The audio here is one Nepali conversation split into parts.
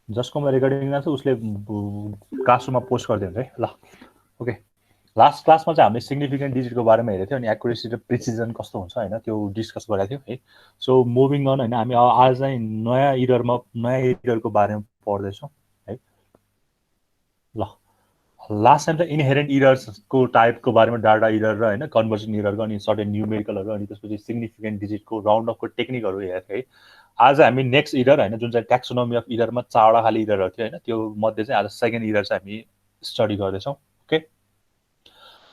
जसकोमा रेकर्डिङ छ उसले क्लासरुममा पोस्ट गरिदिनु है ल। ओके, लास्ट क्लासमा चाहिँ हामीले सिग्निफिकेन्ट डिजिटको बारेमा हेरेको थियौँ अनि एक्युरेसी र प्रिसिजन कस्तो हुन्छ होइन त्यो डिस्कस गरेको थियौँ है। सो मुभिङ अन होइन, हामी आज चाहिँ नयाँ इररको बारेमा पढ्दैछौँ है। ल, लास्ट टाइम चाहिँ इनहेरेन्ट इरर्सको टाइपको बारेमा डाटा इरर र होइन कन्भर्जन इररको अनि सर्टेन न्युमेरिकलहरू अनि त्यसपछि सिग्निफिकेन्ट डिजिटको राउन्ड अफको टेक्निकहरू हेरेको थियौँ है। आज हामी नेक्स्ट इरर होइन जुन चाहिँ ट्याक्सोनोमी अफ इररमा 4वटा खाली इररहरू थियो होइन, त्यो मध्ये चाहिँ आज सेकेन्ड इरर चाहिँ हामी स्टडी गर्दैछौँ। ओके,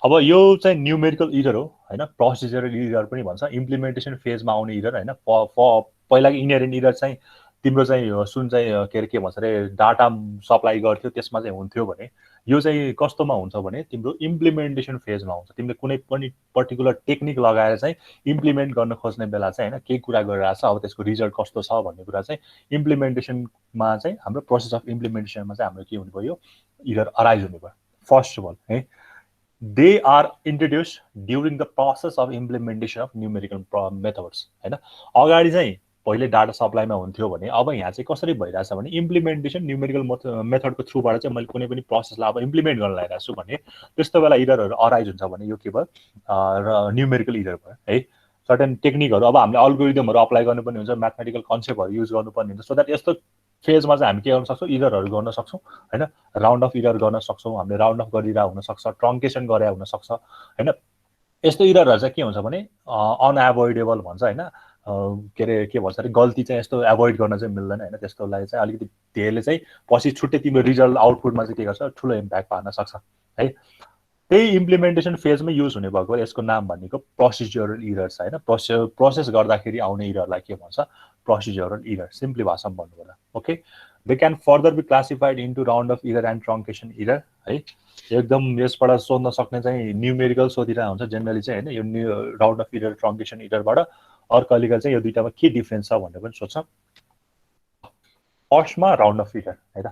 अब यो चाहिँ न्युमेरिकल इरर हो होइन, प्रोसिजरल इरर पनि भन्छ, इम्प्लिमेन्टेसन फेजमा आउने इरर होइन। पहिलाको इनहेरेन्ट इरर चाहिँ तिम्रो चाहिँ सुन चाहिँ के अरे के भन्छ अरे डाटा सप्लाई गर्थ्यो त्यसमा चाहिँ हुन्थ्यो भने यो चाहिँ कस्तोमा हुन्छ भने तिम्रो इम्प्लिमेन्टेसन फेजमा हुन्छ। तिमीले कुनै पनि पर्टिकुलर टेक्निक लगाएर चाहिँ इम्प्लिमेन्ट गर्न खोज्ने बेला चाहिँ होइन केही कुरा गरिरहेको छ, अब त्यसको रिजल्ट कस्तो छ भन्ने कुरा चाहिँ इम्प्लिमेन्टेसनमा चाहिँ हाम्रो प्रोसेस अफ इम्प्लिमेन्टेसनमा चाहिँ हाम्रो के हुने भयो, इरर अराइज हुने भयो। फर्स्ट अफ अल है, they are introduced during the process of implementation of numerical methods हैन। अगाडि चाहिँ पहिले डाटा सप्लाईमा हुन्थ्यो भने अब यहाँ चाहिँ कसरी भइरहेछ भने इम्प्लिमेन्टेसन न्युमेरिकल मेथडको थ्रुबाट चाहिँ मैले कुनै पनि प्रोसेसलाई अब इम्प्लिमेन्ट गर्न लागिरहेको छु भने त्यस्तो बेला इररहरू अराइज हुन्छ भने यो के भयो र न्युमेरिकल इरर भयो है। सर्टेन टेक्निकहरू अब हामीले अल्गोरिदमहरू अप्लाई गर्नुपर्ने हुन्छ, म्याथमेटिकल कन्सेप्टहरू युज गर्नुपर्ने हुन्छ, सो द्याट यस्तो फेजमा चाहिँ हामी के गर्न सक्छौँ, इररहरू गर्न सक्छौँ होइन। राउन्ड अफ इरर गर्न सक्छौँ, हामीले राउन्ड अफ गरिरहेको हुनसक्छ, ट्रङ्केसन गरे हुनसक्छ होइन। यस्तो इररहरू चाहिँ के हुन्छ भने अनएभोइडेबल भन्छ होइन, के अरे के भन्छ अरे गल्ती चाहिँ यस्तो एभोइड गर्न चाहिँ मिल्दैन होइन। त्यसको लागि चाहिँ अलिकति धेरैले चाहिँ पछि छुट्टै तिम्रो रिजल्ट आउटपुटमा चाहिँ के गर्छ ठुलो इम्प्याक्ट पार्न सक्छ है। त्यही इम्प्लिमेन्टेसन फेजमै युज हुने भएको यसको नाम भनेको प्रोसिजरल इरर्स होइन। प्रोसेस गर्दाखेरि आउने इररलाई के भन्छ, प्रोसिजरल इरर, सिम्पली भाषामा भन्नु पर्दा। Okay, they can further be classified into round off error and truncation error है। एकदम यसबाट सोध्न सक्ने चाहिँ न्युमेरिकल सोधिरहेको हुन्छ जेनरली चाहिँ होइन, यो राउन्ड अफ इरर ट्रङ्केसन इररबाट। अर्को अलिकति चाहिँ यो दुइटामा के डिफ्रेन्स छ भनेर पनि सोध्छ। फर्स्टमा राउन्ड अफ इरर है त,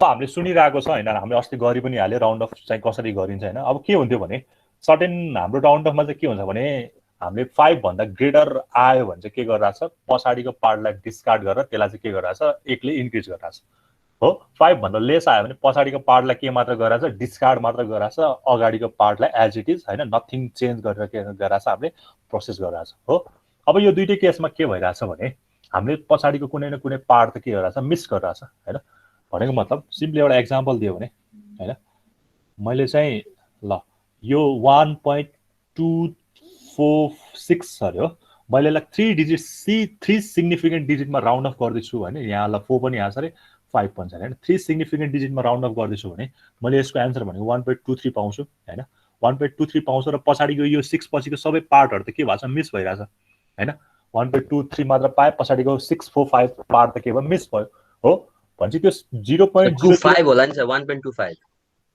हामीले सुनिरहेको छ होइन, हामीले अस्ति गरि पनि हाल्यो राउन्ड अफ चाहिँ कसरी गरिन्छ होइन। अब के हुन्थ्यो भने सर्टेन हाम्रो राउन्ड अफमा चाहिँ के हुन्छ भने हामीले 5 भन्दा ग्रेटर आयो भने चाहिँ के गरिरहेछ, पछाडिको पार्टलाई डिस्कार्ड गरेर त्यसलाई चाहिँ के गरिरहेछ, एकले इन्क्रिज गरिरहेछ हो। 5 भन्दा लेस आयो भने पछाडिको पार्टलाई के मात्र गरिरहेछ, डिस्कार्ड मात्र गरिरहेछ, अगाडिको पार्टलाई एज इट इज होइन नथिङ चेन्ज गरेर के गरिरहेछ, हामीले प्रोसेस गरिरहेछ हो। अब यो दुइटै केसमा के भइरहेछ भने हामीले पछाडिको कुनै न कुनै पार्ट त के गरिरहेछ, मिस गरिरहेछ होइन। भनेको मतलब सिम्पली एउटा एक्जाम्पल दियो भने होइन, मैले चाहिँ ल यो 1.246 अरे हो, मैले यसलाई 3 सिग्निफिकेन्ट डिजिटमा राउन्ड अफ गर्दैछु होइन। यहाँ ल 4 पनि यहाँ छ अरे 5 पनि छ होइन। 3 सिग्निफिकेन्ट डिजिटमा राउन्ड अफ गर्दैछु भने मैले यसको एन्सर भनेको 1.23 पाउँछु होइन। 1.23 पाउँछु र पछाडिको यो 6 पछिको सबै पार्टहरू त के भएको छ, मिस भइरहेछ होइन। 1.23 मात्र पाएँ, पछाडिको 645 पार्ट त के भयो, मिस भयो हो। भनेपछि त्यो 0.25 होला नि सर, 1.25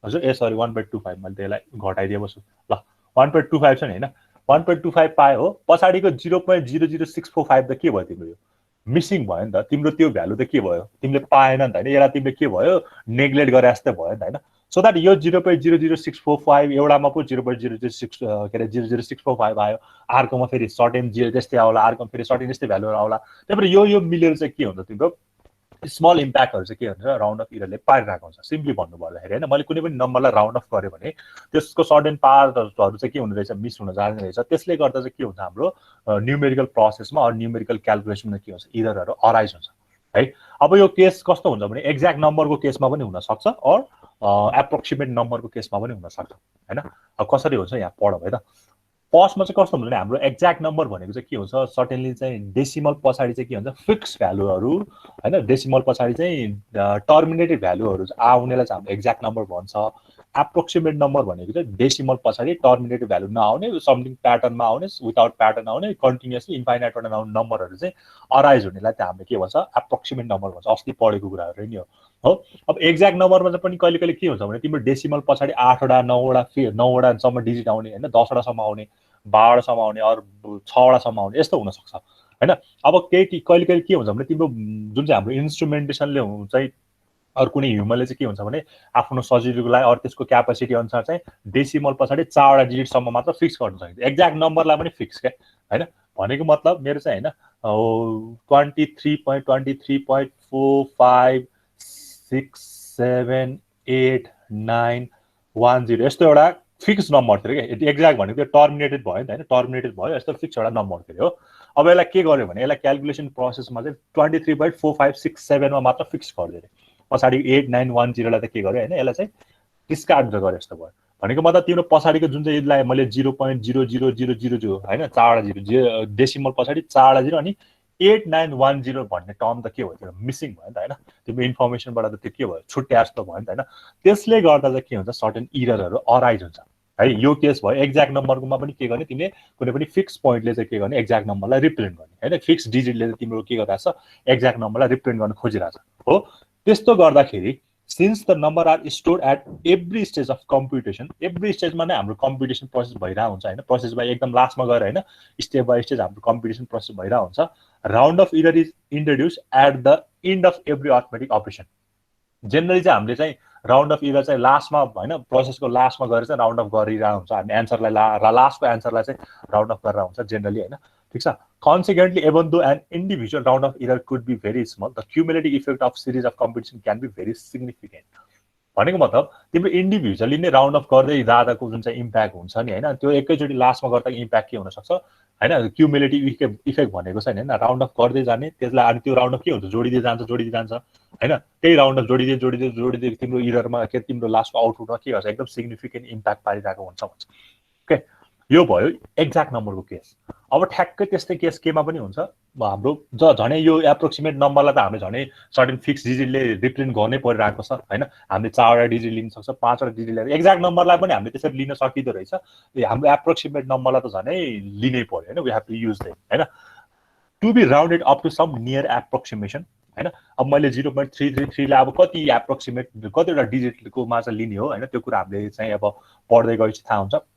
हजुर ए सरी 1.25 मैले त्यसलाई घटाइदिए बस्छु ल। 1.25 छ नि होइन, 1.25 पायो हो, पछाडिको 0.00645 त के भयो तिम्रो, यो मिसिङ भयो नि त। तिम्रो त्यो भ्यालु त के भयो, तिमीले पाएन नि त होइन। यसलाई तिमीले के भयो, नेग्लेक्ट गरे जस्तै भयो नि त होइन। सो द्याट यो 0.00645 एउटामा पो 0.006 के अरे 00645 आयो, अर्कोमा फेरि सर्टेन जिरो त्यस्तै आउला, अर्कोमा फेरि सर्टेन त्यस्तै भ्यालुहरू आउला। त्यही भएर यो मिलेर चाहिँ के हुन्छ, तिम्रो स्मल इम्प्याक्टहरू चाहिँ के हुन्छ राउन्ड अफ इररले पारिरहेको हुन्छ। सिम्पली भन्नु पर्दाखेरि होइन, मैले कुनै पनि नम्बरलाई राउन्ड अफ गरेँ भने त्यसको सर्टेन पार्टहरू चाहिँ के हुने रहेछ, मिस हुन जाने रहेछ। त्यसले गर्दा चाहिँ के हुन्छ, हाम्रो न्युमेरिकल प्रोसेसमा अरू न्युमेरिकल क्यालकुलेसनमा के हुन्छ, इररहरू अराइज हुन्छ है। अब यो केस कस्तो हुन्छ भने एक्ज्याक्ट नम्बरको केसमा पनि हुनसक्छ अर एप्रोक्सिमेट नम्बरको केसमा पनि हुनसक्छ होइन। अब कसरी हुन्छ यहाँ पढौँ है त। फर्स्टमा चाहिँ कस्तो हुन्छ भने हाम्रो एक्ज्याक्ट नम्बर भनेको चाहिँ के हुन्छ, सर्टेनली चाहिँ डेसिमल पछाडि चाहिँ के हुन्छ, फिक्स भ्यालुहरू होइन। डेसिमल पछाडि चाहिँ टर्मिनेटेड भ्यालुहरू आउनेलाई चाहिँ हाम्रो एक्ज्याक्ट नम्बर भन्छ। एप्रोक्सिमेट नम्बर भनेको चाहिँ डेसिमल पछाडि टर्मिनेटेड भ्यालु नआउने, समथिङ प्याटर्नमा आउने, विदाउट प्याटर्न आउने, कन्टिन्युसली इन्फाइनाइटबाट आउने नम्बरहरू चाहिँ अराइज हुनेलाई चाहिँ हामीले के भन्छ, एप्रोक्सिमेट नम्बर भन्छ। अस्ति पढेको कुराहरू नि हो। अब एक्ज्याक्ट नम्बरमा चाहिँ पनि कहिले कहिले के हुन्छ भने तिम्रो डेसिमल पछाडि 8वटा 9वटासम्म डिजिट आउने होइन, 10वटासम्म आउने, 12वटासम्म आउने, अरू 6वटासम्म आउने, यस्तो हुनसक्छ होइन। अब केही कहिले कहिले के हुन्छ भने तिम्रो जुन चाहिँ हाम्रो इन्स्ट्रुमेन्टेसनले चाहिँ अरू कुनै ह्युमनले चाहिँ के हुन्छ भने आफ्नो सजिलोको लागि अरू त्यसको क्यापेसिटी अनुसार चाहिँ डेसिमल पछाडि 4वटा डिजिटसम्म मात्र फिक्स गर्न सकिन्छ। एक्ज्याक्ट नम्बरलाई पनि फिक्स क्या होइन। भनेको मतलब मेरो चाहिँ होइन 23.23.5 4 5 6 7 8 9 1 0 यस्तो एउटा फिक्स नम्बर थियो क्या एक्ज्याक्ट भनेको त्यो टर्मिनेटेड भयो नि त हैन टर्मिनेटेड भयो यस्तो फिक्स एउटा नम्बर थियो हो अब यसलाई के गर्यो भने यसलाई क्याल्कुलेसन प्रोसेसमा चाहिँ 23.4567 मा मात्र फिक्स गरिदियो पछाडि 8910 लाई त के गर्यो हैन यसलाई चाहिँ डिस्कार्ड गर्यो यस्तो भयो भनेको मतलब तिम्रो पछाडिको जुन चाहिँ यसलाई मैले 0.00000 हैन चारवटा जिरो डेसिमल पछाडि चारवटा जिरो अनि 8910 भन्ने टर्म त के भयो त्यो मिसिङ भयो नि त हैन तिम्रो इन्फर्मेसनबाट त त्यो के भयो छुट्याए जस्तो भयो नि त हैन त्यसले गर्दा चाहिँ के हुन्छ सर्टेन इररहरु अराइज हुन्छ है यो केस भयो एक्ज्याक्ट नम्बरकोमा पनि के गर्ने तिमीले कुनै पनि फिक्स पोइन्टले चाहिँ के गर्ने एक्ज्याक्ट नम्बरलाई रिप्रेजेन्ट गर्ने हैन फिक्स डिजिटले चाहिँ तिम्रो के गरिरहेछ एक्ज्याक्ट नम्बरलाई रिप्रेजेन्ट गर्न खोजिरहेछ हो त्यस्तो गर्दाखेरि since the number are stored at every stage of computation every stage मा नै हाम्रो कम्प्युटेसन प्रोसेस भइरहेको हुन्छ हैन प्रोसेस बाइ एकदम लास्टमा गएर हैन स्टेप बाइ स्टेज हाम्रो कम्प्युटेसन प्रोसेस भइरहेको हुन्छ round off error is introduced at the end of every arithmetic operation generally चाहिँ हामीले चाहिँ राउन्ड अफ इरर चाहिँ लास्टमा हैन प्रोसेसको लास्टमा गएर चाहिँ राउन्ड अफ गरिरहेको हुन्छ हामी एन्सरलाई लास्टको एन्सरलाई चाहिँ राउन्ड अफ गरेर हुन्छ जेनरली हैन ठीक छ consequently even though an individual round of error could be very small the cumulative effect of series of competition can be very significant भनेको मतलब तिम्रो इन्डिभिजुअली नै राउन्ड अफ गर्दै जाँदाको जुन चाहिँ इम्प्याक्ट हुन्छ नि हैन त्यो एकैचोटी लास्टमा गर्दा इम्प्याक्ट के हुन सक्छ हैन क्युमुलेटिभ इफेक्ट भनेको चाहिँ हैन राउन्ड अफ गर्दै जाने त्यसलाई अनि त्यो राउन्ड अफ के हुन्छ जोडिदै जान्छ हैन त्यही राउन्ड अफ जोडिदै तिम्रो इररमा के तिम्रो लास्टको आउटपुटमा के गर्छ एकदम सिग्निफिकेन्ट इम्प्याक्ट पारिरहेको हुन्छ ओके यो भयो एक्ज्याक्ट नम्बरको केस अब ठ्याक्कै त्यस्तै केस केमा पनि हुन्छ हाम्रो झनै यो एप्रोक्सिमेट नम्बरलाई त हामीले झनै सर्टेन फिक्स डिजिटले रिप्रेजेन्ट गर्नै परिरहेको छ हैन हामीले 4 वटा डिजिट लिन सक्छ 5 वटा डिजिट लिएर एक्ज्याक्ट नम्बरलाई पनि हामीले त्यसरी लिन सकिदो रहेछ हाम्रो एप्रोक्सिमेट नम्बरलाई त झनै लिनै पर्यो हैन we have to use them हैन to be rounded up to some near approximation हैन अब मैले 0.333 लाई अब कति एप्रोक्सिमेट कतिवटा डिजिटको मा चाहिँ लिने हो हैन त्यो कुरा हामीले चाहिँ अब पढ्दै गएपछि थाहा हुन्छ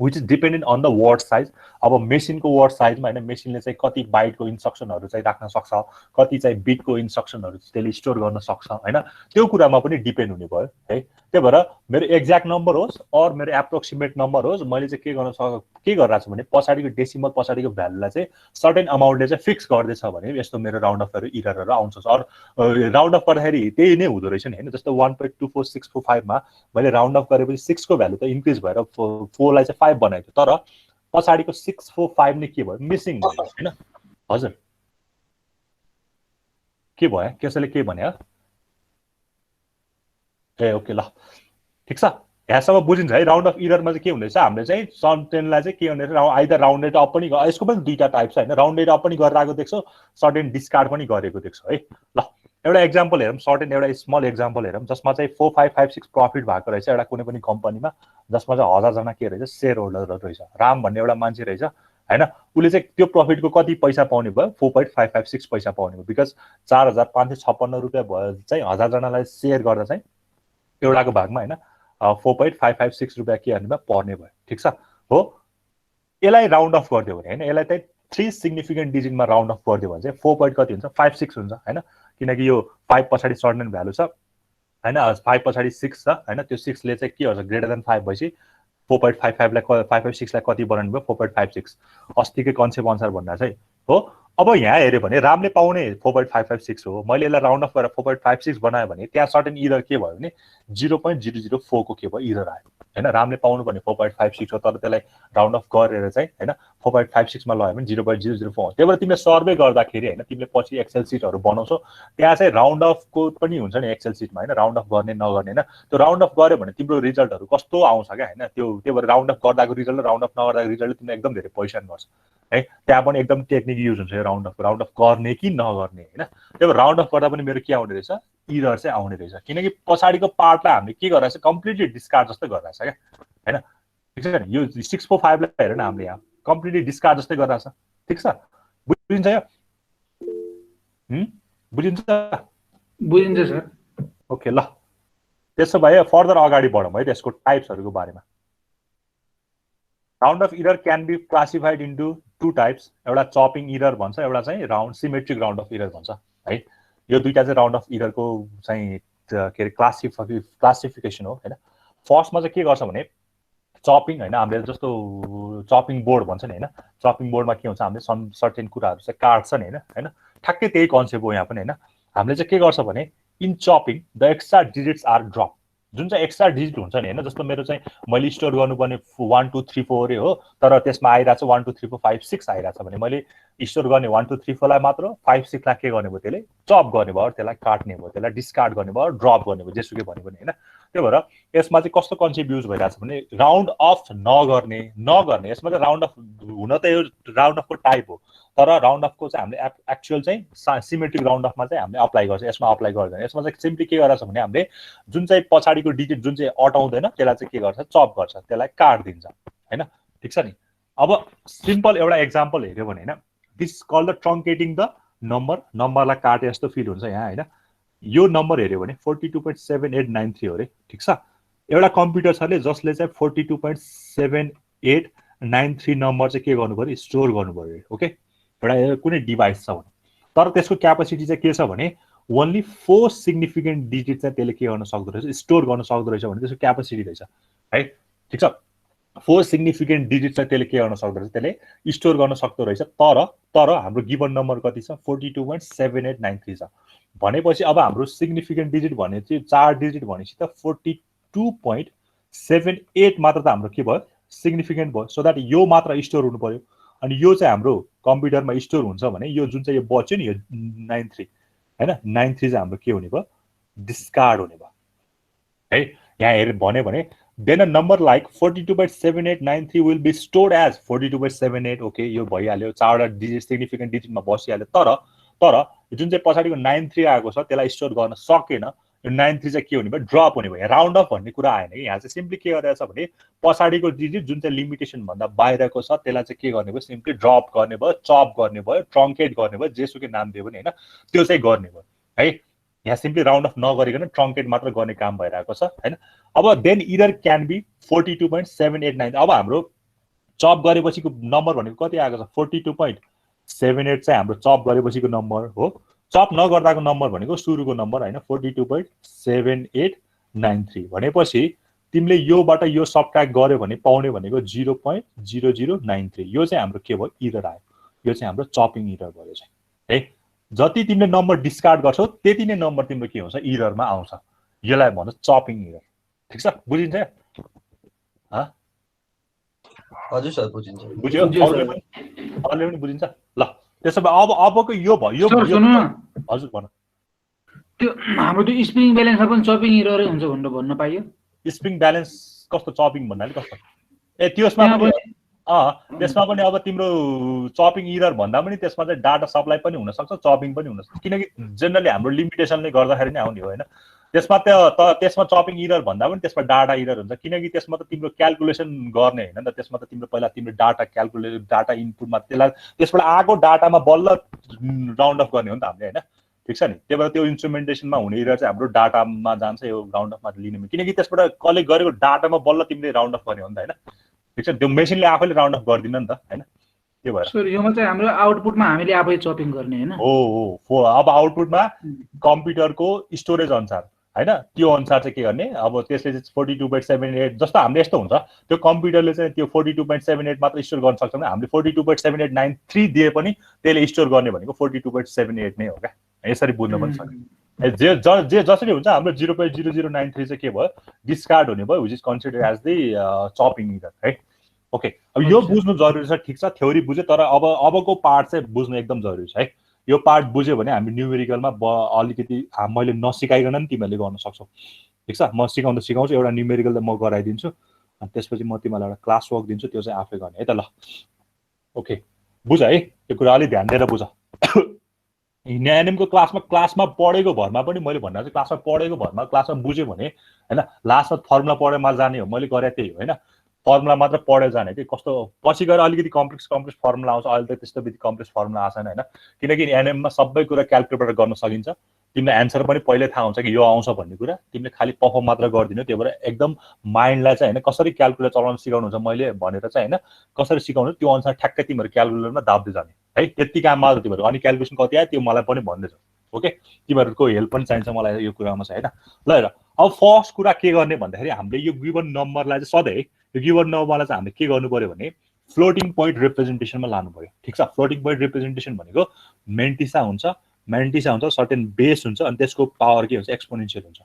which is dependent on the word size अब मेसिनको वर्ड साइजमा हैन मेसिनले चाहिँ कति बाइटको इन्स्ट्रक्सनहरु चाहिँ राख्न सक्छ कति चाहिँ बिटको इन्स्ट्रक्सनहरु त्यसले स्टोर गर्न सक्छ हैन त्यो कुरामा पनि डिपेन्ड हुने भयो है त्यही भएर मेरो एक्ज्याक्ट नम्बर होस् अर मेरो एप्रोक्सिमेट नम्बर होस् मैले चाहिँ के गरिरहेको छु भने पछाडिको डेसिमल पछाडिको भ्यालुलाई चाहिँ सर्टेन अमाउन्टले चाहिँ फिक्स गर्दैछ भने यस्तो मेरो राउन्ड अफहरु इररहरु आउँछ अर राउन्ड अफ गर्दाखेरि त्यही नै हुँदो रहेछ नि हैन जस्तो 1.24645 मा मैले राउन्ड अफ गरेपछि 6 को भ्यालु त इन्क्रिज भएर 4 लाई चाहिँ 5 बनाएको तर पछाडिको 645 ने के भयो मिसिङ भयो हैन हजुर के भयो कसैले के भन्यो ए ओके ल ठीक छ यहाँसम्म बुझिन्छ है राउन्ड अफ इररमा चाहिँ के हुँदैछ हामीले चाहिँ सर्टेनलाई चाहिँ के हुँदैछ आइदर राउन्डेड अप पनि यसको पनि दुईटा टाइप छ हैन राउन्डेड अप पनि गरिरहेको देख्छौ सर्टेन डिस्कार्ड पनि गरेको देख्छौ है ल एउटा एक्जाम्पल हेरौँ सर्टेन एउटा स्मल एक्जाम्पल हेरौँ जसमा चाहिँ 4556 प्रफिट भएको रहेछ एउटा कुनै पनि कम्पनीमा जसमा चाहिँ 1000 जना के रहेछ शेयर होल्डरहरु रहेछ राम भन्ने एउटा मान्छे रहेछ हैन उले चाहिँ त्यो प्रफिटको कति पैसा पाउने भयो 4.556 पैसा पाउने भयो बिकज 4556 रुपैयाँ भयो चाहिँ 1000 जनालाई शेयर गर्दा चाहिँ एउटाको भागमा हैन 4.556 रुपैयाँ के गर्नेमा पर्ने भयो ठीक छ हो यसलाई राउन्ड अफ गर्दियो भने हैन यसलाई चाहिँ 3 सिग्निफिकेन्ट डिजिटमा राउन्ड अफ गर्दियो भने चाहिँ 4 point कति हुन्छ 56 हुन्छ हैन किनकि यो 5 पछाडी सर्टेन भ्यालु छ हैन 5 पछाडी 6 छ हैन त्यो 6 ले चाहिँ के हुन्छ ग्रेटर देन 5 भएपछि 4.55 लाई 556 लाई कति बनाउनु भयो 4.56 अस्तिकै कन्सेप्ट अनुसार भन्दा चाहिँ हो अब यहाँ हेर्यो भने रामले पाउने 4.556 हो मैले यसलाई राउन्ड अफ गरेर 4.56 बनायो भने त्यहाँ सर्टेन इरर के भयो भने 0.004 को के भयो इरर आयो हैन रामले पाउनु पर्ने 4.56 हो तर त्यसलाई राउन्ड अफ गरेर चाहिँ हैन 4.56 मा लयो भने 0.004 त्यही भएर तिमीले सर्वे गर्दाखेरि हैन तिमीले पछि एक्सेल सिटहरु बनाउँछौ त्यहाँ चाहिँ राउन्ड अफ को पनि हुन्छ नि एक्सेल सिटमा हैन राउन्ड अफ गर्ने नगर्ने हैन त्यो राउन्ड अफ गर्यो भने तिम्रो रिजल्टहरु कस्तो आउँछ के हैन त्यो त्यही भएर राउन्ड अफ गर्दाको रिजल्ट र राउन्ड अफ नगर्दाको रिजल्ट तिमीले एकदम धेरै पैसा गर्छ है त्यहाँ पनि एकदम टेक्निक युज हुन्छ राउन्ड अफ गर्ने कि नगर्ने हैन त्यही भएर राउन्ड अफ गर्दा पनि मेरो के आउने रहेछ इरर चाहिँ आउने रहेछ किनकि पछाडीको पार्टलाई हामीले के गरिरहेछ कम्प्लिटली डिस्कार्ड जस्तै गरिरहेछ के हैन ठीक छ नि यो 645 लाई हेर न हामीले यहाँ कम्प्लिटली डिस्कार्ड जस्तै गरिरहेछ ठीक छ बुझिन्छ यो बुझिन्छ सर ओके ल त्यसो भए फर्दर अगाडि बढौँ है त्यसको टाइप्सहरुको बारेमा round off error can be classified into two types एउटा चपिङ इरर भन्छ एउटा चाहिँ round symmetric round off error भन्छ है यो दुईटा चाहिँ राउन्ड अफ इररको चाहिँ के रे क्लासिफिकेसन हो हैन फर्स्टमा चाहिँ के गर्छ भने चपिङ हैन हामीले जस्तो चपिङ बोर्ड भन्छ नि हैन चपिङ बोर्डमा के हुन्छ हामीले सर्टेन कुराहरु चाहिँ काट्छ नि हैन ठ्याक्कै त्यही कन्सेप्ट हो यहाँ पनि हैन हामीले चाहिँ के गर्छ भने in chopping the extra digits are drop जुन चाहिँ एक्स्ट्रा डिजिट हुन्छ नि हैन जस्तो मेरो चाहिँ मैले स्टोर गर्नुपर्ने 1 2 3 4 हो तर त्यसमा आइराछ 1 2 3 4 5 6 आइराछ भने मैले स्टोर गर्ने 1 2 3 4 लाई मात्र 5 6 लाई के गर्ने भयो त्यसले चप गर्ने भयो त्यसलाई काट्ने भयो त्यसलाई डिस्कार्ड गर्ने भयो ड्रप गर्ने भयो जेसुकै भन्यो भने हैन त्यही भएर यसमा चाहिँ कस्तो कन्सेप्ट युज भइरहेछ भने राउन्ड अफ नगर्ने यसमा चाहिँ राउन्ड अफ हुन त यो राउन्ड अफको टाइप हो तर राउन्ड अफको चाहिँ हामीले एक्चुअल चाहिँ सिमेट्रिक राउन्ड अफमा चाहिँ हामीले अप्लाई गर्छ यसमा अप्लाई गर्दैन यसमा चाहिँ सिम्पली के गरेछ भने हामीले जुन चाहिँ पछाडिको डिजिट जुन चाहिँ अटाउँदैन त्यसलाई चाहिँ के गर्छ चप गर्छ त्यसलाई काट्दिन्छ हैन ठीक छ नि अब सिम्पल एउटा एक्जाम्पल हेर्यो भने हैन दिस कल द ट्रङ्केटिङ द नम्बरलाई काटे जस्तो फिल हुन्छ यहाँ हैन यो नम्बर हेर्यो भने 42.7893 हो रे ठीक छ एउटा कम्प्युटर छले जसले चाहिँ 42.7893 नम्बर चाहिँ के गर्नु पर्यो स्टोर गर्नु पर्यो ओके एउटा कुनै डिभाइस छ भने तर त्यसको क्यापेसिटी चाहिँ के छ भने ओन्ली 4 सिग्निफिकेन्ट डिजिट चाहिँ त्यसले के गर्न सक्दो रहेछ स्टोर गर्न सक्दो रहेछ भने त्यसको क्यापेसिटी रहेछ है ठीक छ 4 सिग्निफिकेन्ट डिजिट चाहिँ त्यसले के गर्न सक्दो रहेछ त्यसले स्टोर गर्न सक्दो रहेछ तर हाम्रो गिवन नम्बर कति छ 42.7893 छ भनेपछि अब हाम्रो सिग्निफिकेन्ट डिजिट भने चाहिँ 4 डिजिट भनेपछि त 42.78 मात्र त हाम्रो के भयो सिग्निफिकेन्ट भयो सो दैट यो मात्र स्टोर हुनु पर्यो अनि यो चाहिँ हाम्रो कम्प्युटरमा स्टोर हुन्छ भने यो जुन चाहिँ यो बच्यो नि यो 93 हैन 93 चाहिँ हाम्रो के हुने भयो डिस्कार्ड हुने भयो है यहाँ हेर भने then a number like 42.7893 will be stored as 42.78 okay यो भइहाल्यो चारवटा डिजिट सिग्निफिकेन्ट डिजिटमा बसिहाल्यो तर जुन चाहिँ पछाडिको 93 आएको छ त्यसलाई स्टोर गर्न सकेन यो 93 चाहिँ के हुने भयो ड्रप हुने भयो राउन्ड अफ भन्ने कुरा आएन कि यहाँ चाहिँ सिम्पली के गरिरहेछ भने पछाडिको डिजिट जुन चाहिँ लिमिटेसन भन्दा बाहिरको छ त्यसलाई चाहिँ के गर्ने भयो सिम्पली ड्रप गर्ने भयो चप गर्ने भयो ट्रङ्केट गर्ने भयो जेसुकै नाम दियो भने हैन त्यो चाहिँ गर्ने भयो है यहाँ सिम्पली राउन्ड अफ नगरिकन ट्रङ्केट मात्र गर्ने काम भइरहेको छ हैन अब देन इदर क्यान बी 42.789 अब हाम्रो चप गरेपछिको नम्बर भनेको कति आएको छ 42.78 चाहिँ हाम्रो चप गरेपछिको नम्बर हो चप नगर्दाको नम्बर भनेको सुरुको नम्बर हैन 42.7893 भनेपछि तिमीले योबाट यो सबट्र्याक्ट गर्यो भने पाउने भनेको 0.0093 यो चाहिँ हाम्रो के भयो इरर आयो यो चाहिँ हाम्रो चपिङ इरर भयो चाहिँ है जति तिमीले नम्बर डिस्कार्ड गर्छौ त्यति नै नम्बर तिम्रो के हुन्छ इररमा आउँछ यसलाई भन्छ चपिङ इरर ठीक छ बुझिन्छ हजुर सर बुझिन्छ बुझ्यो अरूले पनि बुझिन्छ ल त्यसो भए अबको यो भयो हजुर भन त्यो हाम्रो त्यो स्प्रिङ ब्यालेन्समा पनि चपिङ इररै हुन्छ भनेर भन्न पाइयो स्प्रिङ ब्यालेन्स कस्तो चपिङ भन्नाले कस्तो ए त्यसमा पनि अब तिम्रो चपिङ इरर भन्दा पनि त्यसमा चाहिँ डाटा सप्लाई पनि हुन सक्छ चपिङ पनि हुन सक्छ किनकि जनरली हाम्रो लिमिटेसनले गर्दाखेरि नै आउने हो हैन त्यसमा चपिङ इरर भन्दा पनि त्यसमा डाटा इरर हुन्छ किनकि त्यसमा त तिम्रो क्याल्कुलेसन गर्ने हैन त त्यसमा त तिम्रो पहिला तिम्रो डाटा क्याल्कुलेट डाटा इनपुटमा त्यसबाट आएको डाटामा बल्ल राउन्ड अफ गर्ने हो नि त हामीले हैन ठीक छ नि त्यही भएर त्यो इन्स्ट्रुमेन्टेसनमा हुने इरर चाहिँ हाम्रो डाटामा जान्छ यो राउन्ड अफमा लिने किनकि त्यसबाट कलेक्ट गरेको डाटामा बल्ल तिमीले राउन्ड अफ गर्ने हो नि त हैन ठीक छ त्यो मेसिनले आफैले राउन्ड अफ गर्दिन नि त हैन त्यो भएर सर योमा चाहिँ हाम्रो आउटपुटमा हामीले आफै चपिङ गर्ने हैन हो अब आउटपुटमा कम्प्युटरको स्टोरेज अनुसार हैन त्यो अनुसार चाहिँ के गर्ने अब त्यसले चाहिँ 42.78 जस्तो हामीले यस्तो हुन्छ त्यो कम्प्युटरले चाहिँ त्यो 42.78 मात्र स्टोर गर्न सक्छ भने हामीले 42.7893 दिए पनि त्यसले स्टोर गर्ने भनेको 42.78 नै हो क्या यसरी बुझ्न पनि सक्छ जे जसरी हुन्छ हाम्रो 0.0093 चाहिँ के भयो डिस्कार्ड हुने भयो which is considered as the chopping error है ओके अब यो बुझ्नु जरुरी छ ठीक छ थ्योरी बुझ्यो तर अबको पार्ट चाहिँ बुझ्नु एकदम जरुरी छ है यो पार्ट बुझ्यो भने हामी न्युमेरिकलमा अलिकति मैले नसिकाइकन नि तिमीहरूले गर्न सक्छौ ठीक छ म सिकाउँछु एउटा न्युमेरिकल म गराइदिन्छु अनि त्यसपछि म तिमीलाई एउटा क्लास वर्क दिन्छु त्यो चाहिँ आफै गर्ने है त ल ओके बुझ है यो कुरा अलि ध्यान दिएर बुझ एनएमको क्लासमा पढेको भरमा पनि मैले भन्दा चाहिँ क्लासमा पढेको भरमा क्लासमा बुझ्यो भने हैन लास्टमा फर्मुला पढेमा जाने हो मैले गरे त्यही हो हैन फर्मुला मात्र पढेर जाने कि कस्तो पछि गएर अलिकति कम्प्लेक्स फर्मुला आउँछ अहिले त त्यस्तो बित्ति कम्प्लेक्स फर्मुला आएन हैन किनकि एनएममा सबै कुरा क्याल्कुलेटर गर्न सकिन्छ तिमीलाई एन्सर पनि पहिले थाहा हुन्छ कि यो आउँछ भन्ने कुरा तिमीले खाली पर्फर्म मात्र गर्दिनौ त्यही भएर एकदम माइन्डलाई चाहिँ हैन कसरी क्याल्कुलेटर चलाउन सिकाउनुहुन्छ मैले भनेर चाहिँ हैन कसरी सिकाउनु त्यो अनुसार ठ्याक्कै तिमीहरू क्याल्कुलेटरमा दाब्दै जाने है त्यति काम मात्र तिमीहरू अनि क्याल्कुलेसन कति आयो त्यो मलाई पनि भन्दै जाऊ ओके तिमीहरूको हेल्प पनि चाहिन्छ मलाई यो कुरामा चाहिँ हैन ल हेर अब फर्स्ट कुरा के गर्ने भन्दाखेरि हामीले यो गिवन नम्बरलाई चाहिँ सधैँ यो गिवन नम्बरलाई चाहिँ हामीले के गर्नु पर्यो भने फ्लोटिङ पोइन्ट रिप्रेजेन्टेसनमा लानु पर्यो ठीक छ फ्लोटिङ पोइन्ट रिप्रेजेन्टेसन भनेको मेन्टिसा हुन्छ म्यान्टिसा हुन्छ, सर्टेन बेस हुन्छ, अनि त्यसको पावर के हुन्छ एक्सपोनेन्शियल हुन्छ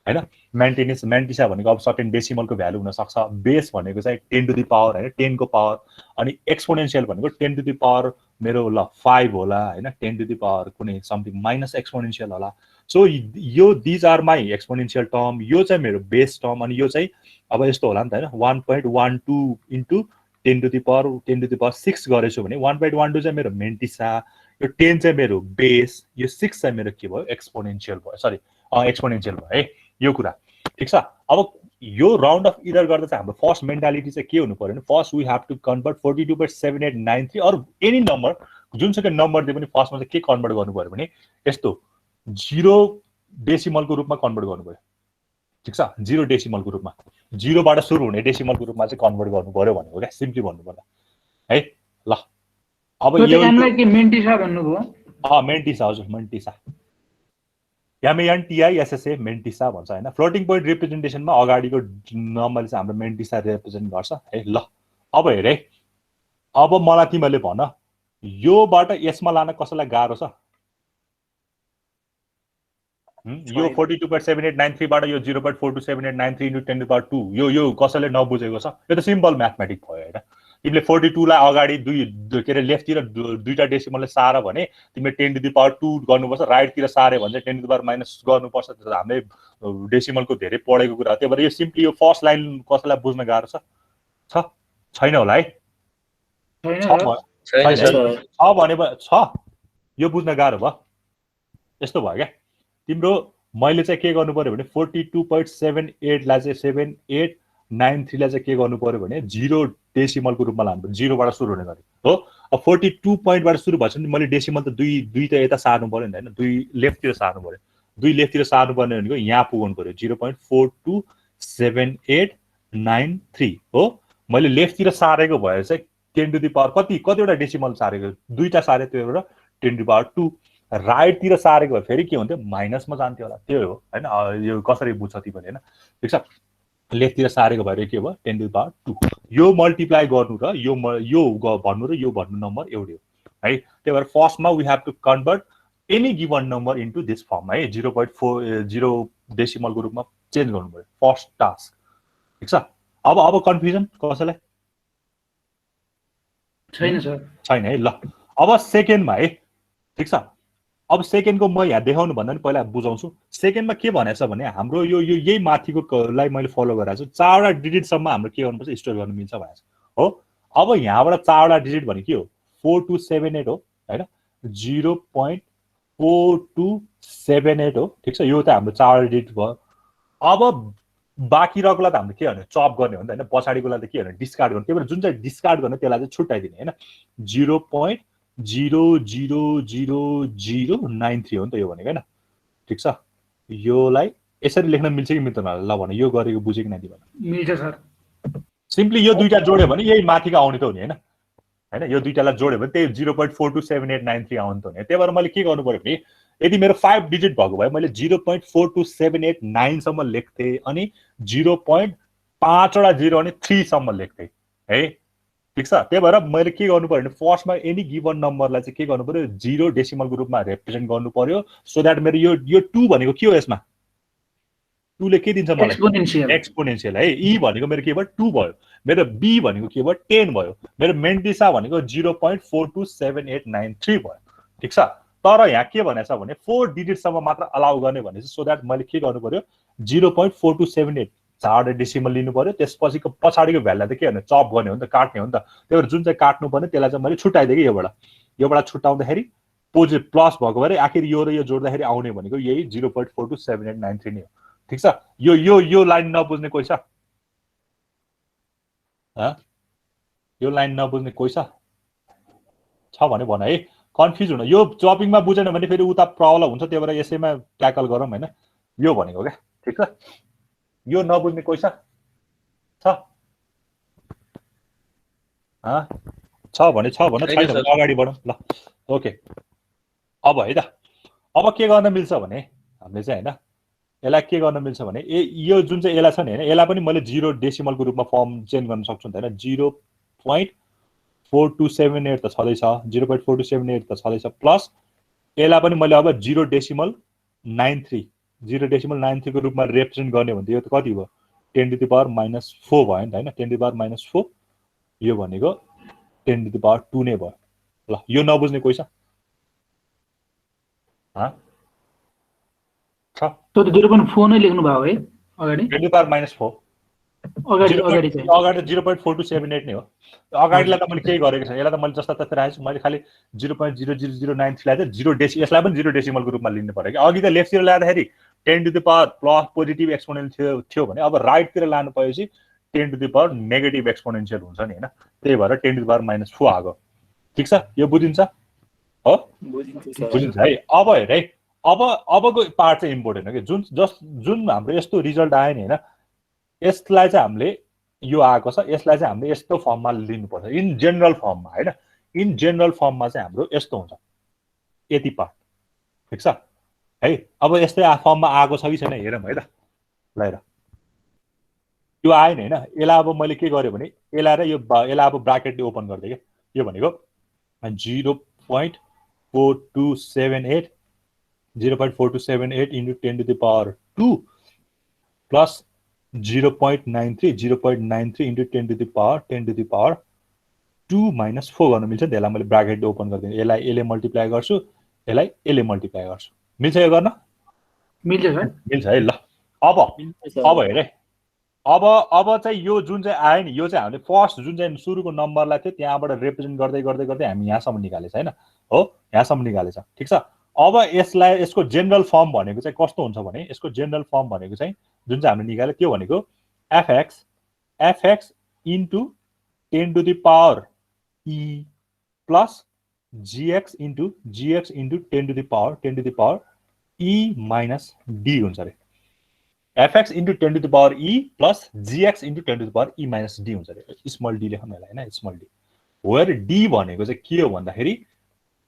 हैन। म्यान्टिसा भनेको अब सर्टेन डेसिमलको भ्यालु हुन सक्छ, बेस भनेको चाहिँ 10 टु द पावर हैन 10 को पावर, अनि एक्सपोनेन्शियल भनेको 10 टु द पावर मेरो ल 5 होला हैन 10 टु द पावर कुनै समथिङ माइनस एक्सपोनेन्शियल होला। सो यो these are my exponential term, यो चाहिँ मेरो बेस टर्म, अनि यो चाहिँ अब यस्तो होला नि त हैन 1.12 इन्टु 10 टु द पावर 6 गरेछु भने 1.12 चाहिँ मेरो मेन्टिसा, यो 10 चाहिँ मेरो बेस, यो 6 चाहिँ मेरो के भयो एक्सपोनेन्शियल भयो, सरी एक्सपोनेन्शियल भयो है यो कुरा ठीक छ। अब यो राउन्ड अफ इरर गर्दा चाहिँ हाम्रो फर्स्ट मेन्टालिटी चाहिँ के हुनु पर्यो भने first we have to convert 42.7893 or any number जुनसुकै नम्बर दिए पनि फर्स्टमा चाहिँ के कन्भर्ट गर्नु पर्यो भने यस्तो 0 डेसिमलको रूपमा कन्भर्ट गर्नु पर्यो ठीक छ। 0 डेसिमलको रूपमा 0 बाट सुरु हुने डेसिमलको रूपमा चाहिँ कन्भर्ट गर्नु पर्यो भनेको क्या सिम्पली भन्नु पर्दा है ल। अब यो के मेन्टिसा भन्नुभयो मेन्टिसा हजुर मेन्टिसा MANTISSA मेन्टिसा भन्छ हैन। फ्लोटिङ पोइन्ट रिप्रेजेन्टेसनमा अगाडिको नम्बरले चाहिँ हाम्रो मेन्टिसा रिप्रेजेन्ट गर्छ है ल। अब हेर है, अब मलाई तिमीले भन योबाट यसमा लान कसैलाई गाह्रो छ? यो 42.7893 बाट यो 0.427893 इन्टु 10 टु पावर 2 यो कसैले नबुझेको छ? यो त सिम्पल म्याथमेटिक भयो हैन। तिमीले 42 लाई अगाडि के अरे लेफ्टतिर दुईटा डेसिमलले सार भने तिमीले 10 टु द पावर 2 गर्नुपर्छ, राइटतिर सारे भने 10 टु द पावर माइनस गर्नुपर्छ। हामीले डेसिमलको धेरै पढेको कुरा हो। त्यही भएर यो सिम्पली यो फर्स्ट लाइन कसैलाई बुझ्न गाह्रो छ? छैन होला है? छ भने छ यो बुझ्न गाह्रो भयो। यस्तो भयो क्या तिम्रो, मैले चाहिँ के गर्नु पर्यो भने 42.78 लाई चाहिँ 7893 लाई चाहिँ के गर्नु पर्यो भने 0 डेसिमलको रूपमा लानु पर्यो, 0 बाट सुरु हुने गरी हो। अब 42 पोइन्टबाट सुरु भएछ भने मैले डेसिमल त दुई त यता सार्नु पर्यो नि हैन, 2 लेफ्टतिर सार्नु पर्यो, 2 लेफ्टतिर सार्नु पर्ने भनेको यहाँ पुग्नु पर्यो 0.427893 हो। मैले लेफ्टतिर सारेको भए चाहिँ 10 टु द पावर कतिवटा डेसिमल सारेको, दुईटा सारे त्यो एउटा 10 टु द पावर 2। राइटतिर सारेको भए फेरि के हुन्थ्यो माइनसमा जान्थ्यो होला, त्यो हो हैन। यो कसरी बुझ्छ तिमीले हैन ठीक छ। लेफ्टतिर सारेको भएर के भयो 10 टु द पावर 2। यो मल्टिप्लाई गर्नु र यो भन्नु र यो भन्नु नम्बर एउटै हो है। त्यही भएर फर्स्टमा we have to convert any given number into this form है, 0.40 डेसिमलको रूपमा चेन्ज गर्नु पर्यो फर्स्ट टास्क ठीक छ। अब कन्फ्युजन कसैलाई छैन सर? छैन है ल। अब सेकेन्डमा है ठीक छ। अब सेकेन्डको म यहाँ देखाउनु भन्दा पनि पहिला बुझाउँछु। सेकेन्डमा के भनेको छ भने हाम्रो यो यही माथिकोलाई मैले फलो गरेको छु, 4 वटा डिजिटसम्म हाम्रो के गर्नुपर्छ स्टोर गर्नु मिल्छ भनेको छ हो। अब यहाँबाट 4 वटा डिजिट भने के हो 4278 हो हैन, 0.4278 हो ठीक छ। यो त हाम्रो 4 वटा डिजिट भयो। अब बाँकी रहेकोलाई त हामीले के गर्ने चप गर्ने हो नि त हैन, पछाडिकोलाई त के गर्ने डिस्कार्ड गर्ने। त्यही भएर जुन चाहिँ डिस्कार्ड गर्ने त्यसलाई चाहिँ छुट्याइदिने हैन। 0.00093 हो नि त यो भनेको हैन ठीक छ। योलाई यसरी लेख्न मिल्छ कि मिल्दैन ल भने यो गरेको बुझे कि नै दिनु? मिल्छ सर। सिम्पली यो दुईटा जोड्यो भने यही माथिको आउने त हो नि हैन हैन। यो दुईटालाई जोड्यो भने त्यही 0.427893 आउने त हो नि। त्यही भएर मैले के गर्नु पर्यो भने यदि मेरो 5 डिजिट भएको भए मैले 0.42789 सम्म लेख्थे अनि 0.5 वटा 0 अनि 3 सम्म लेख्थे है ठीक छ। त्यही भएर मैले के गर्नु पर्यो भने फर्स्टमा एनी गिवन नम्बरलाई चाहिँ के गर्नु पर्यो 0 डेसिमलको रूपमा रिप्रेजेन्ट गर्नु पर्यो, सो दैट मेरो यो 2 भनेको के हो, यसमा 2 ले के दिन्छ मलाई एक्सपोनेन्शियल है। ई भनेको मेरो के भयो 2 भयो, मेरो बी भनेको के भयो 10 भयो, मेरो मेन्टिसा भनेको 0.427893 भयो ठीक छ। तर यहाँ के भनेको छ भने 4 डिजिटसम्म मात्र अलाउ गर्ने भनेछ, सो दैट मैले के गर्नु पर्यो 0.4278 4 डेसिमल लिनु पर्यो। त्यसपछिको पछाडिको भ्यालुलाई त के गर्ने चप गर्ने हो नि त, काट्ने हो नि त। त्यही भएर जुन चाहिँ काट्नु पर्ने त्यसलाई चाहिँ मैले छुट्याइदिएँ कि योबाट छुट्याउँदाखेरि पोजिटिभ प्लस भएको भएर आखिर यो र यो जोड्दाखेरि आउने भनेको यही 0.427893 नै हो ठीक छ। यो लाइन नबुझ्ने कोही छ? यो लाइन नबुझ्ने कोही छ भने भन है, कन्फ्युज हुन। यो चपिङमा बुझेन भने फेरि उता प्रब्लम हुन्छ, त्यही भएर यसैमा ट्याकल गरौँ हैन। यो भनेको क्या ठीक छ। यो नबुझ्ने कोही छ? भने छैन अगाडि बढौँ ल। ओके अब है त, अब के गर्न मिल्छ भने हामीले चाहिँ हैन यसलाई के गर्न मिल्छ भने यो जुन चाहिँ यसलाई छ नि हैन, यसलाई पनि मैले 0 डेसिमलको रूपमा फर्म चेन्ज गर्न सक्छु नि त हैन। 0.4278 त छँदैछ, 0.4278 त छँदैछ, प्लस यसलाई पनि मैले अब 0.93 को रूपमा रिप्रेजेन्ट गर्ने भन्दा यो त कति भयो 10 to the power minus 4 भयो नि त हैन 10 to the power minus 4 यो भनेको 10 to the power 2 नै भयो ल यो नबुझ्ने कोही छ त्यो त 0.4 नै लेख्नु भयो है अगाडि 10 to the power minus 4 अगाडि चाहिँ अगाडि 0.4278 नै हो अगाडिलाई त मैले केही गरेको छैन यसलाई त मैले जस्ता तस्तै राखेको छु मैले खाली 0.00093 लाई त 0 डेसिमल यसलाई पनि 0 डेसिमलको रूपमा लिनु पर्यो कि अघि त लेफ्टतिर ल्याउँदाखेरि 10 to the power plus positive exponential थियो भने अब राइटतिर लानु पएपछि 10 to the power negative exponential हुन्छ नि हैन त्यही भएर 10 to the power minus 4 आको ठीक छ यो बुझिन्छ हो बुझिन्छ है अब हेर है अबको पार्ट चाहिँ इम्पोर्टेन्ट हो कि जुन हाम्रो यस्तो रिजल्ट आयो नि हैन यसलाई चाहिँ हामीले यो आएको छ यसलाई चाहिँ हामीले यस्तो फर्ममा लिनुपर्छ इन जेनरल फर्ममा हैन इन जेनरल फर्ममा चाहिँ हाम्रो यस्तो हुन्छ यति पार्ट ठीक छ है अब यस्तै फर्ममा आएको छ कि छैन हेरौँ है त ल हेर यो आयो नि हैन यसलाई अब मैले के गरेँ भने यसलाई र यसलाई अब ब्राकेटले ओपन गरिदिएँ के यो भनेको 0.4278 into 10 to the power 2 plus 0.93 into 10 to the power 2 minus 4 गर्न मिल्छ नि यसलाई मैले ब्राकेटले ओपन गरिदिएँ यसलाई यसले मल्टिप्लाई गर्छु यसलाई यसले मल्टिप्लाई गर्छु मिल्छ यो गर्न मिल्छ सर मिल्छ है ल अब हेरे अब चाहिँ यो जुन चाहिँ आयो नि यो चाहिँ हामीले फर्स्ट जुन चाहिँ सुरुको नम्बरलाई थियो त्यहाँबाट रिप्रेजेन्ट गर्दै गर्दै गर्दै हामी यहाँसम्म निकालेछ हैन हो यहाँसम्म निकालेछ ठीक छ अब यसको जेनरल फर्म भनेको चाहिँ कस्तो हुन्छ भने यसको जेनरल फर्म भनेको चाहिँ जुन चाहिँ हामीले निकाल्यो त्यो भनेको fx into 10 to the power e plus gx into 10 to the power e minus d हुन्छ रे fx into 10 to the power e plus gx into 10 to the power e minus d हुन्छ रे स्मल d लेखौँ यसलाई हैन स्मल d वेयर d भनेको चाहिँ के हो भन्दाखेरि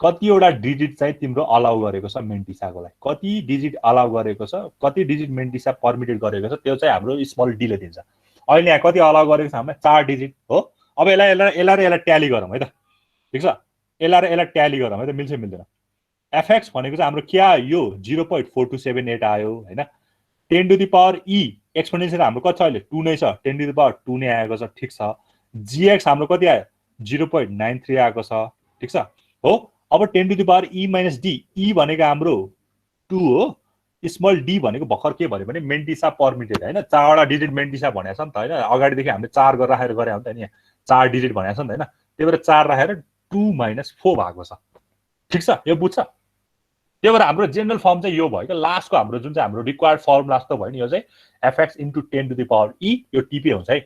कतिवटा डिजिट चाहिँ तिम्रो अलाउ गरेको छ मेन्टिसाको लागि कति डिजिट अलाउ गरेको छ कति डिजिट मेन्टिसा परमिटेड गरेको छ त्यो चाहिँ हाम्रो स्मल डी ले दिन्छ अहिले यहाँ कति अलाउ गरेको छ हामीले 4 डिजिट हो अब यसलाई ट्याली गरौँ है त ठीक छ यसलाई ट्याली गरौँ है त मिल्छ मिल्दैन fx भनेको चाहिँ हाम्रो क्या यो 0.4278 आयो हैन 10 to the power e exponential हाम्रो कति छ अहिले 2 नै छ 10 to the power 2 नै आएको छ ठीक छ gx हाम्रो कति आयो 0.93 आएको छ ठीक छ हो अब 10 to the power e minus d e भनेको हाम्रो 2 हो स्मल d भनेको भर्खर के भन्यो भने मेन्टिसा परमिटेड हैन 4 वटा डिजिट मेन्टिसा भनेको छ नि त हैन अगाडि देखि हामीले 4 गरेर राखेर गरे हो नि त नि 4 डिजिट भनेको छ नि त हैन त्यही भएर 4 राखेर 2 minus 4 भएको छ ठीक छ यो बुझ्छ त्यही भएर हाम्रो जेनरल फर्म चाहिँ यो भयो के लास्टको हाम्रो जुन चाहिँ हाम्रो रिक्वायर्ड फर्म लास्ट भयो नि यो चाहिँ fx into 10 to the power e यो टिपी हुन्छ है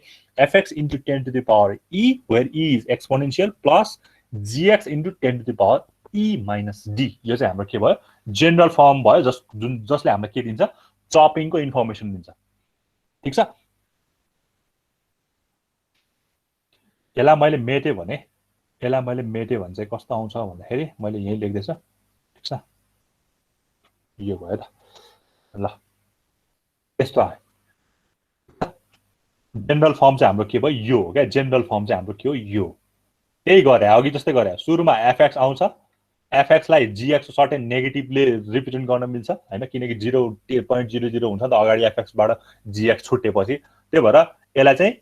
fx into 10 to the power e where e is exponential plus gx into 10 to the power e minus d यो चाहिँ हाम्रो के भयो जेनरल फर्म भयो जसले हामीलाई के दिन्छ चपिङको इन्फर्मेसन दिन्छ ठीक छ यसलाई मैले मेटे भने चाहिँ कस्तो आउँछ भन्दाखेरि मैले यही लेख्दैछु ठीक छ यो भयो त ल यस्तो आयो जेनरल फर्म चाहिँ हाम्रो के भयो यो हो क्या जेनरल फर्म चाहिँ हाम्रो के हो यो त्यही गरे अघि जस्तै गरे सुरुमा fx आउँछ fx लाई gx सर्टेन नेगेटिभले रिप्रेजेन्ट गर्न मिल्छ हैन किनकि 0.00 हुन्छ नि त अगाडि fx बाट gx छुटेपछि त्यही भएर यसलाई चाहिँ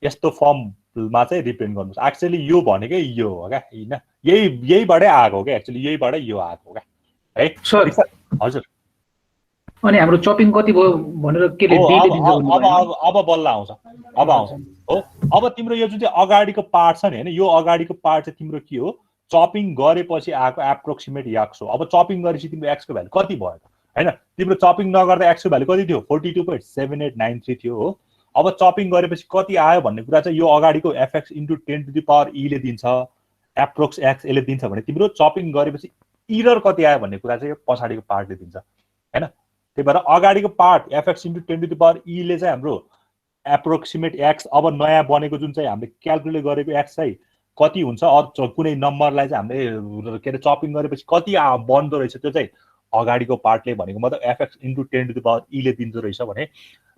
यस्तो फर्ममा चाहिँ रिप्रेजेन्ट गर्नुस् एक्चुअली यो भनेकै यो हो क्या हैन यहीबाटै आएको हो क्या एक्चुअली यहीबाटै यो आएको हो क्या है सर हजुर अनि हाम्रो चपिङ कति भयो भनेर के ले डेले दिन्छ अब बल्ल आउँछ हो अब तिम्रो यो जुन चाहिँ अगाडिको पार्ट छ नि हैन यो अगाडिको पार्ट चाहिँ तिम्रो के हो चपिङ गरेपछि आएको एप्रोक्सिमेट x हो अब चपिङ गरेपछि तिम्रो x को भ्यालु कति भयो हैन तिम्रो चपिङ नगर्दा x को भ्यालु कति थियो 42.7893 थियो हो अब चपिङ गरेपछि कति आयो भन्ने कुरा चाहिँ यो अगाडिको fx into 10 to the power e ले दिन्छ एप्रोक्स x ले दिन्छ भने तिम्रो चपिङ गरेपछि एरर कति आयो भन्ने कुरा चाहिँ यो पछाडीको पार्टले दिन्छ हैन त्यही भएर अगाडिको part fx into 10 to the power e ले चाहिँ हाम्रो एप्रोक्सिमेट x अब नयाँ बनेको जुन चाहिँ हामीले क्याल्कुलेट गरेको x चाहिँ कति हुन्छ अरू कुनै नम्बरलाई चाहिँ हामीले के रे चपिङ गरेपछि कति बन्द रहेछ त्यो चाहिँ अगाडिको पार्टले भनेको मतलब fx into 10 to the power e ले दिन्छ रहेछ भने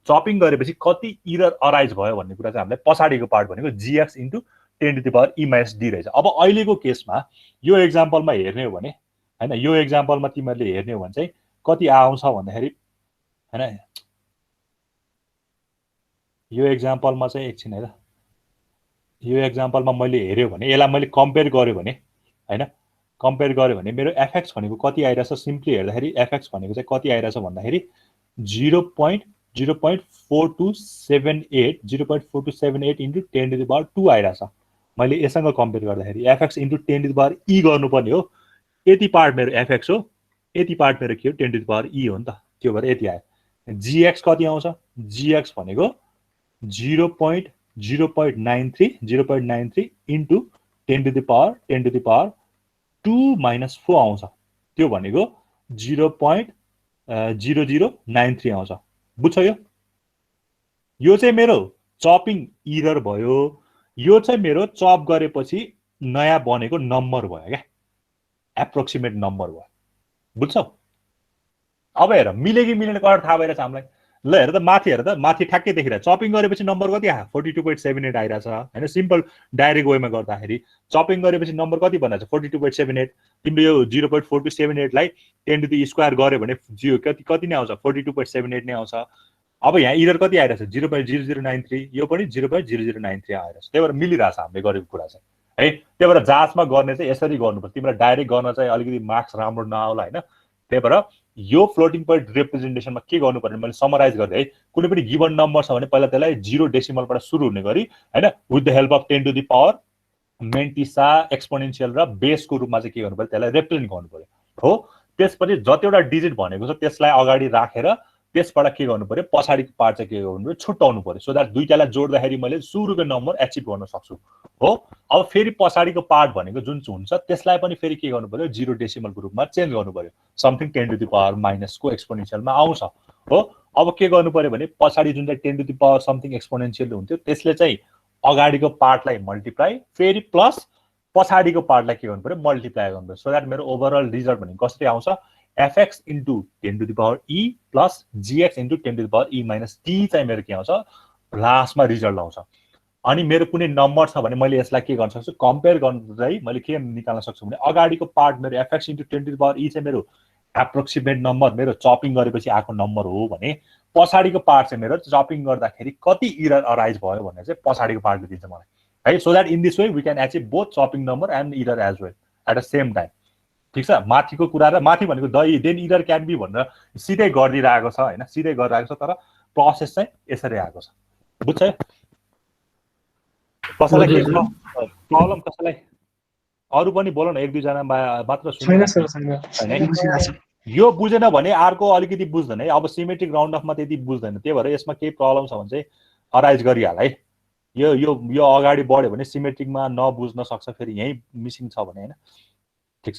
चपिङ गरेपछि कति एरर अराइज भयो भन्ने कुरा चाहिँ हामीले पछाडीको पार्ट भनेको gx into 10 to the power e minus d रहेछ अब अहिलेको केसमा यो एक्जाम्पलमा हेर्ने हो भने हैन यो एक्जाम्पलमा तिमीहरूले हेर्ने हो भने चाहिँ कति आउँछ भन्दाखेरि हैन यो एक्जाम्पलमा चाहिँ एकछिन है त यो एक्जाम्पलमा मैले हेर्यो भने यसलाई मैले कम्पेयर गर्यो भने हैन कम्पेयर गर्यो भने मेरो एफएक्स भनेको कति आइरहेछ सिम्पली हेर्दाखेरि एफएक्स भनेको चाहिँ कति आइरहेछ भन्दाखेरि 0.4278 0.4278 इन्टु 10 टु द पावर 2 आइरहेछ मैले यससँग कम्पेयर गर्दाखेरि FX into 10 to the power E गर्नुपर्ने हो यति पार्ट मेरो एफएक्स हो यति पार्ट मेरो के हो 10 टु द पावर ई हो नि त त्यो भएर यति आयो जीएक्स कति आउँछ जीएक्स भनेको 0.93 into 10 to the power 2 minus 4 आउँछ त्यो भनेको 0.0093 आउँछ बुझ्छ यो चाहिँ मेरो चपिङ इरर भयो यो चाहिँ मेरो चप गरेपछि नयाँ बनेको नम्बर भयो क्या एप्रोक्सिमेट नम्बर भयो बुझ्छौ अब हेर मिल्यो कि मिलेन कलर थाहा भइरहेछ हामीलाई ल हेर त माथि ठ्याक्कै देखिरहेछ चपिङ गरेपछि नम्बर कति आयो 42.78 आइरहेछ हैन सिम्पल डाइरेक्ट वेमा गर्दाखेरि चपिङ गरेपछि नम्बर कति भनिरहेछ 42.78 तिम्रो यो 0.4278 लाई 10 टु द स्क्वायर गर्यो भने कति नै आउँछ 42.78 नै आउँछ अब यहाँ इरर कति आइरहेछ 0.0093 यो पनि 0.0093 आइरहेछ त्यही भएर मिलिरहेछ हामीले गरेको कुरा चाहिँ है त्यही भएर जाँचमा गर्ने चाहिँ यसरी गर्नुपर्छ तिमीलाई डाइरेक्ट गर्न चाहिँ अलिकति मार्क्स राम्रो नआउला हैन त्यही भएर यो फ्लोटिङ पोइन्ट रिप्रेजेन्टेसनमा के गर्नुपर्ने मैले समराइज गर्दै है कुनै पनि गिवन नम्बर छ भने पहिला त्यसलाई 0 डेसिमलबाट सुरु हुने गरी हैन with the help of 10 to the power mantissa exponential र बेसको रूपमा चाहिँ के गर्नु पर्यो त्यसलाई रिप्रेजेन्ट गर्नु पर्यो हो त्यसपछि जतिवटा डिजिट भनेको छ त्यसलाई अगाडि राखेर त्यसबाट के गर्नु पर्यो पछाडीको पार्ट चाहिँ के गर्नु पर्यो छुट्याउनु पर्यो सो दैट दुईटालाई जोड्दाखेरि मैले सुरुको नम्बर एचिभ गर्न सक्छु हो अब फेरि पछाडीको पार्ट भनेको जुन हुन्छ त्यसलाई पनि फेरि के गर्नु पर्यो 0 डेसिमलको रूपमा चेन्ज गर्नु पर्यो समथिङ 10 टु द पावर माइनसको एक्सपोनेन्शियलमा आउँछ हो अब के गर्नु पर्यो भने पछाडी जुन चाहिँ 10 to the power something exponential हुन्थ्यो त्यसले चाहिँ अगाडिको पार्टलाई मल्टिप्लाई फेरि प्लस पछाडीको पार्टलाई के गर्नु पर्यो मल्टिप्लाई गर्नु पर्यो सो दैट मेरो ओभरअल रिजल्ट भनेको कसरी आउँछ fx into 10 to the power e plus gx into 10 to the power e minus t चाहिँ मेरो के आउँछ लास्टमा रिजल्ट आउँछ अनि मेरो कुनै नम्बर छ भने मैले यसलाई के गर्न सक्छु कम्पेयर गर्दै मैले के निकाल्न सक्छु भने अगाडिको पार्ट मेरो fx into 10 to the power e चाहिँ मेरो एप्रोक्सिमेट नम्बर मेरो चपिङ गरेपछि आएको नम्बर हो भने पछाडीको पार्ट चाहिँ मेरो चपिङ गर्दाखेरि कति इरर अराइज भयो भने चाहिँ पछाडीको पार्टले दिन्छ मलाई है so that in this way we can achieve both chopping number and error as well at the same time ठीक छ माथिको कुरा र माथि भनेको देन इरर क्यान बी भनेर सिधै गरिरहेको छ हैन सिधै गरिरहेको छ तर प्रोसेस चाहिँ यसरी आएको छ बुझ्छ कसैलाई के प्रब्लम कसैलाई अरु पनि बोल न एक दुई जना मात्र सुन्नु यो बुझेन भने अर्को अलिकति बुझ्दैन है अब सिमेट्रिक राउन्ड अफमा त्यति बुझ्दैन त्यही भएर यसमा केही प्रब्लम छ भने चाहिँ अराइज गरिहाल है यो अगाडि बढ्यो भने सिमेट्रिकमा नबुझ्न सक्छ फेरि यही मिसिङ छ भने हैन ठीक छ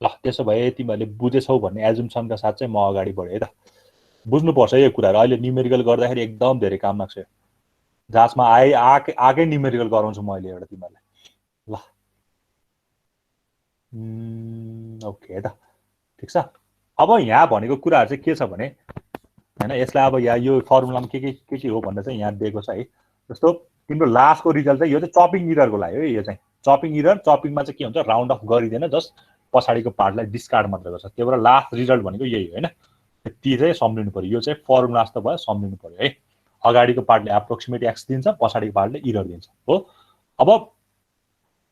ल त्यसो भए तिमीहरूले बुझेछौ भन्ने एजुम्सनका साथ चाहिँ म अगाडि बढेँ है त बुझ्नुपर्छ यो कुराहरू अहिले न्युमेरिकल गर्दाखेरि एकदम धेरै काम लाग्छ जाँचमा आकै न्युमेरिकल गराउँछु म अहिले एउटा तिमीहरूलाई ल ओके है त ठिक छ अब यहाँ भनेको कुराहरू चाहिँ के छ भने हैन यसलाई अब यहाँ यो फर्मुलामा के हो भनेर चाहिँ यहाँ दिएको छ है जस्तो तिम्रो लास्टको रिजल्ट चाहिँ यो चाहिँ चपिङ इररको लागि हो यो चाहिँ चपिङ इरर चपिङमा चाहिँ के हुन्छ राउन्ड अफ गरिदिएन जस्ट पछाडीको पार्टलाई डिस्कार्ड मात्र गर्छ त्यही भएर लास्ट रिजल्ट भनेको यही हो हैन यति चाहिँ सम्झिनु पर्यो यो चाहिँ फर्मुला जस्तो भयो सम्झिनु पर्यो है अगाडिको पार्टले एप्रोक्सिमेट एक्स दिन्छ पछाडीको पार्टले इरर दिन्छ हो अब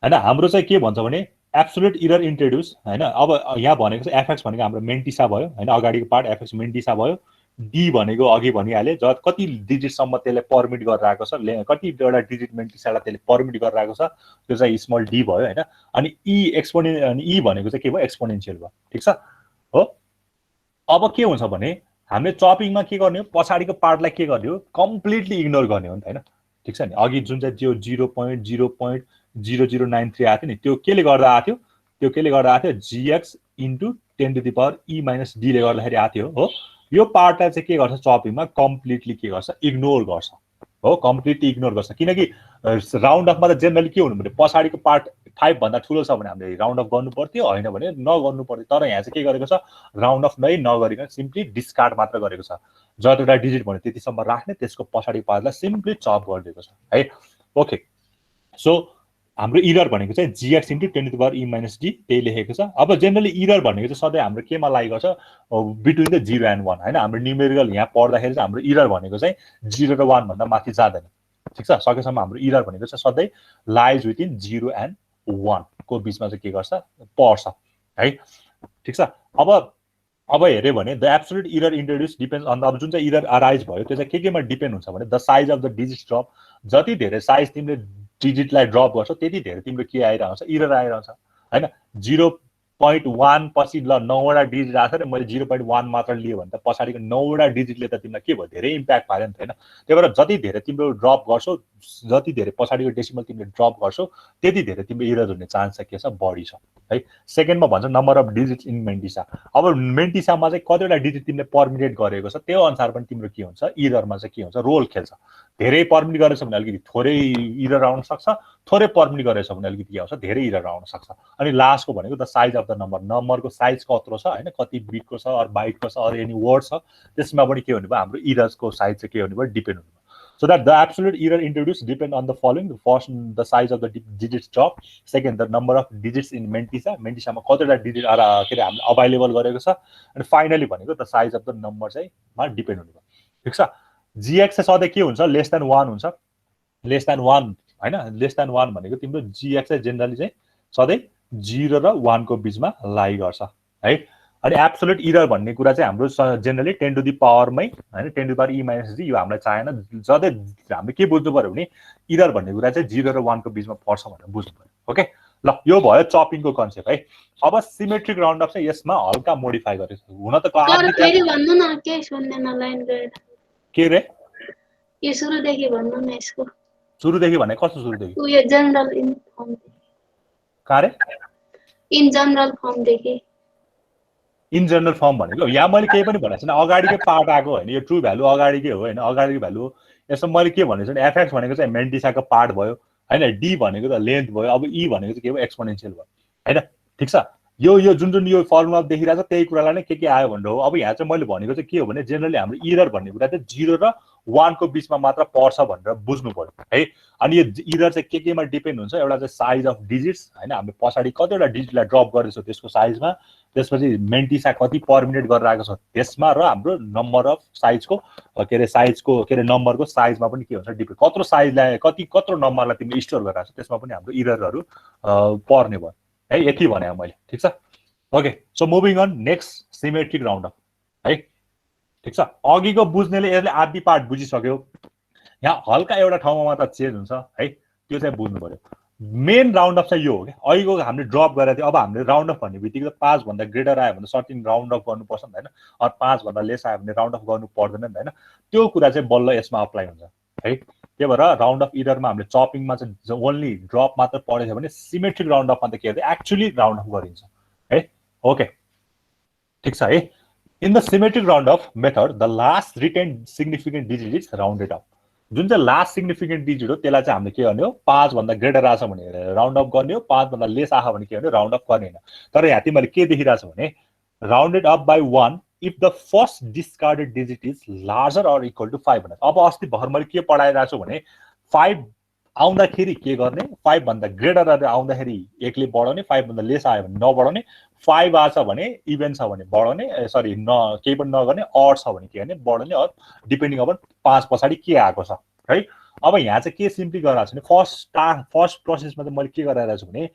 हैन हाम्रो चाहिँ के भन्छ भने एब्सोल्युट इरर इन्ट्रोड्युस हैन अब यहाँ भनेको चाहिँ एफएक्स भनेको हाम्रो मेन्टिसा भयो हैन अगाडिको पार्ट एफएक्स मेन्टिसा भयो डी भनेको अघि भनिहाले कति डिजिटसम्म त्यसले परमिट गरिरहेको छ कतिवटा डिजिट मेन्टिसालाई त्यसले परमिट गरिरहेको छ त्यो चाहिँ स्मल डी भयो हैन अनि ई भनेको चाहिँ के भयो एक्सपोनेन्शियल भयो ठिक छ हो अब के हुन्छ भने हामीले चपिङमा के गर्ने हो पछाडीको पार्टलाई के गर्ने हो कम्प्लिटली इग्नोर गर्ने हो नि त हैन ठिक छ नि अघि जुन चाहिँ त्यो 0.0093 आएको थियो नि त्यो केले गर्दा आएको थियो gx into 10 to the power e minus d ले गर्दाखेरि आएको थियो हो यो पार्टलाई चाहिँ के गर्छ चपिङमा कम्प्लिटली के गर्छ इग्नोर गर्छ हो कम्प्लिटली इग्नोर गर्छ किनकि राउन्ड अफमा त जेनरली के हुनु पर्यो पछाडीको पार्ट 5 भन्दा ठुलो छ भने हामीले राउन्ड अफ गर्नु पर्थ्यो हैन भने नगर्नु पर्थ्यो तर यहाँ चाहिँ के गरेको छ राउन्ड अफ नै नगरिकन सिम्पली डिस्कार्ड मात्र गरेको छ जतिवटा डिजिट भन्यो त्यतिसम्म राख्ने त्यसको पछाडी पार्टलाई सिम्पली चप गरिदिएको छ है ओके सो हाम्रो इरर भनेको चाहिँ gx into 10 to the power e minus d त्यही लेखेको छ। अब जेनरली इरर भनेको चाहिँ सधैँ हाम्रो केमा लाइ गर्छ बिट्विन द 0 and 1 हैन। हाम्रो न्युमेरिकल यहाँ पढ्दाखेरि चाहिँ हाम्रो इरर भनेको चाहिँ 0 र 1 भन्दा माथि जाँदैन। ठीक छ, सकेसम्म हाम्रो इरर भनेको चाहिँ सधैँ लाइज विथिन 0 and 1 को बीचमा चाहिँ के गर्छ पर्छ है। ठीक छ, अब हेर्यो भने the absolute error introduced depends on अब जुन चाहिँ इरर अराइज भयो त्यो चाहिँ केमा डिपेन्ड हुन्छ भने the size of the digit drop. जति धेरै साइज तिमीले डिजिटलाई ड्रप गर्छौ त्यति धेरै तिम्रो के आइरहन्छ इरर आइरहन्छ हैन। 0.1 पछि ल 9 वटा डिजिट आछ र मैले 0.1 मात्र लिए भने त पछाडीको 9 वटा डिजिटले त तिमीलाई के भयो धेरै इम्प्याक्ट पार्यो नि त हैन। त्यही भएर जति धेरै तिम्रो ड्रप गर्छौ जति धेरै पछाडीको डेसिमल तिमीले ड्रप गर्छौ त्यति धेरै तिम्रो इरर हुने चान्स चाहिँ के छ बढी छ है। सेकेन्डमा भन्छ नम्बर अफ डिजिट्स इन मेन्टिसा। अब मेन्टिसामा चाहिँ कतिवटा डिजिट तिमीले पर्मिनेट गरेको छ त्यो अनुसार पनि तिम्रो के हुन्छ इररमा चाहिँ के हुन्छ रोल खेल्छ। धेरै पर्मिनेट गरेछ भने अलिकति थोरै इरर आउन सक्छ, थोरै पर्मिनेट गरेछ भने अलिकति के आउँछ धेरै इरर आउन सक्छ। अनि लास्टको भनेको द साइज अफ द नम्बरको साइज कत्रो छ हैन, कति बिटको छ अर बाइटको छ अर एनी वर्ड छ त्यसमा पनि के हुने भयो हाम्रो इरर्सको साइज चाहिँ के हुने भयो डिपेन्ड हुने भयो। So that the absolute error introduced depend on the following: the first, the size of the digits drop; second, the number of digits in Mentisa मा कतिवटा डिजिट के रे हामीले अभाइलेबल गरेको छ; and finally भनेको the size of the number चाहिँ मा डिपेन्ड हुने भयो। ठीक छ, gx चाहिँ सधैँ के हुन्छ लेस देन 1 हुन्छ। लेस देन 1 हैन, लेस देन 1 भनेको तिम्रो gx चाहिँ जेनरली चाहिँ सधैँ 0 र 1 को बीचमा लाई गर्छ है। अनि एब्सोल्युट इरर भन्ने कुरा चाहिँ हाम्रो जेनरली 10 टु द पावरमै हैन 10 to the power e minus d यो हामीलाई चाहिएन। जति हामीले के बुझ्नु पर्यो भने इरर भन्ने कुरा चाहिँ 0 र 1 को बीचमा पर्छ भनेर बुझ्नु पर्यो। ओके ल, यो भयो चपिङको कन्सेप्ट है। अब सिमेट्रिक राउन्ड अफ चाहिँ यसमा हल्का मोडिफाई गरेको छ। हुन त फेरि भन्नु न के सुन्दैन लाइन गएर के रे यो सुरुदेखि भन्नु न यसको सुरुदेखि भने कस्तो सुरुदेखि यो जनरल इन फर्म कारे इन जनरल फर्म देखि इन जनरल फर्म भनेको यहाँ मैले केही पनि भनेको छैन। अगाडिकै पार्ट आएको होइन, यो ट्रु भ्यालु अगाडिकै हो होइन, अगाडिको भ्यालु हो। यसमा मैले के भनेको छु भने एफएक्स भनेको चाहिँ मेन्टिसाको पार्ट भयो हैन, डी भनेको त लेन्थ भयो, अब ई भनेको चाहिँ के भयो एक्सपोनेन्शियल भयो हैन। ठीक छ, यो जुन यो फर्मुला देखिरहेको छ त्यही कुरालाई नै के आयो भनेर हो। अब यहाँ चाहिँ मैले भनेको चाहिँ के हो भने जेनरली हाम्रो इरर भन्ने कुरा चाहिँ 0 र 1 को बीचमा मात्र पर्छ भनेर बुझ्नु पर्यो है। अनि यो इरर चाहिँ केमा डिपेन्ड हुन्छ, एउटा चाहिँ साइज अफ डिजिट्स हैन, हामीले पछाडि कतिवटा डिजिटलाई ड्रप गरेछौँ त्यसको साइजमा, त्यसपछि मेन्टिसा कति पर्मिनेट गरेर आएको छ त्यसमा, र हाम्रो नम्बर अफ साइजको के रे नम्बरको साइजमा पनि के हुन्छ डिपेन्ड, कत्रो साइजलाई कत्रो नम्बरलाई तिमीले स्टोर गरेर आएको छ त्यसमा पनि हाम्रो इररहरू पर्ने भयो है। यति भने मैले ठीक छ। Okay, so moving on next symmetric round off है। ठीक छ, अघिको बुझ्नेले यसले आधी पार्ट बुझिसक्यो। यहाँ हल्का एउटा ठाउँमा मात्र चेन्ज हुन्छ है, त्यो चाहिँ बुझ्नु पर्यो। मेन राउन्ड अफ चाहिँ यो हो क्या, अघिको हामीले ड्रप गरेको थियो। अब हामीले राउन्ड अफ भन्ने बित्तिकै 5 भन्दा ग्रेटर आयो भने सर्टिन राउन्ड अफ गर्नुपर्छ नि त हैन, अर 5 भन्दा लेस आयो भने राउन्ड अफ गर्नु पर्दैन नि त हैन। त्यो कुरा चाहिँ बल्ल यसमा अप्लाई हुन्छ है। त्यही भएर राउन्ड अफ इररमा हामीले चपिङमा चाहिँ ओन्ली ड्रप मात्र पढेको भने सिमेट्रिक राउन्ड अफमा त के हुन्छ एक्चुअली राउन्ड अफ गरिन्छ है। ओके ठीक छ है। In the symmetric round off method the last retained significant digit is rounded off. जुन चाहिँ लास्ट सिग्निफिकेन्ट डिजिट हो त्यसलाई चाहिँ हामीले के गर्ने हो 5 भन्दा ग्रेटर आछ भने राउन्ड अफ गर्ने हो, 5 भन्दा लेस आछ भने के गर्ने राउन्ड अफ गर्ने हैन। तर यहाँ तिमीले के देखिरहेछ भने rounded off by 1 if the first discarded digit is larger or equal to 5 भने। अब अस्ति भर्खर मैले के पढाइरहेको छु भने 5 आउँदाखेरि के गर्ने, 5 भन्दा ग्रेटर आउँदाखेरि 1 ले बढाउने, 5 भन्दा लेस आयो भने नबढाउने, 5 आछ भने इभन छ भने बढाउने, सरी केही पनि नगर्ने, अड छ भने के गर्ने बढाउने, अर डिपेन्डिङ अपन 5 पछाडि के आएको छ है। अब यहाँ चाहिँ के सिम्पली गरिरहेको छु भने फर्स्ट प्रोसेसमा चाहिँ मैले के गरिरहेको छु भने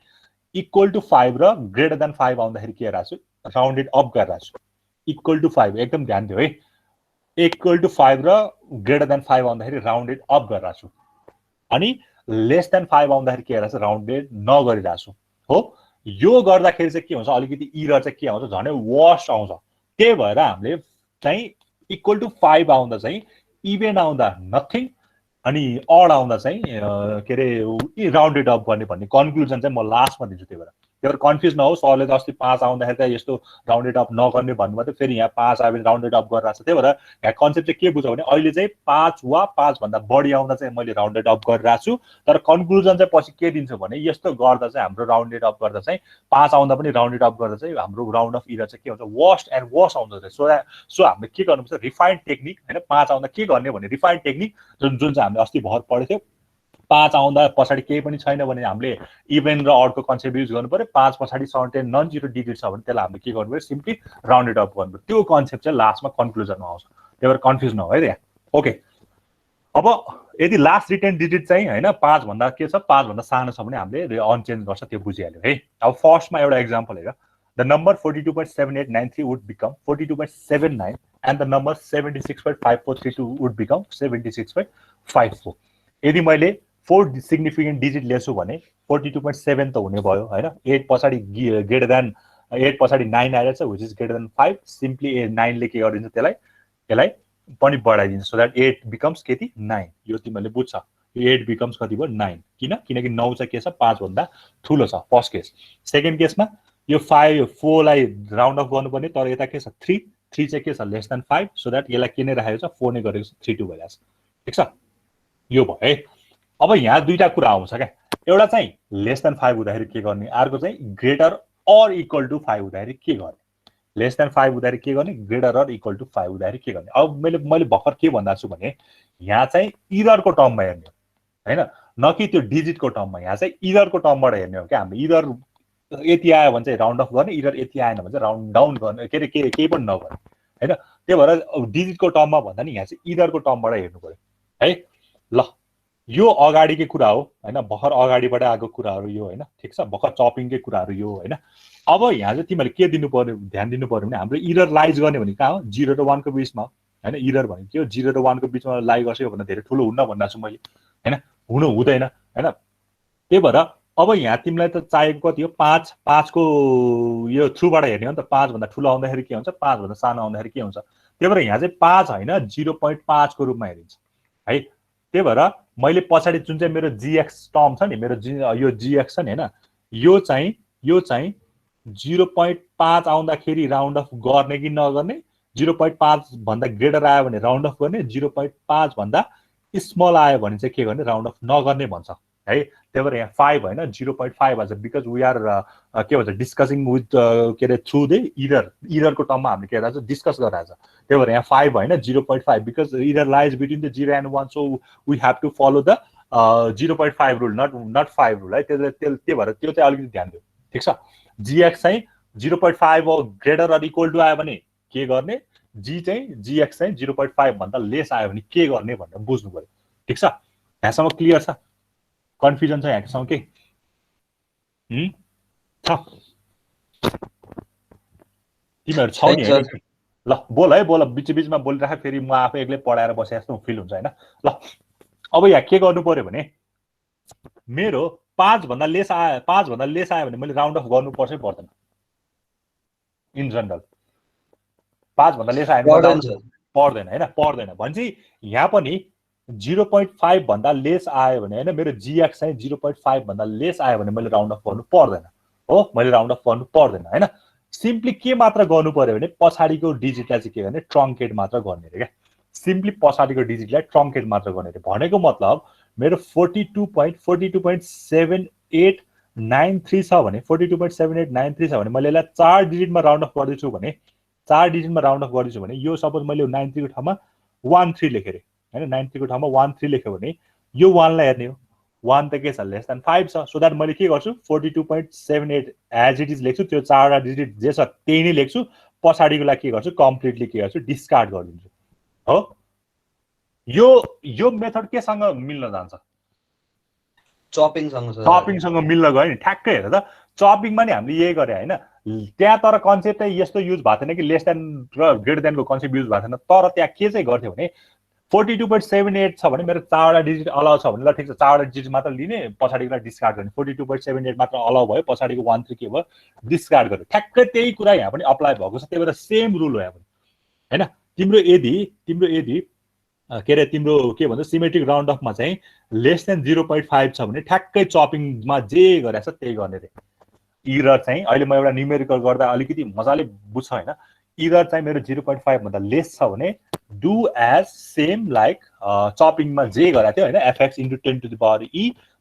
इक्वल टु 5 र ग्रेटर देन 5 आउँदाखेरि के गरिरहेको छु राउन्डेड अप गरिरहेको छु। इक्वल टु 5 एकदम ध्यान दियो है, इक्वल टु 5 र ग्रेटर देन 5 आउँदाखेरि राउन्डेड अप गरिरहेको छु, अनि लेस देन 5 आउँदाखेरि के गरिरहेको छु राउन्डेड नगरिरहेको छु हो। यो गर्दाखेरि चाहिँ के हुन्छ अलिकति इरर चाहिँ के आउँछ झनै वर्स्ट आउँछ। त्यही भएर हामीले चाहिँ इक्वल टु 5 आउँदा चाहिँ इभन आउँदा नथिङ, अनि अड आउँदा चाहिँ के अरे राउन्डेड अप गर्ने भन्ने कन्क्लुजन चाहिँ म लास्टमा दिन्छु। त्यही भएर कन्फ्युज नहोस्, सरले त अस्ति 5 आउँदाखेरि चाहिँ यस्तो राउन्डेड अप नगर्ने भन्नुभयो थियो, फेरि यहाँ 5 आयो भने राउन्डेड अप गरिरहेको छ। त्यही भएर यहाँ कन्सेप्ट चाहिँ के बुझ्यो भने अहिले चाहिँ 5 वा 5 भन्दा बढी आउँदा चाहिँ मैले राउन्डेड अप गरिरहेको छु, तर कन्क्लुजन चाहिँ पछि के दिन्छु भने यस्तो गर्दा चाहिँ हाम्रो राउन्डेड अप गर्दा चाहिँ 5 आउँदा पनि राउन्डेड अप गर्दा चाहिँ हाम्रो राउन्ड अफ इरर चाहिँ के हुन्छ वर्स्ट एन्ड वर्स्ट आउँदो रहेछ। सो हामीले के गर्नुपर्छ रिफाइन्ड टेक्निक हैन, 5 आउँदा के गर्ने भने रिफाइन्ड टेक्निक जुन चाहिँ हामीले अस्ति भर पढेको थियो 5 आउँदा पछाडि केही पनि छैन भने हामीले इभेन र अडको कन्सेप्ट युज गर्नु पर्यो 5 पछाडि सर्टेन नन जिरो डिजिट छ भने त्यसलाई हामीले के गर्नु पर्यो सिम्पली राउन्डेड अप गर्नु पर्यो त्यो कन्सेप्ट चाहिँ लास्टमा कन्क्लुजनमा आउँछ त्यही भएर कन्फ्युज नभयो है ओके अब यदि लास्ट रिटेन डिजिट चाहिँ हैन 5 भन्दा के छ 5 भन्दा सानो छ भने हामीले अनचेन्ज गर्छ त्यो बुझिहाल्यो है अब फर्स्टमा एउटा एक्जाम्पल हेर the number 42.7893 would become 42.79 and the number 76.5432 would become 76.54 यदि मैले 4 सिग्निफिकेन्ट डिजिट लिएछु भने 42.7 त हुने भयो हैन 8 पछाडि ग्रेटर देन 8 पछाडि 9 आइरहेछ which is greater than 5 simply 9 ले के गरिदिन्छ त्यसलाई पनि बढाइदिन्छ सो दैट 8 बिकम्स केति 9 यो तिमीले बुझ्छ यो 8 बिकम्स कति भयो 9 किनकि 9 चाहिँ के छ 5 भन्दा ठूलो छ फर्स्ट केस सेकेन्ड केसमा यो 4 लाई राउन्ड अफ गर्नुपर्ने तर यता के छ 3 चाहिँ के छ लेस देन 5 सो दैट यसलाई के नै राखेको छ 4 नै गरेको छ 3 2 भइरहेको छ ठीक छ यो भयो है अब यहाँ दुईटा कुरा आउँछ क्या एउटा चाहिँ लेस देन 5 हुँदाखेरि के गर्ने अर्को चाहिँ ग्रेटर अर इक्वल टु 5 हुँदाखेरि के गर्ने लेस देन 5 हुँदाखेरि के गर्ने ग्रेटर अर इक्वल टु 5 हुँदाखेरि के गर्ने अब मैले भर्खर के भन्दा छु भने यहाँ चाहिँ इदरको टर्ममा हेर्ने हो हैन न कि त्यो डिजिटको टर्ममा यहाँ चाहिँ इदरको टर्मबाट हेर्ने हो क्या हामीले इदर यति आयो भने चाहिँ राउन्ड अफ गर्ने इदर यति आएन भने चाहिँ राउन्ड डाउन गर्ने के केही पनि नगर्ने हैन त्यही भएर डिजिटको टर्ममा भन्दा नि यहाँ चाहिँ इदरको टर्मबाट हेर्नु पर्यो है ल यो अगाडिकै कुरा हो हैन भर्खर अगाडिबाट आएको कुराहरू यो हैन ठीक छ भर्खर चपिङकै कुराहरू यो हैन अब यहाँ चाहिँ तिमीले के दिनु पर्यो ध्यान दिनु पर्यो भने हाम्रो इरर लाइज गर्ने भने कहाँ हो 0 र 1 को बीचमा हैन इरर भनेको के हो 0 र 1 को बीचमा लाई गर्छ यो भन्दा धेरै ठुलो हुन्न भन्दा छु मैले हैन हुनु हुँदैन हैन त्यही भएर अब यहाँ तिमीलाई त चाहिएको कति हो 5 को यो थ्रुबाट हेर्ने हो नि त 5 भन्दा ठुलो आउँदाखेरि के हुन्छ 5 भन्दा सानो आउँदाखेरि के हुन्छ त्यही भएर यहाँ चाहिँ 5 हैन 0.5 को रूपमा हेरिन्छ है त्यही भएर मैले पछाडि जुन चाहिँ मेरो जीएक्स टर्म छ नि मेरो यो जीएक्स छ नि हैन यो चाहिँ 0.5 आउँदाखेरि राउन्ड अफ गर्ने कि नगर्ने 0.5 भन्दा ग्रेटर आयो भने राउन्ड अफ गर्ने 0.5 भन्दा स्मल आयो भने चाहिँ के गर्ने राउन्ड अफ नगर्ने भन्छ है त्यही भएर यहाँ 5 हैन 0.5 आज बिकज वी आर के भन्छ डिस्कसिङ विथ के रे थ्रु द इररको टर्ममा हामीले के गरिरहेछ डिस्कस गरिरहेछ त्यही भएर यहाँ 5 हैन 0.5 because error lies between the 0 and 1 so we have to follow the 0.5 rule not 5 rule है त्यही भएर त्यो चाहिँ अलिकति ध्यान दिऊ ठीक छ जीएक्स चाहिँ 0.5 हो ग्रेटर अर इक्वल टु आयो भने के गर्ने जीएक्स चाहिँ 0.5 भन्दा लेस आयो भने के गर्ने भनेर बुझ्नु पर्यो ठीक छ यहाँसम्म क्लियर छ कन्फ्युजन छ यहाँसम्म के छ तिमीहरू छौ नि ल बोल बिचमा बोलिराख फेरि म आफै एक्लै पढाएर बसे जस्तो फिल हुन्छ हैन ल अब यहाँ के गर्नु पर्यो भने मेरो 5 भन्दा लेस आयो भने मैले राउन्ड अफ गर्नुपर्छ पर्दैन इन जनरल 5 भन्दा लेस आयो भने पर्दैन हैन पर्दैन भनेपछि यहाँ पनि 0.5 भन्दा लेस आयो भने हैन मेरो जीएक्स चाहिँ 0.5 भन्दा लेस आयो भने मैले राउन्ड अफ गर्नु पर्दैन हो मैले राउन्ड अफ गर्नु पर्दैन हैन सिम्पली के मात्र गर्नु पर्यो भने पछाडीको डिजिटलाई चाहिँ के गर्ने ट्रङ्केट मात्र गर्ने रे क्या सिम्पली पछाडीको डिजिटलाई ट्रङ्केट मात्र गर्ने रे भनेको मतलब मेरो 42.7893 छ भने 42.7893 छ भने मैले यसलाई 4 डिजिटमा राउन्ड अफ गर्दैछु भने 4 डिजिटमा राउन्ड अफ गर्दैछु भने यो सपोज मैले 93 को ठाउँमा 13 लेखे रे हैन 93 को ठाउँमा 13 लेख्यो भने यो 1 लाई हेर्ने हो 1 त के छ लेस देन 5 छ सो दैट मैले के गर्छु 42.78 एज इट इज लेख्छु त्यो 4 वटा डिजिट जे छ त्यही नै लेख्छु पछाडीको लागि के गर्छु कम्प्लिटली के गर्छु डिस्कार्ड गरिदिन्छु हो यो मेथड केसँग मिल्न जान्छ चपिङसँग मिल्न गयो नि ठ्याक्कै हेर त चपिङमा नि हामीले यही गरे हैन त्यहाँ तर कन्सेप्ट चाहिँ यस्तो युज भएको थिएन कि लेस देन र ग्रेटर देनको कन्सेप्ट युज भएको थिएन तर त्यहाँ के चाहिँ गर्थ्यो भने 42.78 छ भने मेरो 4 वटा डिजिट अलाउ छ भने ल ठिक छ 4 वटा डिजिट मात्र लिने पछाडीकोलाई डिस्कार्ड गर्ने 42.78 मात्र अलाउ भयो पछाडीको 13 के भयो डिस्कार्ड गर्यो ठ्याक्कै त्यही कुरा यहाँ पनि अप्लाई भएको छ त्यही भएर सेम रुल हो यहाँ पनि हैन तिम्रो यदि के अरे तिम्रो के भन्छ सिमेट्रिक राउन्ड अफमा चाहिँ लेस देन 0.5 छ भने ठ्याक्कै चपिङमा जे गरेछ त्यही गर्ने रे इरर चाहिँ अहिले म एउटा न्युमेरिकल गर्दा अलिकति मजाले बुझ्छ हैन इरर चाहिँ मेरो 0.5 भन्दा लेस छ भने डु एज सेम लाइक चपिङमा जे गरे थियो हैन fx * 10 to the power e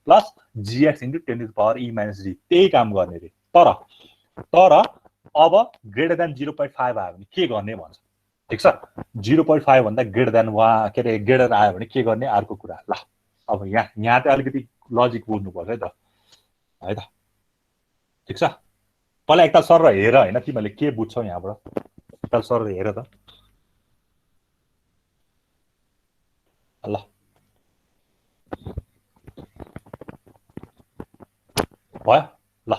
plus gx * 10 to the power e - g त्यही काम गर्ने रे तर अब ग्रेटर देन 0.5 आयो भने के गर्ने भन्छ ठीक छ 0.5 भन्दा ग्रेटर देन ग्रेटर आयो भने के गर्ने अर्को कुरा ल अब यहाँ चाहिँ अलिकति लजिक बुझ्नुपर्छ है त ठिक छ पहिला एकताल सर हेर हैन तिमीले के बुझ्छौ यहाँबाट एकताल सर हेर त ल भयो ल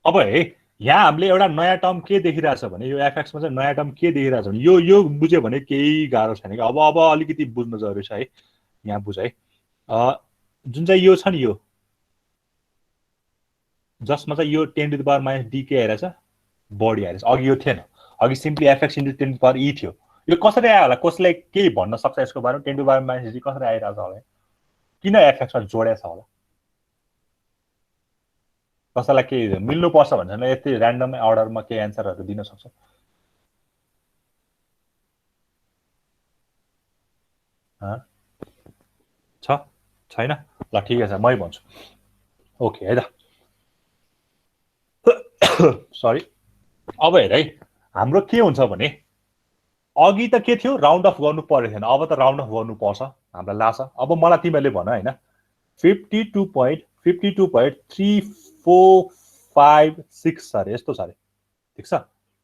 अब है यहाँ हामीले एउटा नयाँ टर्म के देखिरहेछ भने यो एफएक्स मा चाहिँ नयाँ टर्म के देखिरहेछ भने यो बुझ्यो भने केही गाह्रो छैन कि अब अलिकति बुझ्न जरुरी छ है यहाँ बुझ है जुन चाहिँ यो छ नि यो जसमा चाहिँ यो 10 to the power minus d के आइरहेछ बढी आइरहेछ अघि यो थिएन अघि simply fx into 10 to the power e थियो यो कसरी आयो होला कसले केही भन्न सक्छ यसको बारेमा 10 to the power minus d कसरी आइरहेछ होला किन fx मा जोडेछ होला कसैलाई के मिल्नु पर्छ भन्छ यति र्यान्डम अर्डरमा के एन्सरहरु दिन सक्छ छैन ल ठिकै छ मै भन्छु ओके है त सरी अब हेर है हाम्रो के हुन्छ भने अघि त के थियो राउन्ड अफ गर्नु पर्यो थिएन अब त राउन्ड अफ गर्नु पर्छ हामीलाई लाग्छ अब मलाई तिमीले भन हैन 52.32.3456 छ रे यस्तो छ रे ठीक छ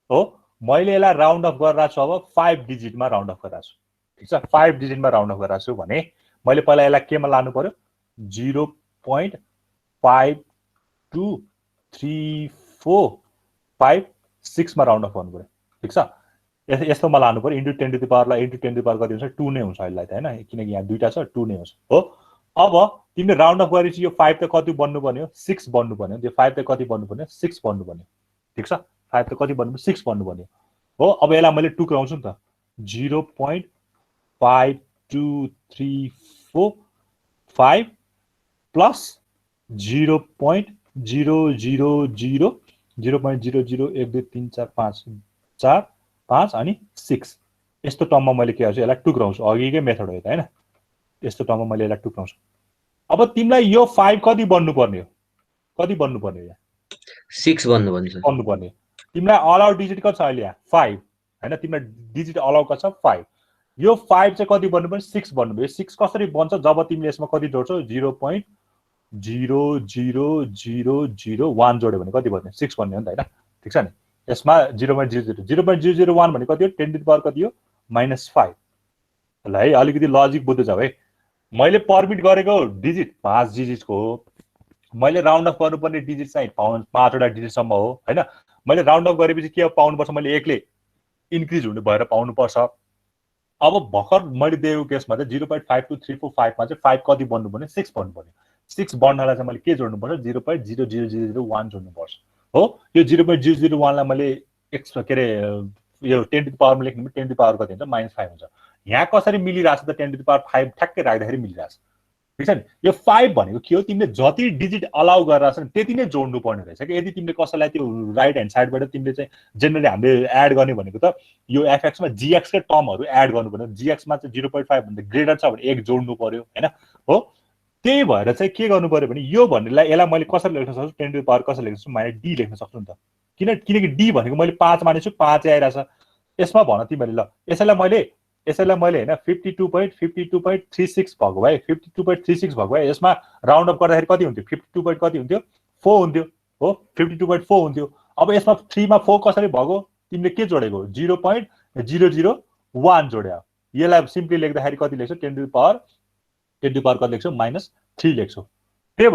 हो मैले यसलाई राउन्ड अफ गरिरहेको छु अब 5 डिजिटमा राउन्ड अफ गरिरहेको छु ठीक छ 5 डिजिटमा राउन्ड अफ गरिरहेको छु भने मैले पहिला यसलाई केमा लानु पर्यो 0.523456 मा राउन्ड अफ गर्नु पर्यो ठीक छ यस्तोमा लानु पर्यो इन्टु 10 टु द पावर ला इन्टु 10 टु द पावर कति हुन्छ 2 नै हुन्छ अहिले त हैन किनकि यहाँ दुईटा छ 2 नै हुन्छ हो अब तिमीले राउन्ड अफ गरेपछि यो 5 त कति बन्नु पर्ने हो 6 बन्नु पर्ने हो त्यो 5 त कति बन्नु पर्ने 6 बन्नु पर्ने ठीक छ 5 त कति बन्नु 6 बन्नु पर्ने हो अब यसलाई मैले टुक्राउँछु नि त 0.5234 प्लस 0.000 अनि 6 यस्तो टर्ममा मैले के गर्छु यसलाई टुक्राउँछु अघिकै मेथड हो त हैन यस्तो टर्ममा मैले यसलाई टुक्राउँछु अब तिमीलाई यो 5 कति बन्नु पर्ने हो कति बन्नु पर्ने यहाँ 6 बन्नु पर्ने तिमीलाई अलाउ डिजिट कति छ अहिले यहाँ 5 हैन तिमीलाई डिजिट अलाउ कति छ 5 यो 5 चाहिँ कति बन्नु पर्ने 6 बन्नु पर्यो 6 कसरी बन्छ जब तिमीले यसमा कति जोड्छौ 0.00001 जोड्यो भने कति बन्ने 6 बन्ने हो नि त हैन ठीक छ नि यसमा 0.001 भने कति हो 10 टु द पावर कति हो -5 ल है अलिकति लजिक बुझ्दै जाऊ है मैले परमिट गरेको डिजिट 5 डिजिटको हो मैले राउन्ड अफ गर्नुपर्ने डिजिट चाहिँ 5 वटा डिजिटसम्म हो हैन मैले राउन्ड अफ गरेपछि के पाउनु पर्छ मैले एकले इन्क्रिज हुनु भएर पाउनु पर्छ अब भर्खर मैले दिएको केसमा चाहिँ 0.52345 मा चाहिँ 5 कति बन्नु पर्ने 6 बन्नु पर्ने 6 बन्नलाई चाहिँ मैले के जोड्नु पर्छ 0.00001 जोड्नु पर्छ हो यो 0.001 लाई मैले एक्स के रे यो 10 टु द पावरमा लेख्नु 10 टु द पावर कति हुन्छ -5 हुन्छ यहाँ कसरी मिलिरहेछ त 10 टु द पावर 5 ठ्याक्कै राख्दाखेरि मिलिरहेछ ठीक छ नि यो 5 भनेको के हो तिमीले जति डिजिट अलाउ गरिरहेछ नि त्यति नै जोड्नु पर्ने रहेछ कि यदि तिमीले कसैलाई त्यो राइट ह्यान्ड साइडबाट तिमीले चाहिँ जेनरली हामीले एड गर्ने भनेको त यो एफएक्स मा जीएक्स के टर्महरु एड गर्नु पर्यो जीएक्स मा चाहिँ 0.5 भन्दा ग्रेटर छ भने 1 जोड्नु पर्यो हैन हो त्यही भएर चाहिँ के गर्नु पर्यो भने यो भन्नेलाई यसलाई मैले कसरी लेख्न सक्छु 10 टु द पावर कसरी लेख्न सक्छु मैले d लेख्न सक्छु नि त किनकि d भनेको मैले 5 मानेछु 5 आइराछ यसमा भन तिमीले ल यसैलाई मैले हैन 52.36 भएको भए 52.36 भएको भए यसमा राउन्ड अफ गर्दाखेरि कति हुन्थ्यो 52. कति हुन्थ्यो 4 हुन्थ्यो हो 52.4 हुन्थ्यो अब यसमा 3 मा 4 कसरी भएको तिमीले के जोडेको 0.001 जोड्या यसलाई सिम्पली लेख्दाखेरि कति लेख्छौ 10 टु द पावर कति लेख्छौ -3 लेख्छौ त्यही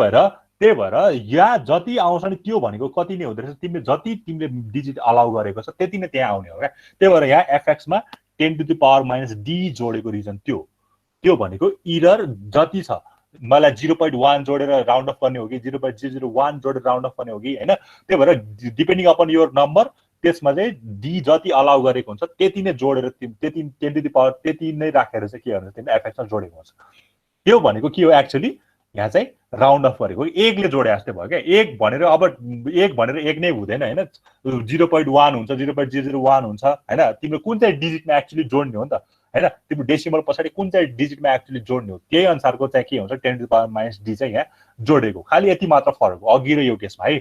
भएर यहाँ जति आउँछ नि त्यो भनेको कति नै हुँदै रहेछ तिमीले जति तिमीले डिजिट अलाउ गरेको छ त्यति नै त्यहाँ आउने हो क्या त्यही भएर यहाँ एफएक्स मा 10 टु द पावर -d जोडेको रिजन त्यो भनेको एरर जति छ मलाई 0.1 जोडेर राउन्ड अफ गर्ने हो कि 0.001 जोडेर राउन्ड अफ गर्ने हो कि हैन त्यही भएर डिपेन्डिङ अपन योर नम्बर त्यसमा चाहिँ d जति अलाउ गरेको हुन्छ त्यति नै जोडेर त्यति 10 टु द पावर त्यति नै राखेर चाहिँ के गर्छ तिमीले एफएक्स मा जोडेको हुन्छ त्यो भनेको के हो एक्चुअली यहाँ चाहिँ राउन्ड अफ गरेको 1 ले जोडे जस्तै भयो क्या 1 भनेर अब 1 भनेर 1 नै हुँदैन हैन 0.1 हुन्छ 0.001 हुन्छ हैन तिम्रो कुन चाहिँ डिजिटमा एक्चुअली जोड्ने हो नि त हैन तिम्रो डेसिमल पछाडी कुन चाहिँ डिजिटमा एक्चुअली जोड्ने हो त्यही अनुसारको चाहिँ के हुन्छ 10 टु द पावर -d चाहिँ यहाँ जोडेको खाली यति मात्र फरक हो अघि र यो केसमा है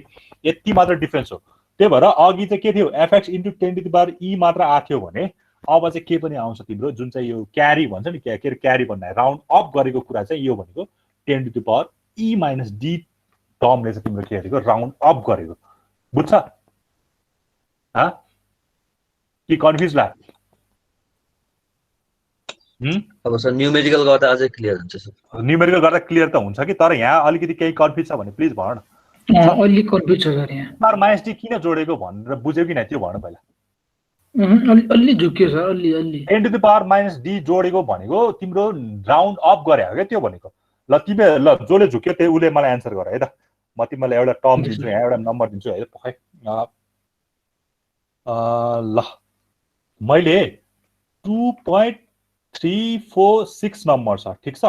यति मात्र डिफरेन्स हो त्यही भएर अघि चाहिँ के थियो fx * 10 to the power e मात्र आथ्यो भने अब चाहिँ के पनि आउँछ तिम्रो जुन चाहिँ यो क्यारी भन्छ नि के क्यारी भन्ने राउन्ड अफ गरेको कुरा चाहिँ यो भनेको 10 to the power e minus d टर्मले चाहिँ तिम्रो के गरेको राउन्ड अप गरेको बुझ्छ कि कन्फ्युज ला अब सर न्यूमेरिकल गर्दा अझै क्लियर हुन्छ सर न्यूमेरिकल गर्दा क्लियर त हुन्छ कि तर यहाँ अलिकति केही कन्फ्युज छ भने प्लिज भन न अलि कन्फ्युज छ सर यहाँ पावर माइनस डी किन जोडेको भनेर बुझ्यौ कि न त्यो भन पहिला अलि झुक्यो सर अलि 10 to the power minus d जोडेको भनेको तिम्रो राउन्ड अप गरे हो क्या त्यो भनेको ल तिमी ल जसले झुक्यो त्यही उसले मलाई एन्सर गर है त म तिमीलाई एउटा टर्म दिन्छु यहाँ एउटा नम्बर दिन्छु है पखै ल मैले 2.346 नम्बर छ ठीक छ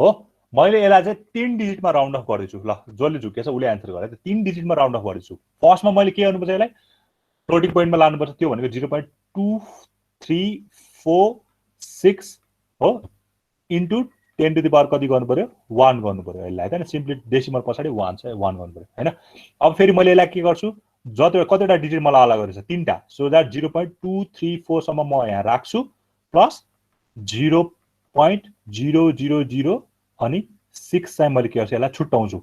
हो मैले यसलाई चाहिँ 3 डिजिटमा राउन्ड अफ गर्दैछु ल जसले झुकेछ उसले एन्सर गरे त 3 डिजिटमा राउन्ड अफ गर्दैछु फर्स्टमा मैले के गर्नुपर्छ यसलाई फ्लोटिङ पोइन्टमा लानुपर्छ त्यो भनेको 0.2346 हो इन्टु 10 to the power कति गर्नु पर्यो 1 गर्नु पर्यो यसलाई हैन सिम्पली डेसिमल पछाडी 1 छ 1 गर्नु पर्यो हैन अब फेरि मैले यसलाई के गर्छु कतिवटा डिजिट मलाई अलग गरेछ 3टा सो दैट 0.234 सम्म म यहाँ राख्छु प्लस 0.000 अनि 6 चाहिँ मैले के गर्छु यसलाई छुट्टाउँछु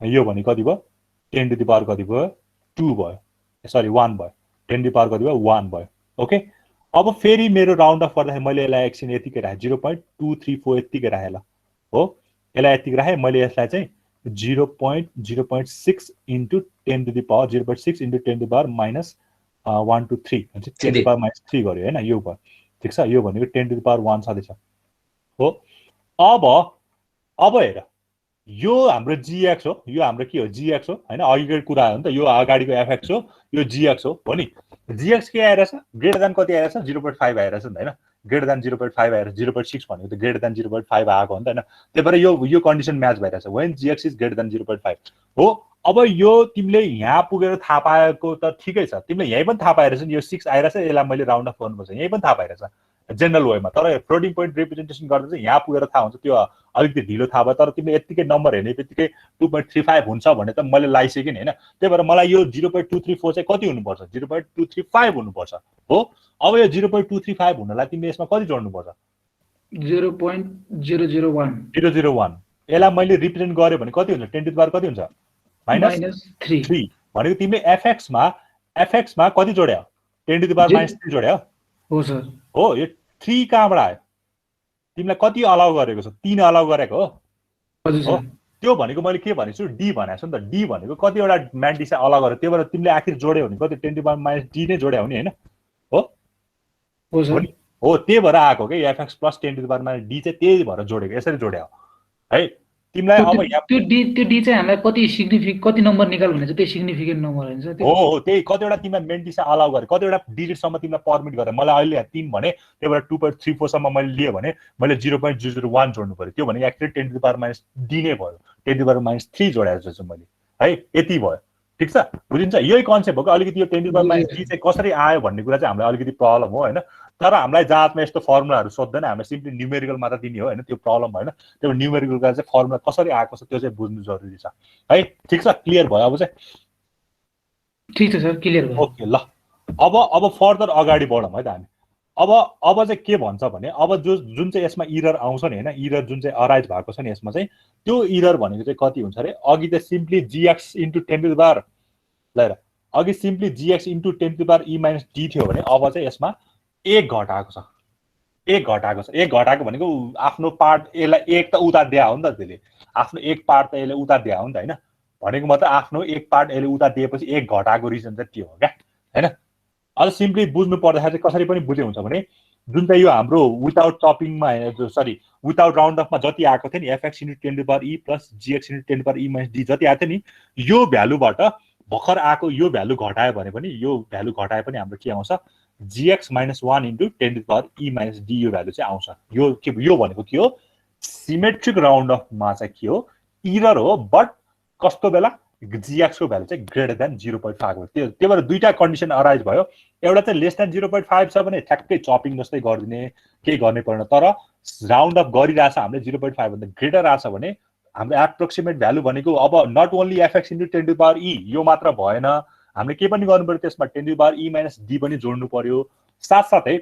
यो भने कति भयो 10 to the power कति भयो 2 भयो सरी 1 भयो 10 to the power कति भयो 1 भयो ओके अब फेरि मेरो राउन्ड अफ गर्दाखेरि मैले यसलाई एकछिन यतिकै राखेँ 0.234 यतिकै राखेँ ल हो यसलाई यतिकै राखेँ मैले यसलाई चाहिँ 0.6 into 10 to the power 0.6 into 10 to the power minus 1 to 3 10 to the power minus 3 गर्यो हैन यो भयो ठीक छ यो भनेको 10 to the power 1 छँदैछ हो अब हेर यो हाम्रो gx हो यो हाम्रो के हो gx हो हैन अघिको कुरा हो नि त यो अगाडिको fx हो यो gx हो नि gx के आइरहेछ ग्रेटर देन कति आइरहेछ 0.5 आइरहेछ नि हैन ग्रेटर देन 0.5 आइरहेछ 0.6 भनेको त ग्रेटर देन 0.5 आएको हो नि त हैन त्यही भएर यो कन्डिसन म्याच भइरहेछ when gx is greater than 0.5 हो अब यो तिमीले यहाँ पुगेर थाहा पाएको त ठिकै छ तिमीले यही पनि थाहा पाइरहेछ नि यो 6 आइरहेछ यसलाई मैले राउन्ड अफ गर्नुपर्छ यही पनि थाहा पाइरहेछ जेनरल वेमा तर फ्लोटिङ पोइन्ट रिप्रेजेन्टेसन गर्दा चाहिँ यहाँ पुगेर थाहा हुन्छ त्यो अलिकति ढिलो थाहा भयो तर तिमीले यतिकै नम्बर हेर्ने बित्तिकै 2.35 हुन्छ भने त मैले लाइसकेँ नि हैन त्यही भएर मलाई यो 0.234 चाहिँ कति हुनुपर्छ 0.235 हुनुपर्छ हो अब यो 0.235 हुनलाई तिमीले यसमा कति जोड्नुपर्छ 0.001 यसलाई मैले रिप्रेजेन्ट गरे भने कति हुन्छ 10 to the power कति हुन्छ -3 भनेको तिमीले fx मा कति जोड्यौ 10 to the power -3 जोड्यौ हो सर हो यो 3 कहाँबाट आयो तिमीलाई कति अलाउ गरेको छ 3 अलाउ गरेको हो हजुर सर त्यो भनेको मैले के भनेको छु d भनेको छु नि त d भनेको कतिवटा म्याट्रिक्स अलाउ गर्यो त्यही भएर तिमीले आखिर जोड्यौ भने कति 10 to the power -d नै जोड्यौ नि हैन हो सर हो त्यही भएर आएको के fx + 10 to the power -d चाहिँ त्यही भएर जोडेको यसरी जोड्यौ है तिमीलाई अब यहाँ त्यो डी चाहिँ हामीलाई कति नम्बर निकाल भने चाहिँ त्यो सिग्निफिकेन्ट नम्बर हैन सर हो त्यही कतिवटा तिमीलाई मेन्टिस अलाउ गरे कतिवटा डिजिट सम्म तिमीलाई परमिट गरे मलाई अहिले 3 भने त्यही भएर 2.34 सम्म मैले लिए भने मैले 0.001 जोड्नु पर्यो त्यो भने actually 10 to the power -d नै भयो 10 to the power -3 जोडेको छु मैले है यति भयो ठीक छ बुझिन्छ यही कन्सेप्ट हो कि अलिकति यो 10 to the power -d चाहिँ कसरी आयो भन्ने कुरा चाहिँ हामीलाई अलिकति प्रब्लम हो हैन तर हामीलाई जातमा यस्तो फर्मुलाहरु सोध्दैन हामीले सिम्पली न्यूमेरिकल मात्र दिने हो हैन त्यो प्रब्लम हैन त्यो न्यूमेरिकल का चाहिँ फर्मुला कसरी आएको छ त्यो चाहिँ बुझ्नु जरुरी छ है ठीक छ क्लियर भयो अब चाहिँ ठीक छ सर क्लियर भयो ओके ल अब फर्दर अगाडि बढौँ है त हामी अब चाहिँ के भन्छ भने अब जुन चाहिँ यसमा इरर आउँछ नि हैन इरर जुन चाहिँ अराइज भएको छ नि यसमा चाहिँ त्यो इरर भनेको चाहिँ कति हुन्छ रे अघि त simply gx * 10 to the power ल अघि simply gx * 10 to the power e - d थियो भने अब चाहिँ यसमा 1 घटाएको छ 1 घटाएको भनेको आफ्नो पार्ट यसलाई 1 त उता दिया हो नि त त्यसले आफ्नो 1 पार्ट त यसले उता दिया हो नि त हैन भनेको मतलब आफ्नो 1 पार्ट यसले उता दिएपछि 1 घटाएको रिजन चाहिँ त्यो हो क्या हैन अझ सिम्पली बुझ्नु पर्दाखेरि चाहिँ कसरी पनि बुझे हुन्छ भने जुन चाहिँ यो हाम्रो विदाउट चपिङमा सरी विदाउट राउन्ड अफमा जति आएको थियो नि fx * 10 to the power e + gx * 10 to the power e - d जति आएको थियो नि यो भ्यालुबाट भर्खर आएको यो भ्यालु घटायो भने पनि यो भ्यालु घटाए पनि हाम्रो के आउँछ gx - 1 * 10 to the power e - d यो भ्यालु चाहिँ आउँछ यो भनेको के हो सिमेट्रिक राउन्ड अफमा चाहिँ के हो इरर हो बट कस्तो बेला gx को भ्यालु चाहिँ ग्रेटर देन 0.5 हो त्यो भएर दुईटा कन्डिसन अराइज भयो एउटा चाहिँ लेस देन 0.5 छ भने ठ्याक्कै चपिङ जस्तै गर्दिने केही गर्ने पर्दैन तर राउन्ड अफ गरिरहेछ हामीले 0.5 भन्दा ग्रेटर आछ भने हाम्रो एप्रोक्सिमेट भ्यालु भनेको अब not only fx * 10 to the power e यो मात्र भएन हामीले के पनि गर्नु पर्यो त्यसमा 10 to the power e - d पनि जोड्नु पर्यो साथसाथै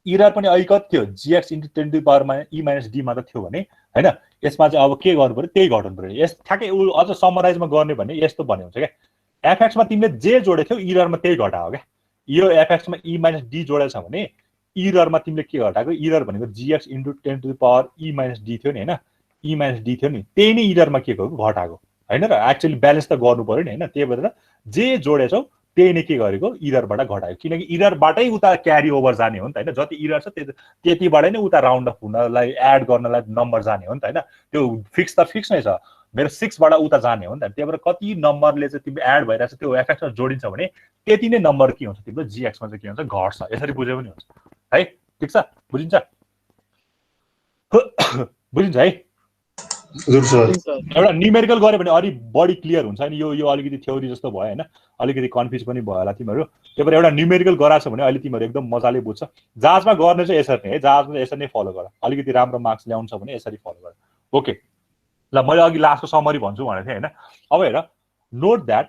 इरर पनि अलिकति थियो gx * 10 to the power e - d मात्र थियो भने हैन यसमा चाहिँ अब के गर्नु पर्यो त्यही घटाउनु पर्यो यस ठ्याक्कै अझ समराइजमा गर्ने भने यस्तो भन्ने हुन्छ क्या एफएक्समा तिमीले जे जोडेको थियौ इररमा त्यही घटाओ क्या यो एफएक्समा ई माइनस डी जोडेको छ भने इररमा तिमीले के घटाएको इरर भनेको G X into 10 to the power E minus D थियो नि होइन ई माइनस डी थियो नि त्यही नै इररमा के गरेको घटाएको होइन र एक्चुअली ब्यालेन्स त गर्नु पर्यो नि होइन त्यही भएर जे जोडेछौ त्यही नै के गरेको इररबाट घटायो किनकि इररबाटै उता क्यारी ओभर जाने हो नि त होइन जति इरर छ त्यतिबाटै नै उता राउन्ड अफ हुनलाई एड गर्नलाई नम्बर जाने हो नि त होइन त्यो फिक्स नै छ मेरो 6 बाट उता जाने हो नि त त्यही भएर कति नम्बरले चाहिँ तिम्रो एड भइरहेछ त्यो एफएक्समा जोडिन्छ भने त्यति नै नम्बर के हुन्छ तिम्रो जीएक्समा चाहिँ के हुन्छ घट्छ यसरी बुझे पनि हुन्छ है ठिक छ बुझिन्छ बुझिन्छ है एउटा न्युमेरिकल गऱ्यो भने अलि बढी क्लियर हुन्छ नि यो अलिकति थ्योरी जस्तो भयो होइन अलिकति कन्फ्युज पनि भयो होला तिमीहरू त्यही भएर एउटा न्युमेरिकल गराएको छ भने अहिले तिमीहरू एकदम मजाले बुझ्छ जाँचमा गर्ने चाहिँ यसरी नै है जाँचमा यसरी नै फलो गर अलिकति राम्रो मार्क्स ल्याउँछ भने यसरी फलो गर ओके ल मैले अघि लास्टको समरी भन्छु भनेको थिएँ होइन अब हेर नोट द्याट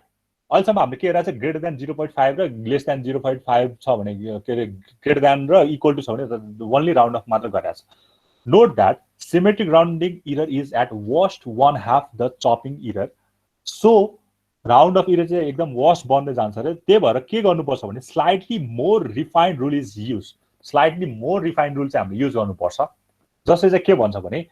अहिलेसम्म हामीले के हेरेको छ ग्रेटर देन 0.5 र लेस देन 0.5 छ भने के अरे ग्रेटर देन र इक्वल टु छ भने ओन्ली राउन्ड अफ मात्र गरेको छ note that symmetric rounding error is at worst 1/2 the chopping error so round off error चाहिँ एकदम वर्स्ट बन्दै जान्छ अरे त्यही भएर के गर्नुपर्छ भने slightly more refined rule is use slightly more refined rule चाहिँ हामीले युज गर्नुपर्छ जसले चाहिँ के भन्छ भने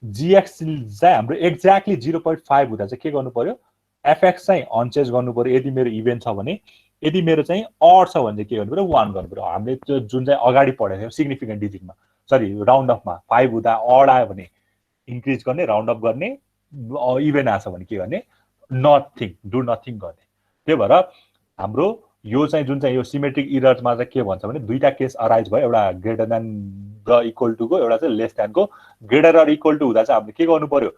जीएक्स चाहिँ हाम्रो एक्ज्याक्टली 0.5 हुँदा चाहिँ के गर्नु पर्यो एफएक्स चाहिँ अनचेन्ज गर्नु पर्यो यदि मेरो इभेन्ट छ भने यदि मेरो चाहिँ अड छ भने चाहिँ के गर्नु पर्यो 1 गर्नु पर्यो हामीले त्यो जुन चाहिँ अगाडि पढेको थियौँ सिग्निफिकेन्ट डिजिटमा सरी राउन्ड अफमा 5 हुँदा अड आयो भने इन्क्रिज गर्ने राउन्ड अफ गर्ने इभेन्ट आछ भने के गर्ने नथिङ डु नथिङ गर्ने त्यही भएर हाम्रो यो चाहिँ जुन चाहिँ यो सिमेट्रिक इरर्समा चाहिँ के भन्छ भने दुईटा केस अराइज भयो एउटा ग्रेटर देन र इक्वल टुको एउटा चाहिँ लेस देनको ग्रेटर र इक्वल टु हुँदा चाहिँ हामीले के गर्नु पर्यो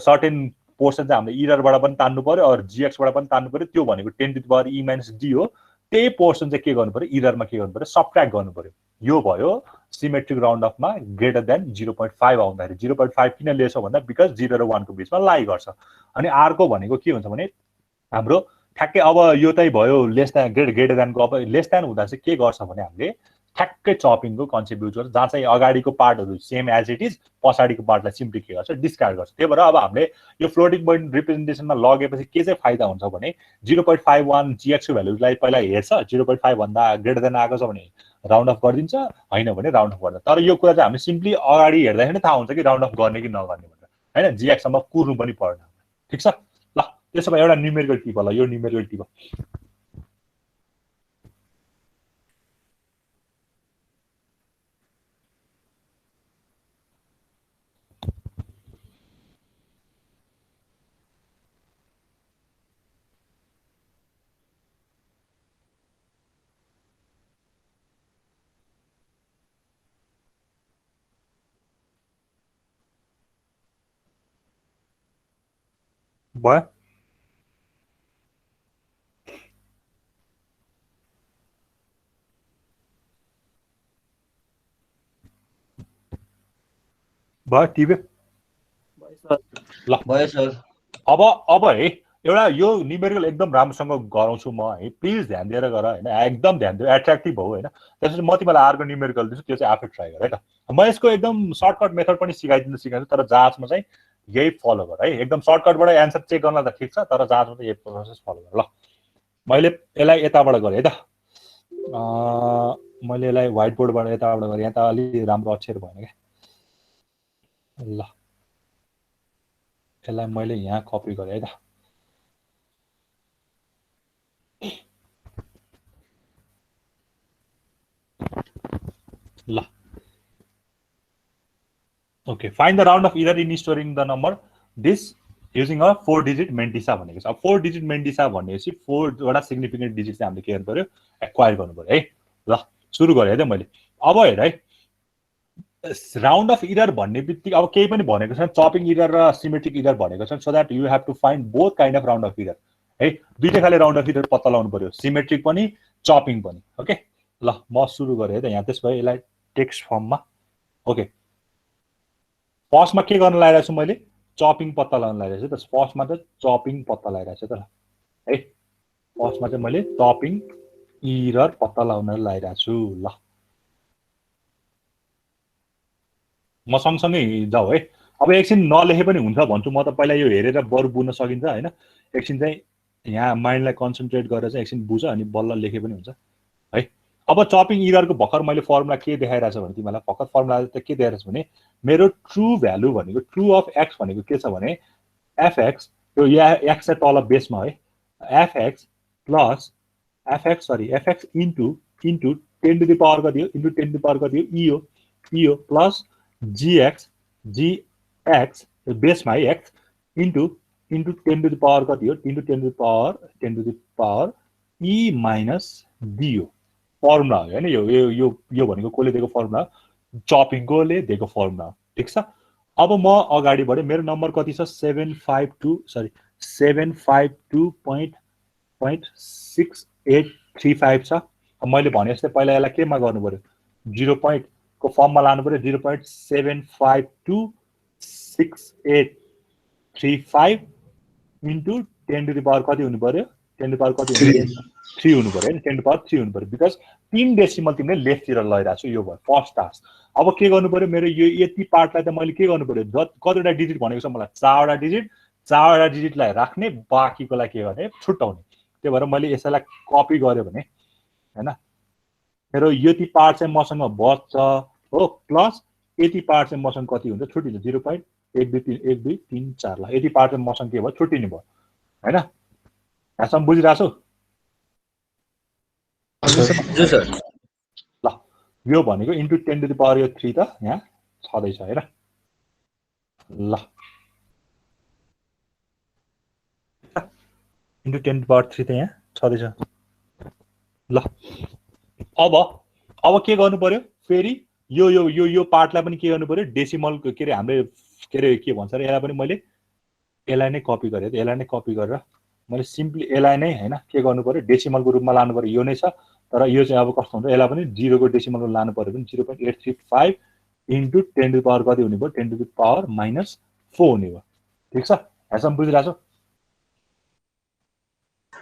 सर्टेन पोर्सन चाहिँ हामीले इररबाट पनि तान्नु पर्यो अरू जीएक्सबाट पनि तान्नु पर्यो त्यो भनेको 10 to the power E minus D हो त्यही पोर्सन चाहिँ के गर्नु पर्यो इररमा के गर्नु पर्यो सबट्र्याक्ट गर्नु पर्यो यो भयो सिमेट्रिक राउन्ड अफमा ग्रेटर देन 0.5 आउँदाखेरि 0.5 किन लेस हो भन्दा बिकज 0 र 1 को बिचमा लाई गर्छ अनि अर्को भनेको के हुन्छ भने हाम्रो ठ्याक्कै अब यो चाहिँ भयो लेस देन ग्रेटर देनको अब लेस देन हुँदा चाहिँ के गर्छ भने हामीले ठ्याक्कै चपिङको कन्सेप्ट युज गर्छ जहाँ चाहिँ अगाडिको पार्टहरू सेम एज इट इज पछाडिको पार्टलाई सिम्पली के गर्छ डिस्कार्ड गर्छ त्यही भएर अब हामीले यो फ्लोटिङ पोइन्ट रिप्रेजेन्टेसनमा लगेपछि के चाहिँ फाइदा हुन्छ भने 0.51 जीएक्सको भ्यालुलाई पहिला हेर्छ 0.5 भन्दा ग्रेटर देन आएको छ भने राउन्ड अफ गरिदिन्छ होइन भने राउन्ड अफ गर्दैन तर यो कुरा चाहिँ हामीले सिम्पली अगाडि हेर्दाखेरि थाहा हुन्छ कि राउन्ड अफ गर्ने कि नगर्ने भनेर होइन जीएक्ससम्म कुर्नु पनि पर्दैन ठिक छ ल त्यसो भए एउटा न्युमेरिकल टिप होला यो न्युमेरिकल टिप भयो भयो टिप्यो ल भयो सर अब है एउटा यो न्युमेरिकल एकदम राम्रोसँग गराउँछु म है प्लिज ध्यान दिएर गर होइन एकदम ध्यान दियो एट्र्याक्टिभ हो होइन त्यसपछि म तिमीलाई अर्को न्युमेरिकल दिन्छु त्यो चाहिँ आफै ट्राई गर है त म यसको एकदम सर्टकट मेथड पनि सिकाइदिन्छु तर जाँचमा चाहिँ यही फलो गर है एकदम सर्टकटबाट एन्सर चेक गर्न त ठिक छ तर जाँचमा चाहिँ यही प्रोसेस फलो गर ल मैले यसलाई यताबाट गरेँ है त मैले यसलाई व्हाइट बोर्डबाट यताबाट गरेँ यहाँ त अलि राम्रो अक्षर भएन क्या ल यसलाई मैले यहाँ कपी गरेँ है त ल okay find the round off error in storing the number this using a 4 digit mantissa भनेको छ अब 4 डिजिट मेन्टिसा भनेपछि 4 वटा सिग्निफिकेन्ट डिजिट चाहिँ हामीले के गर्नु पर्यो एक्वायर गर्नु पर्यो है ल सुरु गरेँ है त मैले अब हेर है राउन्ड अफ इरर भन्ने बित्तिकै अब केही पनि भनेको छ चपिङ इरर र सिमेट्रिक इरर भनेको छ so that you have to find both kind of round off error है दुईटै खाले राउन्ड अफ इरर पत्ता लगाउनु पर्यो सिमेट्रिक पनि चपिङ पनि ओके ल म सुरु गरेँ है त यहाँ त्यसो भए यसलाई टेक्स्ट फर्ममा ओके फर्स्टमा के गर्न लागिरहेको छु मैले चपिङ पत्ता लगाउन लागिरहेको छु त फर्स्टमा त चपिङ पत्ता लगाइरहेको छु त है फर्स्टमा चाहिँ मैले चपिङ इरर पत्ता लगाउन लागिरहेको छु ल म सँगसँगै जाऊ है अब एकछिन नलेखे पनि हुन्छ भन्छु म त पहिला यो हेरेर बरु बुझ्न सकिन्छ हैन एकछिन चाहिँ यहाँ माइन्डलाई कन्सन्ट्रेट गरेर चाहिँ एकछिन बुझ अनि बल्ल लेखे पनि हुन्छ है अब चपिङ इररको भर्खर मैले फर्मुला के देखाइरहेछ भने तिमीलाई भर्खर फर्मुला त के देखाइरहेछ भने मेरो ट्रु भ्यालु भनेको ट्रु अफ एक्स भनेको के छ भने एफएक्स यो एक्स चाहिँ तल बेसमा है F X plus F X into 10 to the power कति हो इन्टु 10 टु द पावर कति हो इयो प्लस जीएक्स बेसमा है X into 10 to the power कति हो into 10 to the power E minus D हो फर्मुला हो हैन यो भनेको कसले दिएको फर्मुला चपिङकोले दिएको फर्मुला ठीक छ अब म अगाडि बढे मेरो नम्बर कति छ 752.6835 छ मैले भने जस्तै पहिला यसलाई केमा गर्नु पर्यो 0 को फर्ममा लानु पर्यो 0.7526835 इन्टु 10 टु द पावर कति हुनु पर्यो 10 टु द पावर कति हुनु पर्यो 3 हुनु पर्यो हैन 10 टु द पावर 3 हुनु पर्यो बिकज 3 डेसिमल तिमीले लेफ्टतिर लगिरहेको छु यो भयो फर्स्ट टास्क अब के गर्नु पर्यो मेरो यो यति पार्टलाई त मैले के गर्नु पर्यो कतिवटा डिजिट भनेको छ मलाई 4वटा डिजिटलाई राख्ने बाँकीकोलाई के गर्ने छुट्याउने त्यही भएर मैले यसैलाई कपी गर्यो भने हैन मेरो यति पार्ट चाहिँ मसँग बच्छ हो प्लस यति पार्ट चाहिँ मसँग कति हुन्छ छुट्टिन्छ 0.123 ला यति पार्ट चाहिँ मसँग के भयो छुट्टिने भयो हैन यहाँसम्म बुझिरहेछौ हजुर सर ल यो भनेको इन्टु 10 टु द पावर यो 3 त यहाँ छदैछ हैन ल इन्टु 10 टु द पावर 3 त यहाँ छदैछ ल अब के गर्नु पर्यो फेरि यो पार्टलाई पनि के गर्नु पर्यो डेसिमल के रे हामीले के भन्छ रे यसलाई पनि मैले यसलाई नै कपी गरे यसलाई नै कपी गरेर मैले सिम्पली यसलाई नै हैन के गर्नु पर्यो डेसिमलको रूपमा लानु पर्यो यो नै छ तर यो चाहिँ अब कस्तो हुन्छ यसलाई पनि 0 को डेसिमलमा लानु पर्यो भने 0.835 इन्टु 10 टु द पावर कति हुने भयो 10 टु द पावर -4 हुने भयो ठीक छ यहाँसम्म बुझिरहेछौ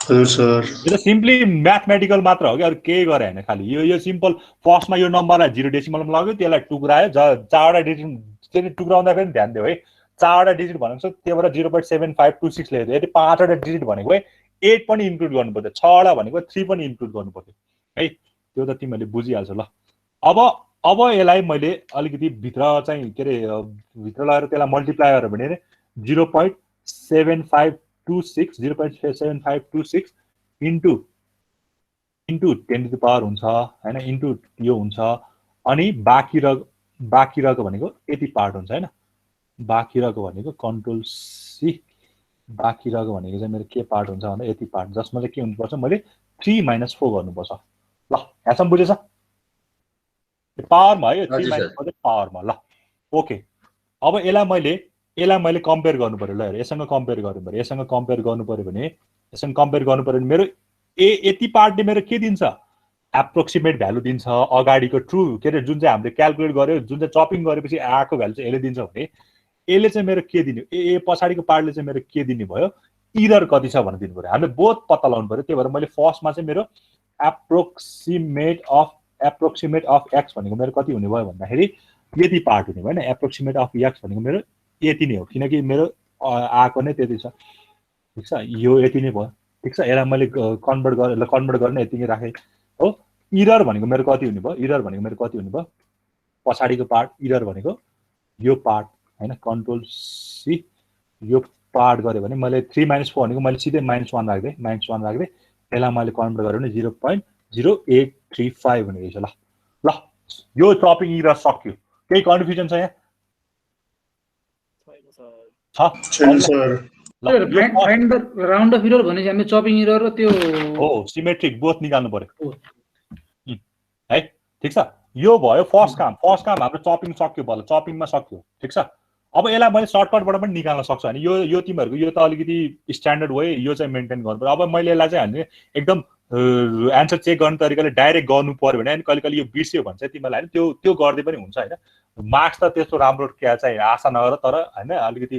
हजुर सर यो त सिम्पली म्याथमेटिकल मात्र हो कि अरु केही गरे हैन खाली यो सिम्पल फर्स्टमा यो नम्बरलाई 0 डेसिमलमा लाग्यो त्यसलाई टुक्रायो 4वटा डिजिट त्यसले टुक्राउँदा पनि ध्यान दियो है 4वटा डिजिट भनेको छ त्यहीबाट 0.7526 लेख्यो यदि 5वटा डिजिट भनेको है 8 पनि इन्क्लुड गर्नुपर्छ 6वटा भनेको 3 पनि इन्क्लुड गर्नुपर्छ है त्यो त तिमीले बुझिहाल्छौ ल अब यसलाई मैले अलिकति भित्र चाहिँ के रे भित्र लगाएर त्यसलाई मल्टिप्लाई गरेर भने 0.7526 इन्टु 10 टु द पावर हुन्छ हैन इन्टु यो हुन्छ अनि बाँकी रहेको भनेको यति पार्ट हुन्छ हैन बाँकी रहेको भनेको कन्ट्रोल सी बाँकी रहेको भनेको चाहिँ मेरो के पार्ट हुन्छ भन्दा यति पार्ट जसमा चाहिँ के हुनुपर्छ मैले 3 - 4 गर्नुपर्छ ल यहाँसम्म बुझेछ पावरमा है 3 - 4 पावरमा ल ओके अब यसलाई मैले कम्पेयर गर्नु पर्यो ल यससँग कम्पेयर गर्नु पर्यो भने मेरो यति पार्टले मेरो के दिन्छ एप्रोक्सिमेट भ्यालु दिन्छ अगाडिको ट्रु के रे जुन चाहिँ हामीले क्याल्कुलेट गर्यो जुन चाहिँ चपिङ गरेपछि आएको भ्यालु चाहिँ यसले दिन्छ भने यसले चाहिँ मेरो के दिने पछाडिको पार्टले चाहिँ मेरो के दिने भयो इरर कति छ भनेर दिनु पर्यो हामीले बोथ पत्ता लगाउनु पर्यो त्यही भएर मैले फर्स्टमा चाहिँ मेरो एप्रोक्सिमेट अफ एक्स भनेको मेरो कति हुने भयो भन्दाखेरि यति पार्ट हुने भयो हैन एप्रोक्सिमेट अफ एक्स भनेको मेरो यति नै हो किनकि मेरो आएको नै त्यति छ ठीक छ यो यति नै भयो ठीक छ यसलाई मैले कन्भर्ट गर्न यति नै राखे हो इरर भनेको मेरो कति हुने भयो पछाडिको पार्ट इरर भनेको यो पार्ट हैन कन्ट्रोल सी यो पार्ट गरे भने मैले 3 - 4 भनेको मैले सिधै -1 राख्दै यसलाई मैले कन्भर्ट गरेँ भने 0.0835 हुने रहेछ ल यो चपिङ इरर सक्यो केही कन्फ्युजन छ यहाँ find the round off error भनेपछि हामीले चपिङ इरर र त्यो हो सिमेट्रिक बोथ निकाल्नु पर्यो है ठीक छ यो भयो फर्स्ट काम हाम्रो चपिङ सक्यो बल्ल चपिङमा सक्यो ठीक छ अब यसलाई मैले सर्टकटबाट पनि निकाल्न सक्छु अनि यो तिमीहरुको यो त अलिकति स्ट्यान्डर्ड वे यो चाहिँ मेन्टेन गर्नु पर्यो अब मैले यसलाई चाहिँ हामी एकदम एन्सर चेक गर्ने तरिकाले डाइरेक्ट गर्नु पर्यो भने अनि कहिले यो बिर्स्यो भन्छ तिमीलाई हैन त्यो गर्दै पनि हुन्छ हैन मार्क्स त त्यस्तो राम्रो क्या चाहिँ आशा नगर तर हैन अलिकति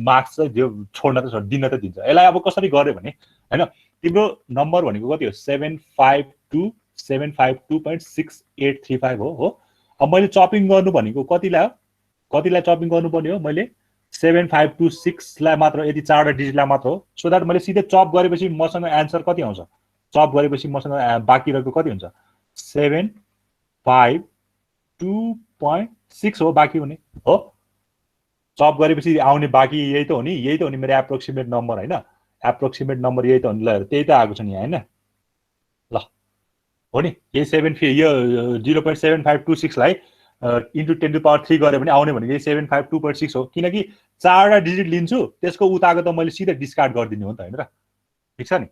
मार्क्स चाहिँ छोड्न त दिन त दिन्छ यसलाई अब कसरी गर्यो भने हैन तिम्रो नम्बर भनेको कति हो 752.6835 हो अब मैले चपिङ गर्नु भनेको कति लाग्यो कतिलाई चपिङ गर्नुपर्ने हो मैले 7526 लाई मात्र यदि 4वटा डिजिटलाई मात्र हो सो द्याट मैले सिधै चप गरेपछि मसँग एन्सर कति आउँछ चप गरेपछि मसँग बाँकी रहेको कति हुन्छ 752.6 हो बाँकी हुने हो चप गरेपछि आउने बाँकी यही त हो नि मेरो एप्रोक्सिमेट नम्बर हैन एप्रोक्सिमेट नम्बर यही त हो नि ल त्यही त आएको छ नि हैन ल हो नि यही 0.7526 लाई इन्टु 10 टु पावर 3 गरे भने आउने भनेको यही 752.6 हो किनकि 4वटा डिजिट लिन्छु त्यसको उताको त मैले सिधै डिस्कार्ड गरिदिनु हो नि त हैन र ठीक छ नि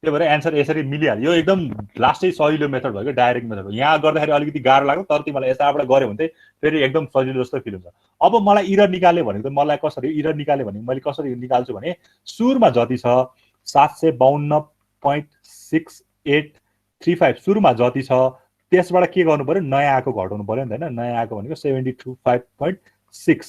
त्यही भएर एन्सर यसरी मिलिहाल्यो यो एकदम लास्टै सजिलो मेथड भयो क्या डाइरेक्ट मेथड हो यहाँ गर्दाखेरि अलिकति गाह्रो लाग्यो तर तिमीलाई यताबाट गऱ्यो भने चाहिँ फेरि एकदम सजिलो जस्तो फिल हुन्छ अब मलाई इरर निकाल्यो भनेको त मलाई कसरी इरर निकाल्यो भने मैले कसरी निकाल्छु भने सुरुमा जति छ 752.6835 सुरुमा जति छ त्यसबाट के गर्नु पर्यो नयाँ आएको घटाउनु पर्यो नि त हैन नयाँ आएको भनेको 725.6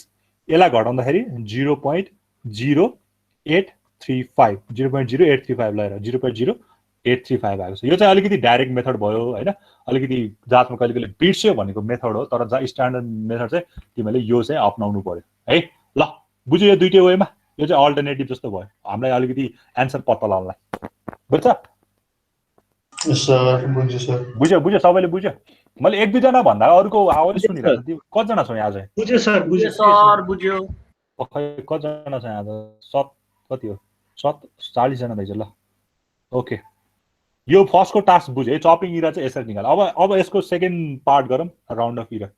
यसलाई घटाउँदाखेरि 0.0835 0.0835 लिएर 0.0835 आएको छ यो चाहिँ अलिकति डाइरेक्ट मेथड भयो हैन अलिकति जातमा कहिले कहिले बिर्स्यो भनेको मेथड हो तर स्ट्यान्डर्ड मेथड चाहिँ तिमीले यो चाहिँ अपनाउनु पर्यो है ल बुझ्यो यो दुईटै वेमा यो चाहिँ अल्टरनेटिभ जस्तो भयो हामीलाई अलिकति एन्सर पत्ता लगाउनलाई बुझ्छ सर बुझ्यो सर बुझ्यो सबैले बुझ्यो मैले एक दुई जना भन्दा अरूको आवाज सुनिरहेको छु कतिजना छौ यहाँ चाहिँ बुझ्यो सर बुझ्यो खै कतिजना छ यहाँ कति हो 40 जना रहेछ ल ओके यो फर्स्टको टास्क बुझ्यो है चपिङ इरा चाहिँ यसरी निकाल अब यसको सेकेन्ड पार्ट गरौँ राउन्ड अफ इरा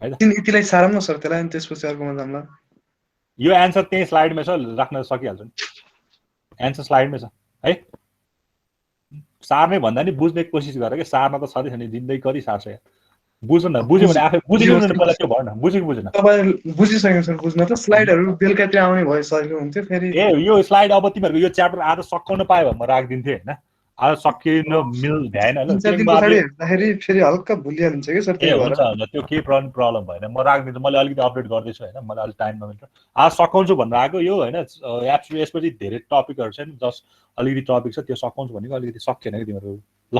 है त यतिलाई सारम न सर त्यसलाई अनि त्यसपछि अर्कोमा जामला यो एन्सर त्यही स्लाइडमै छ राख्न सकिहाल्छ नि एन्सर स्लाइडमै छ है सार्ने भन्दा नि बुझ्ने कोसिस गर के सार्न त छँदै छ नि जिन्दगी सार्छ यार बुझ्नु न बुझ्यो भने आफै बुझ्यो भने मलाई के भन्न बुझेको बुझेन तपाईले बुझिसक्नु सर बुझ्न त स्लाइडहरु बेलुका त्यो आउने भए सजिलो हुन्थ्यो फेरि ए यो स्लाइड अब तिमीहरुको यो च्याप्टर आज सकाउन पाए भए म राख्दिन्थे हैन आज सकिन मिल भएन हैन हेर्दाखेरि फेरि हल्का भुलिहाल्छ के सर त्यो हुन्छ त्यो के प्रब्लम भएन म राख्दिन्छु मैले अलिकति अपडेट गर्दै छु हैन मलाई अलि टाइम नमिल्छ आज सकाउँछु भनेर आएको यो हैन एप्सले यसपछि धेरै टपिकहरु छन् जस्ट अलिकति टपिक छ त्यो सकाउँछु भनेको अलिकति सकिएन के तिमीहरु ल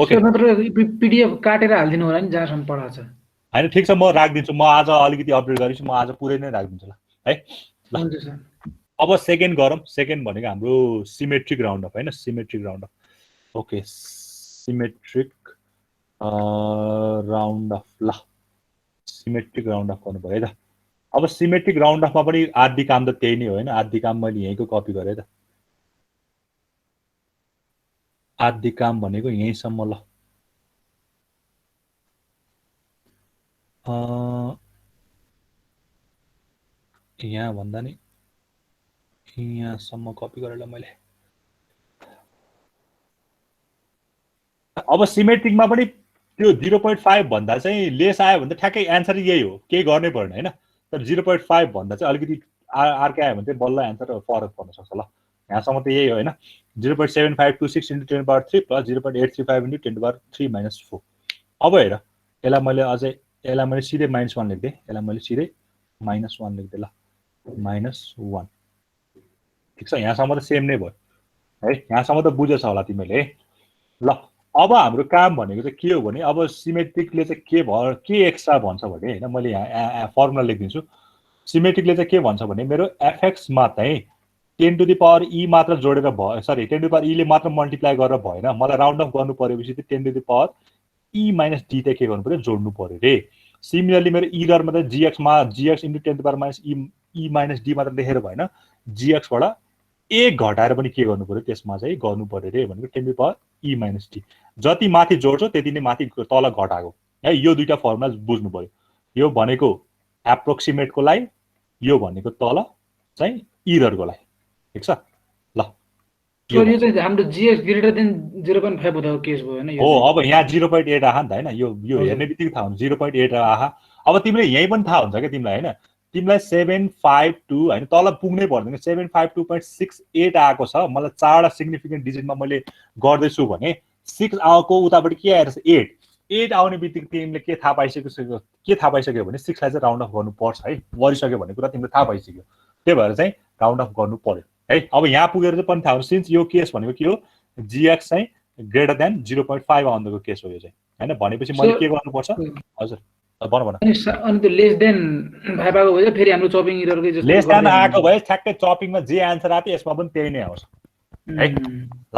ओके मात्र पीडीएफ काटेर हाल्दिनु होला नि जहाँसम्म पढाछ हैन ठीक छ म राख्दिन्छु म आज अलिकति अपडेट गरिछु म आज पुरै नै राख्दिन्छु ल है हुन्छ सर अब सेकेन्ड गरौँ सेकेन्ड भनेको हाम्रो सिमेट्रिक राउन्ड अफ हैन symmetric round of okay symmetric round of ल सिमेट्रिक राउन्ड अफ गर्नु पर्यो है त अब सिमेट्रिक राउन्ड अफमा पनि आदि काम त त्यही नै हो हैन आदि काम मैले यहीँको कपी गरेँ त आदि काम भनेको यहीँसम्म ल यहाँ भन्दा नि यहाँसम्म कपी गरेर मैले अब सिमेट्रिकमा पनि त्यो 0.5 भन्दा चाहिँ लेस आयो भने त ठ्याक्कै एन्सर यही हो केही गर्नै पर्दैन हैन तर 0.5 भन्दा चाहिँ अलिकति अर्कै आयो भने चाहिँ बल्ल एन्सर फरक पर्न सक्छ ल यहाँसम्म त यही हो हैन 0.7526 into 10 to the power 3 plus 0.835 into 10 to the power 3 minus 4 अब हेर यसलाई मैले अझै यसलाई मैले सिधै -1 लेख्दै यसलाई मैले सिधै -1 लेख्दै ल -1 ठीक छ यहाँसम्म त सेम नै भयो है यहाँसम्म त बुझेछ होला तिमीले ल अब हाम्रो काम भनेको चाहिँ के हो भने अब सिमेट्रिकले चाहिँ के एक्स्ट्रा भन्छ भने हैन मैले यहाँ फर्मुला लेखिदिन्छु सिमेट्रिकले चाहिँ के भन्छ भने मेरो fx मा चाहिँ 10 to the power e मात्र जोडेर भयो sorry 10 to the power e ले मात्र मल्टिप्लाई गरेर भएन मलाई राउन्ड अफ गर्नु पर्योपछि चाहिँ 10 to the power e minus d चाहिँ के गर्नु पर्यो जोड्नु पर्यो रे सिमिलरली मेरो इरर मा त gx मा gx into 10 to the power minus e minus d मात्र लेखेर भएन gx बाट a घटाएर पनि के गर्नु पर्यो त्यसमा चाहिँ गर्नु पर्यो रे भनेको 10 to the power e minus d जति माथि जोड्छौ त्यति नै माथि तल घटाको है यो दुईटा फर्मुला बुझ्नु पर्यो यो भनेको एप्रोक्सिमेट को लागि यो भनेको तल चाहिँ इरर को लागि ठीक छ ल यो चाहिँ हाम्रो gx ग्रेटर देन 0.5 हुँदाको केस भयो हैन हो अब यहाँ 0.8 आहा नि त हैन यो हेर्ने बित्तिकै थाहा हुन्छ 0.8 आहा अब तिमीले यही पनि थाहा हुन्छ के तिमीलाई हैन तिमीलाई 752 हैन तल पुग्नै पर्दैन 752.68 आएको छ मलाई चारवटा सिग्निफिकेन्ट डिजिटमा मैले गर्दै छु भने 6 आएको उताबाट के आएर 8 आउने बित्तिकै तिमीले के थाहा पाइसक्यो भने 6 लाई चाहिँ राउन्ड अफ गर्नु पर्छ है गरिसक्यो भन्ने कुरा तिमीले थाहा पाइसक्यो त्यही भएर चाहिँ राउन्ड अफ गर्नु पर्यो है अब यहाँ पुगेर चाहिँ पनि थाहा हुन्छ सिन्स यो केस भनेको के हो gx चाहिँ ग्रेटर देन 0.5 आउँदाको केस हो यो चाहिँ हैन भनेपछि मैले के गर्नु पर्छ हजुर भन अनि त्यो लेस देन 5 आएको भए फेरि हाम्रो चपिङ इररकै जस्तो लेस देन आएको भए ठ्याक्कै चपिङमा जे एन्सर आयो यसमा पनि त्यही नै आउँछ है ल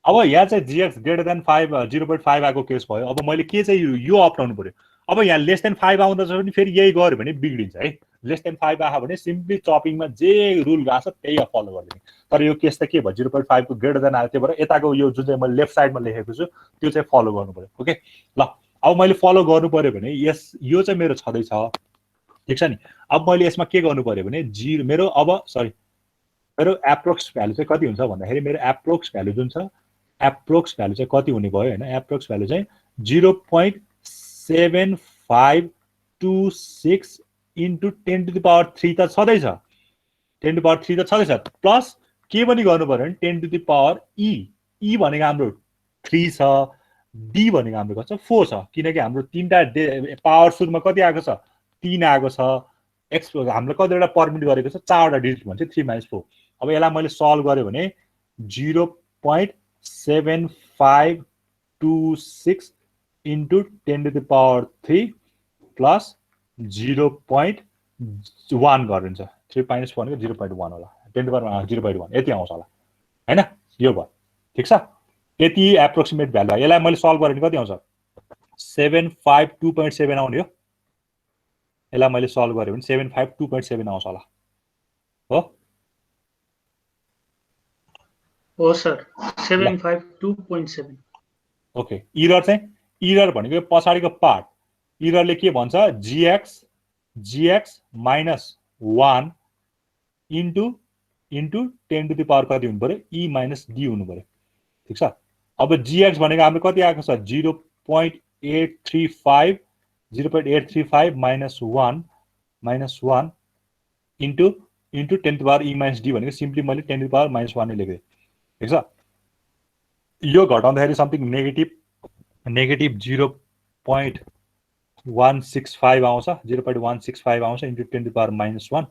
अब यहाँ चाहिँ GX ग्रेटर देन 5 0.5 आएको केस भयो अब मैले के चाहिँ यो अप्नाउनु पर्यो अब यहाँ लेस देन 5 आउँदैछ भने फेरि यही गर्यो भने बिग्रिन्छ है लेस देन 5 आयो भने सिम्पली चपिङमा जे रुल गएको छ त्यही फलो गरिदिने तर यो केस त के भयो 0.5 को ग्रेटर देन आयो त्यही भएर यताको यो जुन चाहिँ मैले लेफ्ट साइडमा लेखेको छु त्यो चाहिँ फलो गर्नु पर्यो ओके ल अब मैले फलो गर्नु पर्यो भने यो चाहिँ मेरो छँदैछ ठिक छ नि अब मैले यसमा के गर्नु पर्यो भने मेरो एप्रोक्स भ्यालु चाहिँ कति हुन्छ भन्दाखेरि मेरो एप्रोक्स भ्यालु जुन छ एप्रोक्स भ्यालु चाहिँ कति हुने भयो हैन एप्रोक्स भ्यालु चाहिँ 0.7526 इन्टु 10 टु द पावर 3 त छँदैछ 10 टु पावर 3 त छँदैछ प्लस के पनि गर्नु पर्यो भने 10 टु द पावर ई भनेको हाम्रो 3 छ डी भनेको हाम्रो कति छ 4 छ किनकि हाम्रो तीनटा पावर सुरुमा कति आएको छ 3 आएको छ एक्स हामीले कतिवटा परमिट गरेको छ 4 वटा डिजिट भन्छ 3 - 4 अब यसलाई मैले सल्भ गरे भने 0.7526 into 10 to the power 3 plus 0.1 गरिन्छ 3 - 4 भनेको 0.1 होला 10 टु पावर 0.1 यति आउँछ होला हैन यो भयो ठिक छ यति एप्रोक्सिमेट भ्यालु हो यसलाई मैले सल्भ गरेँ कति आउँछ 752.7 आउने हो यसलाई मैले सल्भ गरेँ भने 752.7 आउँछ होला हो सर 752.7 ओके इरर भनेको पछाडिको पार्ट इररले के भन्छ GX -1 into 10 to the power कति हुनु पर्यो E - D हुनु पर्यो ठिक छ अब GX भनेको हाम्रो कति आएको छ 0.835 -1 into 10 to the power E - D भनेको सिम्पली मैले 10 टु द पावर -1 नै लेखेँ ठिक छ यो घटाउँदाखेरि समथिङ नेगेटिभ 0.165 आउँछ 0.165 आउँछ इन्टु 10 टु द पावर -1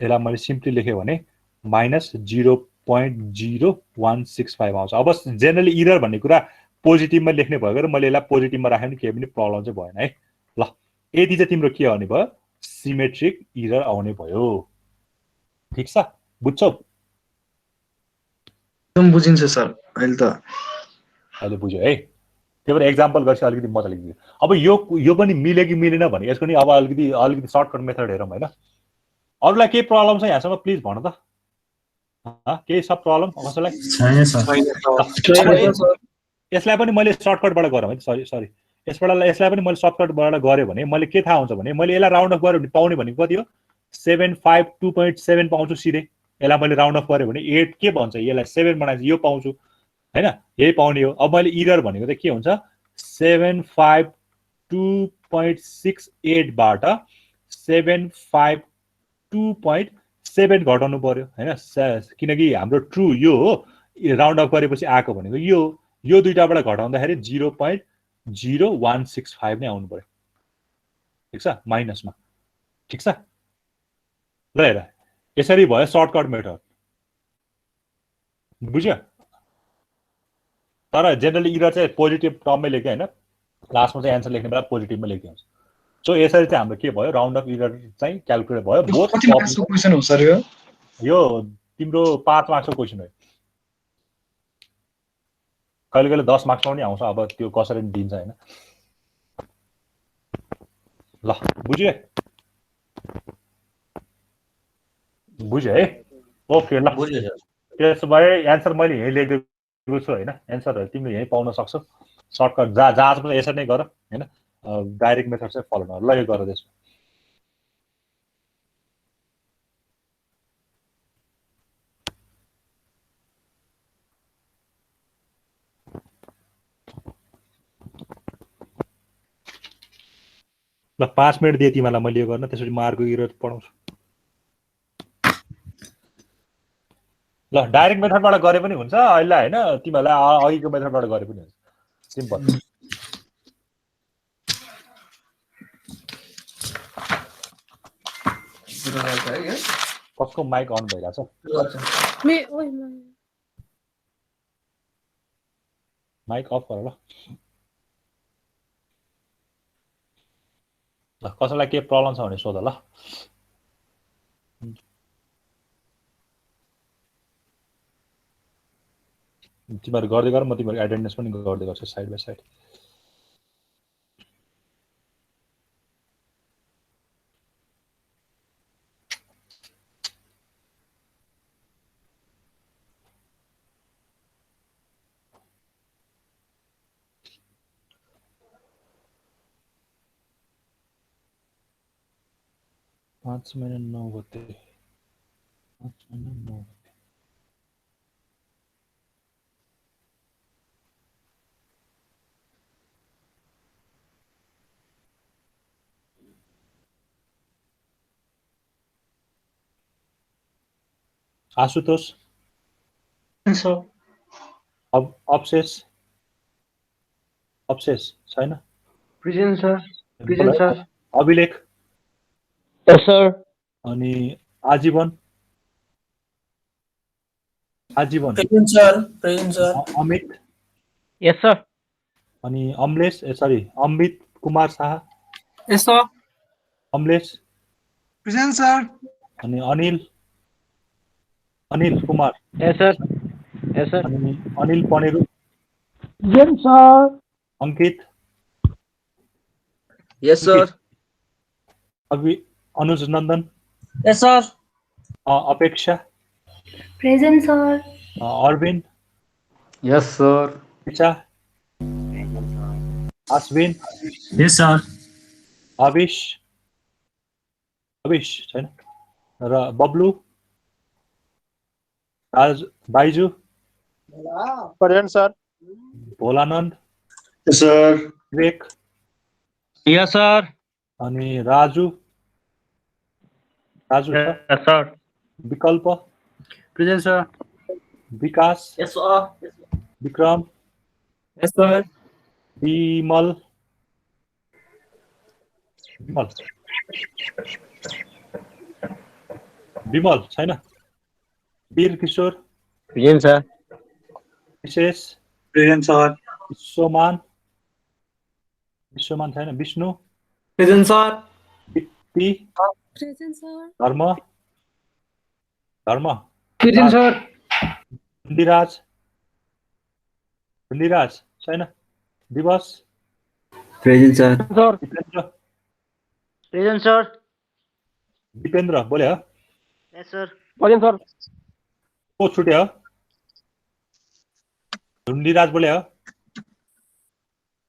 यसलाई मैले सिम्पली लेखेँ भने -0.0165 आउँछ अब जेनरली इरर भन्ने कुरा पोजिटिभमा लेख्ने भएको र मैले यसलाई पोजिटिभमा राखेँ भने केही पनि प्रब्लम चाहिँ भएन है ल यदि चाहिँ तिम्रो के आउने भयो सिमेट्रिक इरर आउने भयो ठिक छ बुझ्छौ एकदम बुझिन्छ सर अहिले बुझ्यो है त्यही भएर एक्जाम्पल गर्छ अलिकति मजाले लेखिदियो अब यो पनि मिल्यो कि मिलेन भने यसको नि अब अलिकति सर्टकट मेथड हेरौँ हैन अरूलाई केही प्रब्लम छ यहाँसम्म प्लिज भन त केही सब प्रब्लम कसैलाई यसलाई पनि मैले सर्टकटबाट गरौँ है सरी यसलाई पनि मैले सर्टकटबाट गरेँ भने मैले के थाहा हुन्छ भने मैले यसलाई राउन्ड अफ गरेँ भने पाउने भनेको कति हो 752.7 पाउँछु सिधै यसलाई मैले राउन्ड अफ गरेँ भने 8 के भन्छ यसलाई 7 बनाएपछि यो पाउँछु हैन यही पाउने हो अब मैले इरर भनेको त के हुन्छ 752.68 बाट 752.7 घटाउनु पर्यो हैन किनकि हाम्रो ट्रु यो हो राउन्ड अफ गरेपछि आएको भनेको यो दुईटाबाट घटाउँदाखेरि 0.0165 नै आउनु पर्यो ठिक छ माइनसमा ठिक छ ल हेर यसरी भयो सर्टकट मेथड बुझ्यो तर जेनरली इरर चाहिँ पोजिटिभ टर्ममै लेख्यो हैन लास्टमा चाहिँ एन्सर लेख्ने बेला पोजिटिभमा लेख्दिन्छ सो यसरी चाहिँ हाम्रो के भयो राउन्ड अफ इरर चाहिँ क्याल्कुलेट भयो कति मार्क्सको क्वेशन हो सर यो तिम्रो 5 मार्क्सको क्वेशन हो कहिले 10 मार्क्समा पनि आउँछ अब त्यो कसरी दिन्छ हैन ल बुझ्यो है ओके ल बुझ्यो सर त्यसो भए एन्सर मैले यही लेखिदिएको छु हैन एन्सरहरु तिमीले यही पाउन सक्छौ सर्टकट जहाँ पनि यसरी नै गर हैन डाइरेक्ट मेथड चाहिँ फलो नगर ल यो गर त्यसो ल 5 मिनेट दिए तिमीलाई मैले यो गर्न त्यसपछि म अर्को इरर पढाउँछु ल डाइरेक्ट मेथडबाट गरे पनि हुन्छ अहिले हैन तिमीलाई अघिको मेथडबाट गरे पनि हुन्छ सिम्पल कसको माइक अन भइरहेछ माइक अफ गर ल ल कसैलाई के प्रब्लम छ भने सोध ल तिमीहरू गर्दै गर म तिमीहरूको एटेन्डेन्स पनि गर्दै गर्छु साइड बाइ साइड पाँच मिनट 9 बजे 5 मिनट 9 बजे आशुतोष अब्सेस छैन प्रेजेन्ट सर अभिलेख Yes, sir. अनि आजीवन Present, sir. Amit Yes, sir. अनि Amlesh Amrit Kumar Shah Yes, sir. Amlesh present sir अनि Anil Kumar Yes, sir. Yes, sir. अनि अनिल पनेरू Yes, sir. अंकित Yes, sir. अनुज नन्दन Yes, sir. अपेक्षा Present, sir. Arvind Yes, sir. इच्छा अश्विन Yes, sir. अविश छैन र बब्लु राज बाइजु Present, sir. भोलानन्द यस सर विवेक Yes, sir. अनि राजु छ Yes, sir. विकल्प प्रेजेन्ट सर विकास Yes, sir. Vikram Yes, sir. Bimal छैन वीर किशोर Present, sir. विशेष प्रेजेन्ट सर विश्वमान छैन विष्णु Present, sir. ती Present, sir. धर्म प्रेजेन्ट सर धुन्डीराज छैन दिवस Present, sir. Sir. Dipendra Present, sir. Dipendra बोले हो Yes, sir. Present, sir. को छुट्यो हो धुन्डीराज बोले हो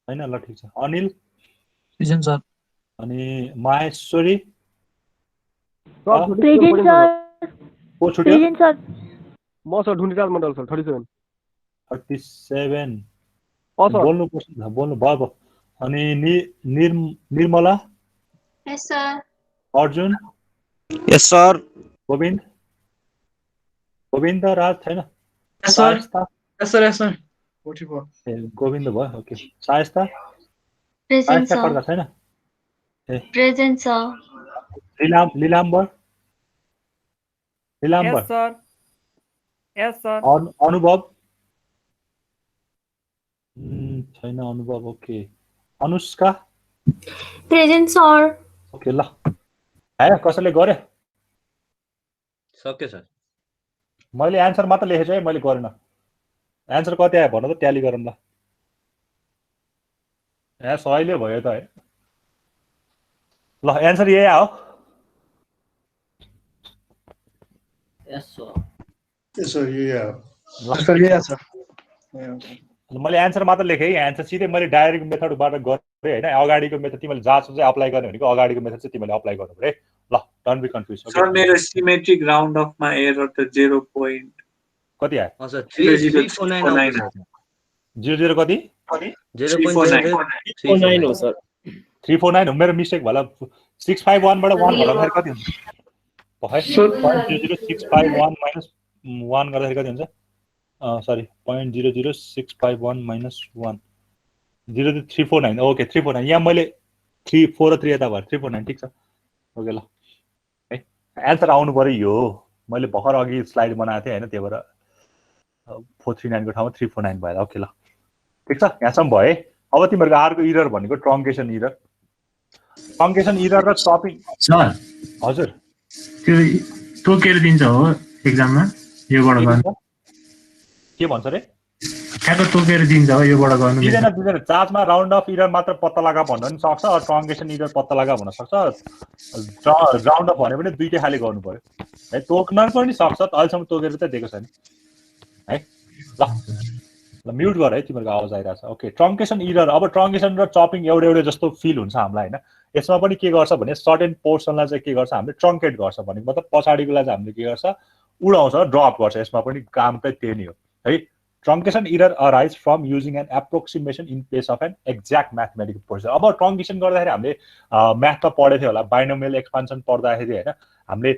हैन ल ठिक छ अनिल Present, sir. अनि माहेश्वरी Present, sir. को छुट्यो Present, sir. म सर ढुन्डीराज मण्डल सर 37 37 सर बोल्नु भयो अनि Nirmala Yes, sir. Arjun Yes, sir. Govind राज छैन Yes, sir. सायस्ता Yes, sir. Yes, sir. 44 ए गोविन्द भयो ओके सायस्ता Present, सायस्ता खड्का sir. छैन Present, sir. Lilambar Yes, sir. Yes, sir. अनुभव छैन अनुभव okay Anushka Present, sir. Okay ल आयो कसैले गर्यो सक्यो सर मैले एन्सर मात्र लेखेछु है मैले गरेन एन्सर कति आयो भन त ट्याली गरौँ ल ए सहिले भयो त है ल एन्सर यही आयो Yes, sir. यस सर यो ल सर यो छ मैले एन्सर मात्र लेखेँ है एन्सर सिधै मैले डाइरेक्ट मेथडबाट गरेँ होइन अगाडिको मेथड तिमीले जहाँसम्म चाहिँ अप्लाई गर्ने भनेको अगाडिको मेथड चाहिँ तिमीले अप्लाई गर्नु पऱ्यो है ल डोन्ट बी कन्फ्युज सर मेरो सिमेट्रिक राउन्ड अफमा एरर त 0. कति आयो सर 349 आउँछ 00 कति 0.09 हो सर 349 हो मेरो मिस्टेक भयो 651 बाट 1 गर्दाखेरि कति हुन्छ भयो 0.00651 माइनस 1 गर्दाखेरि कति हुन्छ सरी 0.00651 माइनस 1 0.349 ओके 349 यहाँ मैले 3 4 र 3 यता भयो 349 ठिक छ ओके ल है एन्सर आउनु पर्यो यो मैले भर्खर अघि स्लाइड बनाएको थिएँ हैन त्यही भएर 439 को ठाउँमा 349 भयो ओके ल ठिक छ यहाँसम्म भयो अब तिमीहरूको अर्को इरर भनेको ट्रङ्केसन इरर ट्रङ्केसन इरर र चपिङ सर हजुर त्यो तोकेर दिन्छ हो एक्जाममा योबाट गर्नु के भन्छ रे ठ्याक्क तोकेर दिन्छ हो योबाट गर्नु दिँदैन चार्जमा राउन्ड अफ इरर मात्र पत्ता लगा भन्न पनि सक्छ ट्रङ्केसन इरर पत्ता लगा भन्न सक्छ राउन्ड अफ भने पनि दुईटै खाले गर्नु पर्यो है तोक्न पनि सक्छ अहिलेसम्म तोकेर चाहिँ दिएको छैन है ल म्युट गर है तिमीहरूको आवाज आइरहेछ ओके ट्रङ्केसन इरर अब ट्रङ्केसन र चपिङ एउटै जस्तो फिल हुन्छ हामीलाई होइन यसमा पनि के गर्छ भने सर्टेन पोर्सनलाई चाहिँ के गर्छ हामीले ट्रङ्केट गर्छ भने मतलब पछाडिकोलाई चाहिँ हामीले के गर्छ उडाउँछ ड्रप गर्छ यसमा पनि काम चाहिँ त्यही नै हो है truncation error arise from using an approximation in place of an exact mathematical process अब ट्रङ्केसन गर्दाखेरि हामीले म्याथमा पढेको थियो होला बाइनोमियल एक्सपान्सन पढ्दाखेरि होइन हामीले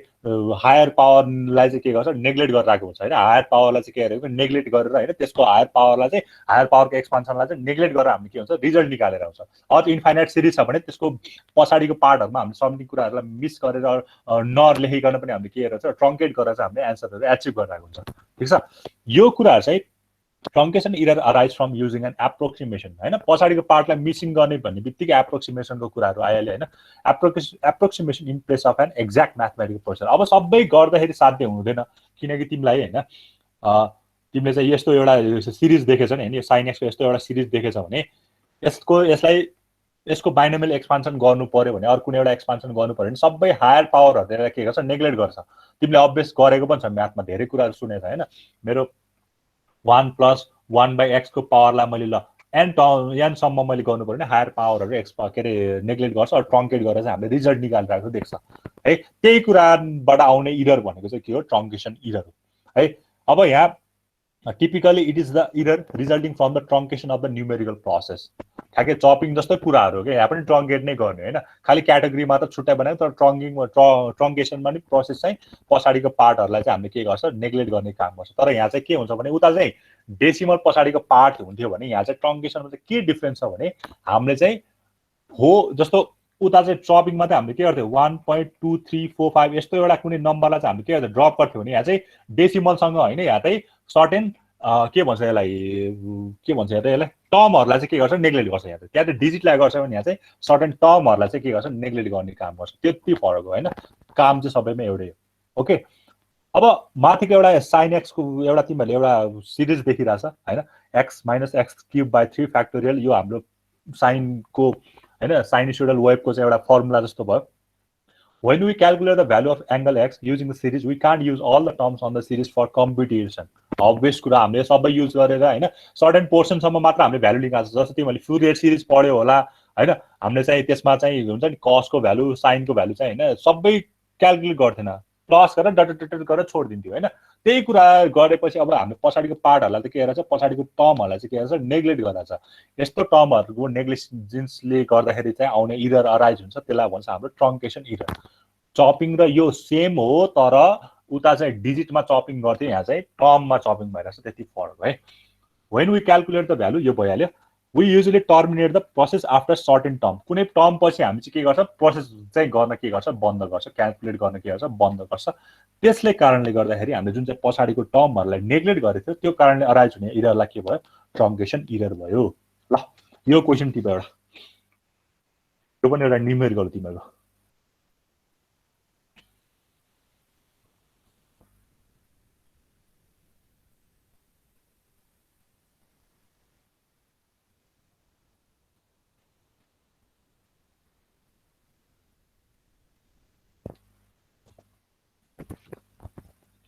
हायर पावरलाई चाहिँ के गर्छ नेग्लेक्ट गरिरहेको हुन्छ होइन हायर पावरलाई चाहिँ के गरेको नेग्लेक्ट गरेर होइन त्यसको हायर पावरलाई चाहिँ हायर पावरको एक्सपान्सनलाई चाहिँ नेग्लेक्ट गरेर हामीले के हुन्छ रिजल्ट निकालेर आउँछ अझ इन्फाइनाइट सिरिज छ भने त्यसको पछाडिको पार्टहरूमा हामीले सम्बन्धित कुराहरूलाई मिस गरेर नलेखिकन पनि हामीले के गर्छ ट्रङ्केट गरेर चाहिँ हामीले एन्सरहरू एचिभ गरिरहेको हुन्छ ठिक छ यो कुराहरू चाहिँ truncation error arise from using an approximation होइन पछाडिको पार्टलाई मिसिङ गर्ने भन्ने बित्तिकै एप्रोक्सिमेसनको कुराहरू आइहाल्यो होइन approximation in place of an exact mathematical process अब सबै गर्दाखेरि साध्य हुँदैन किनकि तिमीलाई होइन तिमीले चाहिँ यस्तो एउटा सिरिज देखेछ नि होइन साइन एक्सको यस्तो एउटा सिरिज देखेछ भने यसको बाइनोमियल एक्सपान्सन गर्नु पर्यो भने अरू कुनै एउटा एक्सपान्सन गर्नु पर्यो भने सबै हायर पावरहरूले के गर्छ नेग्लेक्ट गर्छ तिमीले अभ्यास गरेको पनि छ म्याथमा धेरै कुराहरू सुनेछ होइन मेरो 1 + 1/x को पावरलाई मैले ल एनसम्म मैले गर्नु पर्यो भने हायर पावरहरू के अरे नेग्लेक्ट गर्छ ट्रङ्केट गरेर चाहिँ हामीले रिजल्ट निकालिरहेको देख्छ है त्यही कुराबाट आउने इरर भनेको चाहिँ के हो ट्रङ्केसन इरर हो है अब यहाँ typically it is the error resulting from the truncation of the numerical process ठ्याक्कै चपिङ जस्तै कुराहरू हो क्या यहाँ पनि ट्रङ्केट नै गर्ने होइन खालि क्याटेगोरी मात्र छुट्टै बनायो तर ट्रङ्केसनमा नि प्रोसेस चाहिँ पछाडिको पार्टहरूलाई चाहिँ हामीले के गर्छ नेग्लेक्ट गर्ने काम गर्छ तर यहाँ चाहिँ के हुन्छ भने उता चाहिँ डेसिमल पछाडिको पार्ट हुन्थ्यो भने यहाँ चाहिँ ट्रङ्केसनमा चाहिँ के डिफ्रेन्स छ भने हामीले चाहिँ हो जस्तो उता चाहिँ चपिङमा चाहिँ हामीले के गर्थ्यो 1.2345 यस्तो एउटा कुनै नम्बरलाई चाहिँ हामीले के गर्थ्यो ड्रप गर्थ्यो भने यहाँ चाहिँ डेसिमलसँग होइन यहाँ चाहिँ सर्टेन के भन्छ यसलाई टर्महरूलाई चाहिँ के गर्छ नेग्लेक्ट गर्छ यहाँ त्यहाँ चाहिँ डिजिटलाई गर्छ भने यहाँ चाहिँ सर्टेन टर्महरूलाई चाहिँ के गर्छ नेग्लेक्ट गर्ने काम गर्छ त्यति फरक हो होइन काम चाहिँ सबैमा एउटै हो ओके अब माथिको एउटा साइन एक्सको एउटा तिमीहरूले एउटा सिरिज देखिरहेछ होइन x - x³ / 3 फ्याक्टोरियल यो हाम्रो साइनको होइन साइनसोइडल वेभको चाहिँ एउटा फर्मुला जस्तो भयो when we calculate the value of angle x using the series we can't use all the terms on the series for computation obvious कुरा हामीले सबै युज गरेर हैन सर्टेन पोर्सन सम्म मात्र हामीले भ्यालु निकाल्छ जस्तो तिमीले फ्युरियर सिरिज पढ्यो होला हैन हामीले चाहिँ त्यसमा चाहिँ हुन्छ नि cos को भ्यालु sin को भ्यालु चाहिँ हैन सबै क्याल्कुलेट गर्थेन प्लस गरेर डट गरेर छोड्दिन्थ्यो हैन त्यही कुरा गरेपछि अब हामीले पछाडिको पार्टहरुलाई त के गरेछ पछाडिको टर्महरुलाई चाहिँ के गरेछ नेग्लेक्ट गरेछ यस्तो टर्महरुको नेग्लिजेन्सले गर्दाखेरि चाहिँ आउने इरर अराइज हुन्छ त्यसलाई भन्छ हाम्रो ट्रङ्केसन इरर चपिङ र यो सेम हो तर उता चाहिँ डिजिटमा चपिङ गर्थ्यो यहाँ चाहिँ टर्ममा चपिङ भइरहेछ त्यति फरक है when we calculate the value यो भइहाल्यो we usually terminate the process after certain term कुनै टर्म पछि हामी चाहिँ के गर्छ प्रोसेस चाहिँ गर्न के गर्छ बन्द गर्छ क्याल्कुलेट गर्न के गर्छ बन्द गर्छ त्यसले कारणले गर्दाखेरि हामीले जुन चाहिँ पछाडिको टर्महरुलाई नेग्लेक्ट गरेको थियो त्यो कारणले अराइज हुने इररलाई के भयो ट्रङ्केसन इरर भयो ल यो क्वेशन टिप एउटा यो पनि एउटा न्युमेरिकल तिमीहरुको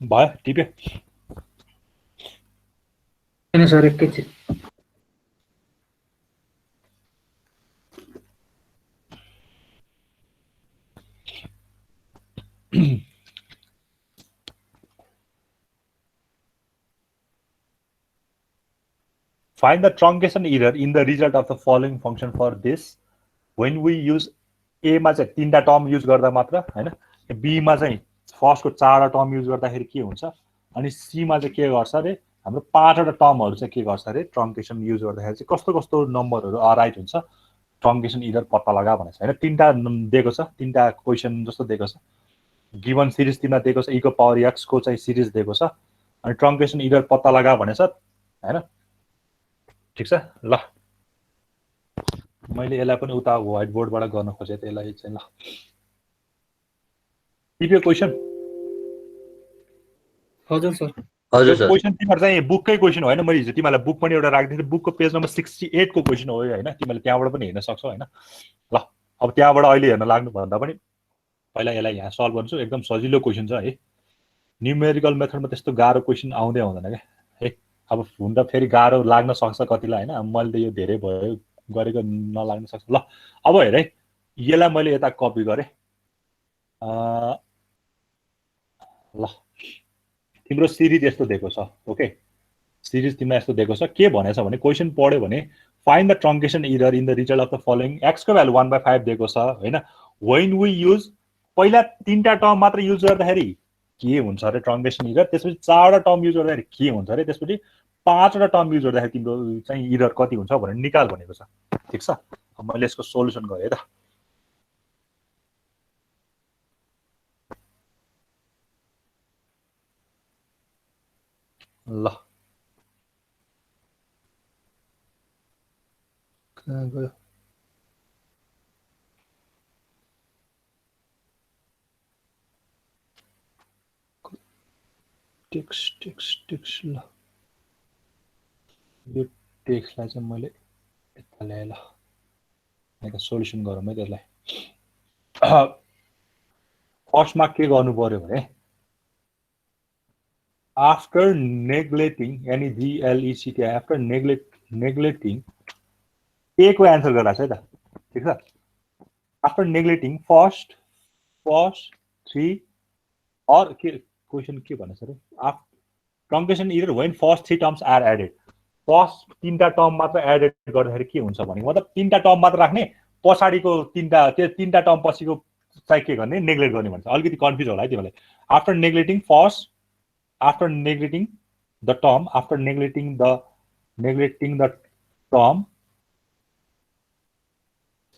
भयो टिप्यो हैन सर एकैछिन Find the truncation error in the result of the following function for this when we use a मा चाहिँ तीनटा टर्म युज गर्दा मात्र हैन b मा चाहिँ फर्स्टको चारवटा टर्म युज गर्दाखेरि के हुन्छ अनि सी मा चाहिँ के गर्छ रे हाम्रो पाँचवटा टर्महरु चाहिँ के गर्छ रे ट्रङ्केसन युज गर्दाखेरि चाहिँ कस्तो कस्तो नम्बरहरु अराइट हुन्छ ट्रङ्केसन इरर पत्ता लगा भनेछ हैन तीनटा दिएको छ तीनटा क्वेशन जस्तो दिएको छ गिवन सिरिज तिमीलाई दिएको छ e को पावर x को चाहिँ सिरिज दिएको छ अनि ट्रङ्केसन इरर पत्ता लगा भनेछ हैन ठीक छ ल मैले यसलाई पनि उता व्हाइट बोर्डबाट गर्न खोजेँ त्यसलाई चाहिँ ल टिप्यो क्वेशन हजुर सर हजुर सर क्वेशन तिमीहरु चाहिँ बुककै क्वेशन होइन मैले हिजो तिमीलाई बुक पनि एउटा राख्दिथे बुकको पेज नम्बर 68 को क्वेशन हो हैन तिमीले त्यहाँबाट पनि हेर्न सक्छौ हैन ल अब त्यहाँबाट अहिले हेर्न लाग्नु भन्दा पनि पहिला यसलाई यहाँ सल्भ गर्छु एकदम सजिलो क्वेशन छ है न्यूमेरिकल मेथडमा त्यस्तो गाह्रो क्वेशन आउँदै आउँदैन के है अब हुन त फेरि गाह्रो लाग्न सक्छ कतिलाई हैन मैले त यो धेरै भयो गरेको नलाग्न सक्छ ल अब हेर है यसलाई मैले यता कपी गरे ल तिम्रो सिरिज यस्तो दिएको छ ओके सिरिज तिमीलाई यस्तो दिएको छ के भनेछ भने क्वेशन पढ्यो भने find the truncation error in the result of the following x को भ्यालु 1/5 दिएको छ हैन व्हेन वी युज पहिला तीनटा टर्म मात्र युज गर्दाखेरि के हुन्छ रे ट्रंकेशन एरर त्यसपछि चारवटा टर्म युज गर्दाखेरि के हुन्छ रे त्यसपछि पाँचवटा टर्म युज गर्दाखेरि तिम्रो चाहिँ एरर कति हुन्छ भनेर निकाल भनेको छ ठीक छ अब मैले यसको सोलुसन गरे त ल कहाँ गयो टेक्स्ट ल यो टेक्स्टलाई चाहिँ मैले यता ल्याएँ ल यहाँ सोलुसन गरौँ है त्यसलाई फर्स्टमा के गर्नु पर्यो भने आफ्टर नेग्लेक्टिङ यानी GLECT आफ्टर नेग्लेक्टिङ ए को एन्सर गराछ है त ठीक छ आफ्टर नेग्लेक्टिङ फर्स्ट 3 और के क्वेशन के भनेछ रे truncation error when first 3 terms are added first तीनटा टर्म मात्र एडेड गर्दाखेरि के हुन्छ भने मतलब तीनटा टर्म मात्र राख्ने पछाडीको तीनटा टर्म पछिको चाहिँ के गर्ने नेग्लेक्ट गर्ने भन्छ अलिकति कन्फ्युज होला है तिमीलाई after neglecting first after neglecting the term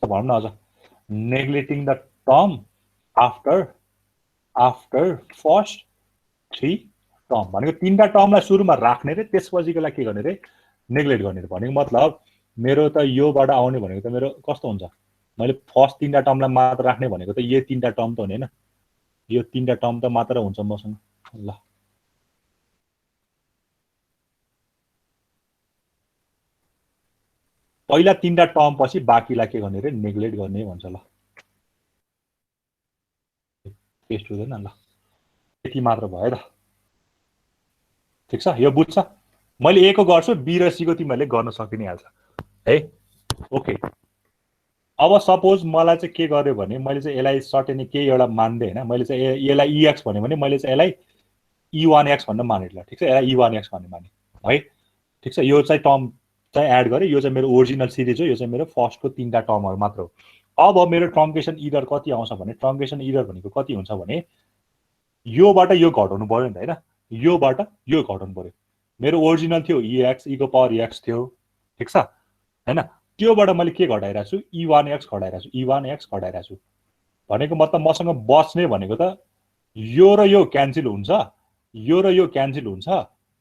भनौं न अझ neglecting the term after first 3 term भनेको तीनटा टर्मलाई सुरुमा राख्ने रे त्यसपछिकोलाई के गर्ने रे नेग्लेक्ट गर्ने रे भनेको मतलब मेरो त योबाट आउने भनेको त मेरो कस्तो हुन्छ मैले फर्स्ट तीनटा टर्मलाई मात्र राख्ने भनेको त यो तीनटा टर्म त हुने हैन यो तीनटा टर्म त मात्र हुन्छ मसँग ल पहिला तीनटा टर्म पछि बाँकीलाई के गर्ने रे नेग्लेक्ट गर्ने भन्छ ल पेस्ट हुँदैन ल यति मात्र भयो त ठीक छ यो बुझ्छ मैले ए को गर्छु बी र सी को तिमीले गर्न सकिने हाल्छ है ओके अब सपोज मलाई चाहिँ के गर्यो भने मैले चाहिँ यसलाई सर्टेन के एउटा मान्दै हैन मैले चाहिँ यसलाई EX भन्यो भने मैले चाहिँ यसलाई E1X भन्न माने ल ठीक छ यसलाई E1X भन्ने माने है ठीक छ यो चाहिँ टर्म चाहिँ एड गरे यो चाहिँ मेरो ओरिजिनल सिरिज हो यो चाहिँ मेरो फर्स्ट को तीनटा टर्महरु मात्र हो अब मेरो ट्रंकेशन एरर कति आउँछ भने ट्रंकेशन एरर भनेको कति हुन्छ भने योबाट यो घटाउनु पर्यो नि त हैन योबाट यो घटाउनु पर्यो मेरो ओरिजिनल थियो EX e को पावर x थियो ठीक छ हैन त्योबाट मैले के घटाइराछु E1X घटाइराछु E1X घटाइराछु भनेको मतलब मसँग बच्ने भनेको त यो र यो क्यान्सल हुन्छ यो र यो क्यान्सल हुन्छ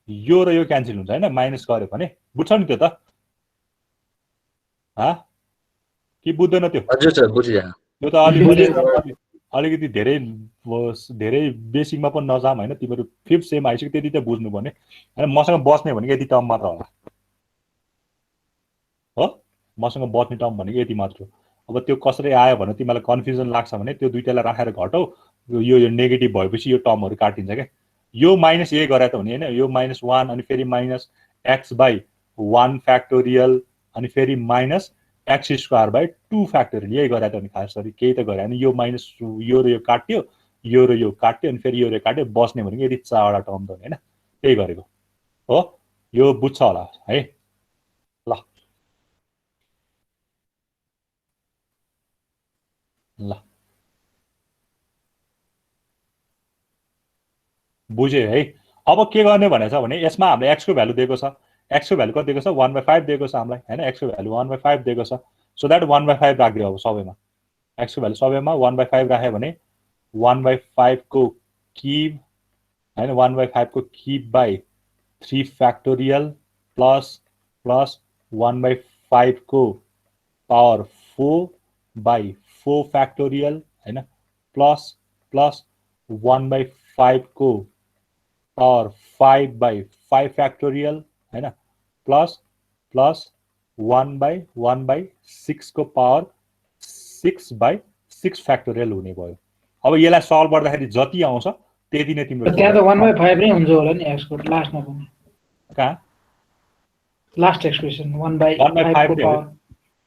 यो र यो क्यान्सल हुन्छ हैन माइनस गर्यो भने बुझ्छ नि त्यो त हा के बुझ्दैन त्यो हजुर सर बुझिया यो त अलिकति धेरै बेसिकमा पनि नजाम हैन तिम्रो 5th सेम आइसक्यो त्यति त बुझ्नु पर्ने हैन मसँग बच्ने भनेको यति टर्म मात्र होला हो मसँग बच्ने टर्म भनेको यति मात्र हो अब त्यो कसरी आयो भने तिमीलाई कन्फ्युजन लाग्छ भने त्यो दुईटालाई राखेर घटाउ यो नेगेटिभ भएपछि यो टर्महरु काटिन्छ के यो माइनस ए गरे त हुने हैन यो -1 अनि फेरि -x/1 फ्याक्टोरियल अनि फेरि -x² 2 फ्याक्टोरियल यही गरे त हुने खास गरी केही त गरे हैन यो माइनस यो र यो काट्यो अनि फेरि यो र काट्यो बस्ने भनेको यदि चारवटा टर्म त हुने हैन त्यही गरेको हो यो बुझ्छ होला है ल ल बुझे है अब के गर्ने भनेछ भने यसमा हामीले x को भ्यालु दिएको छ x को भ्यालु कति दिएको छ 1/5 दिएको छ हामीलाई हैन x को भ्यालु 1/5 दिएको छ सो दैट 1/5 राख्दियो अब सबैमा x को भ्यालु सबैमा 1/5 राखे भने 1/5 को क्यूब हैन 1/5 को क्यूब बाइ 3 फ्याक्टोरियल प्लस 1/5 को पावर 4/4 फ्याक्टोरियल हैन प्लस 1/5 को पावर 5/5 फ्याक्टोरियल हैन प्लस 1/1/6 को पावर 6/6 फ्याक्टोरियल हुने भयो। अब यसलाई सल्भ गर्दाखेरि जति आउँछ त्यति नै तिम्रो त्यहाँ त 1/5 नै हुन्छ होला नि x को लास्टमा पनि कहाँ लास्ट एक्सप्रेसन 1/5 1/5 को नै हो पावर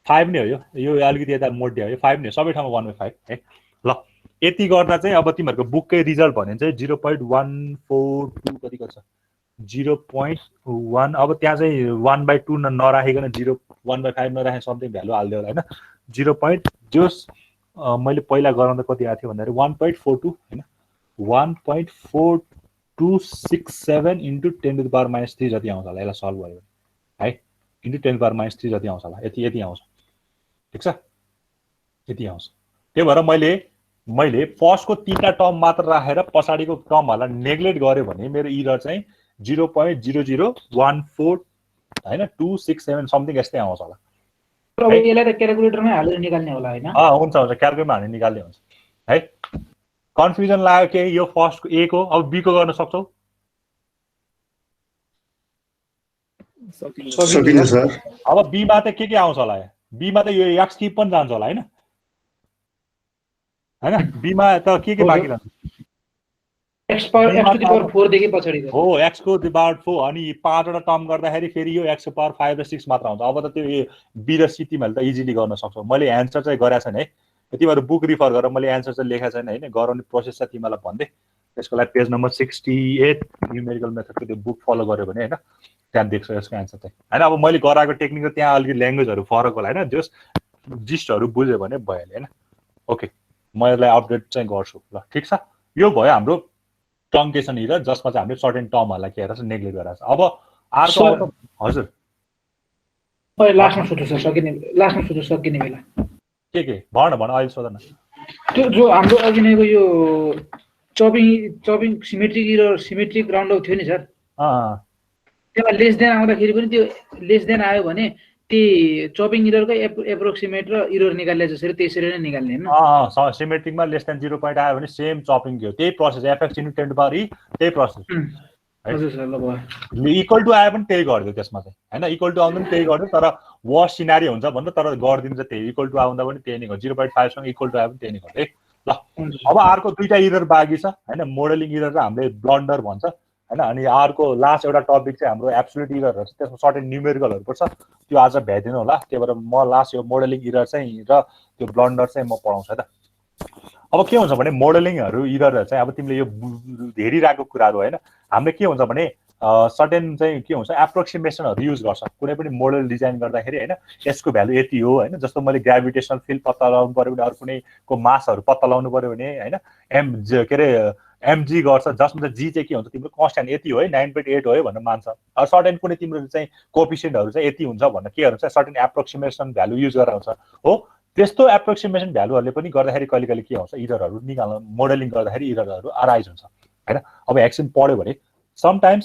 5 नै हो यो अलिकति यता मोड्यो हो 5 नै सबै ठाउँमा 1/5 है ल यति गर्दा चाहिँ अब तिमीहरुको बुककै रिजल्ट भन्ने चाहिँ 0.142 कति गर्छ 0.1 अब त्यहाँ चाहिँ 1/2 नराखिकन 1/5 नराखे समथिङ भ्यालु हाल्दियो होला हैन 0. जोस मैले पहिला गराउँदा कति आएको थियो भन्दाखेरि 1.42 हैन 1.4267 into 10⁻³ जति आउँछ होला यसलाई सल्भ गर्यो है into 10⁻³ जति आउँछ होला यति आउँछ ठीक छ यति आउँछ त्यही भएर मैले फर्स्टको तीनटा टर्म मात्र राखेर पछाडीको टर्महरुलाई नेग्लेक्ट गर्यो भने मेरो इरर चाहिँ 0.0014 हैन 267 समथिङ यस्तै आउँछ होला अब यसलाई त क्याल्कुलेटरमै हालेर निकाल्ने होला हैन हुन्छ क्याल्कुलेटरमा हालेर निकाल्ने हुन्छ है कन्फ्युजन लाग्यो के यो फर्स्टको ए को अब बी को गर्न सक्छौ सकिन्छ सर अब बी मा त के आउँछ होला बी मा त यो एक्स क्यूब पनि जान्छ होला हैन बी मा त के बाँकी रहन्छ x to the power 4 देखि पछाडी हो x को the power 4 अनि 5 वटा टर्म गर्दाखेरि फेरि यो x को पावर 5 र 6 मात्र आउँछ अब त त्यो बी र सी तिमीहरुले त इजिली गर्न सक्छौ मैले एन्सर चाहिँ गरेको छैन है तिमीहरु बुक रिफर गरेर मैले एन्सर चाहिँ लेखेको छैन हैन गराउने प्रोसेस चाहिँ तिमीलाई भन्दै त्यसको लागि पेज नम्बर 68 न्यूमेरिकल मेथडको त्यो बुक फलो गर्यो भने हैन त्यहाँ देख्छौ यसको एन्सर चाहिँ हैन अब मैले गराएको टेक्निक र त्यहाँ अलि ल्याङ्ग्वेजहरु फरक होला हैन जस जिस्टहरु बुझ्यो भने भइहाल्यो हैन ओके म यसलाई अपडेट चाहिँ गर्छु ल ठीक छ यो भयो हाम्रो ट्रङ्केसन इरर जसमा चाहिँ हामीले सर्टेन टर्महरुलाई के गरेछ नेग्लेक्ट गरेछ अब अर्को हजुर ओइ लास्टमा सोध्छु सकिने बेला के भन अहिले सोधन त्यो जो हाम्रो अघि नैको यो चपिङ सिमेट्रिक राउन्ड अफ थियो नि सर त्यसमा लेस देन आउँदाखेरि पनि त्यो लेस देन आयो भने त्यही चपिङ इररकै एप्रोक्सिमेट र इरर निकाल्ने जसरी त्यसरी नै निकाल्ने हैन सिमेट्रिकमा लेस देन 0 पॉइन्ट आयो भने सेम चपिङ थियो त्यही प्रोसेस एफएक्स इन्टु 10⁻³ त्यही प्रोसेस हजुर सर ल भयो इक्वल टु आयो पनि त्यही गरिदियो त्यसमा चाहिँ हैन इक्वल टु आउँदा पनि त्यही गरिदियो तर वर्स्ट सिनारियो हुन्छ भन्दा तर गरिदिन्छ त्यही इक्वल टु आउँदा पनि त्यही नै गर्छ 0.5 सँग इक्वल टु आयो पनि त्यही नै गर्छ है ल अब अर्को दुईटा इरर बाँकी छ हैन मोडलिङ इरर र हामीले ब्लन्डर भन्छ हैन अनि अर्को लास्ट एउटा टपिक चाहिँ हाम्रो एब्सोल्युट इररहरु छ त्यसमा सर्टेन न्यूमेरिकलहरु पर्छ त्यो आज भ्याइदिनु होला त्यही भएर म लास्ट यो मोडलिङ इरर चाहिँ र त्यो ब्लन्डर चाहिँ म पढाउँछु है त अब के हुन्छ भने मोडलिङहरु इररहरु चाहिँ अब तिमीले यो हेरिरहेको कुराहरु हैन हामीले के हुन्छ भने सर्टेन चाहिँ के हुन्छ एप्रोक्सिमेसनहरु युज गर्छ कुनै पनि मोडल डिजाइन गर्दाखेरि हैन यसको भ्यालु यति हो हैन जस्तो मैले ग्रेभिटेसनल फिल्ड पत्ता लगाउनु पर्यो भने अरु कुनैको मासहरु पत्ता लगाउनु पर्यो भने हैन mg गर्छ जसमा चाहिँ g चाहिँ के हुन्छ तिम्रो कन्स्ट्यान्ट यति हो है 9.8 हो है भनेर मान्छ अब सर्टेन कुनै तिम्रो चाहिँ कोएफिसिएन्टहरु चाहिँ यति हुन्छ भनेर के हुन्छ सर्टेन एप्रोक्सिमेसन भ्यालु युज गरेर हुन्छ हो त्यस्तो एप्रोक्सिमेसन भ्यालुहरुले पनि गर्दाखेरि कहिले के हुन्छ इररहरु निकाल्न मोडलिङ गर्दाखेरि इररहरु अराइज हुन्छ हैन अब एकछिन पढ्यो भने sometimes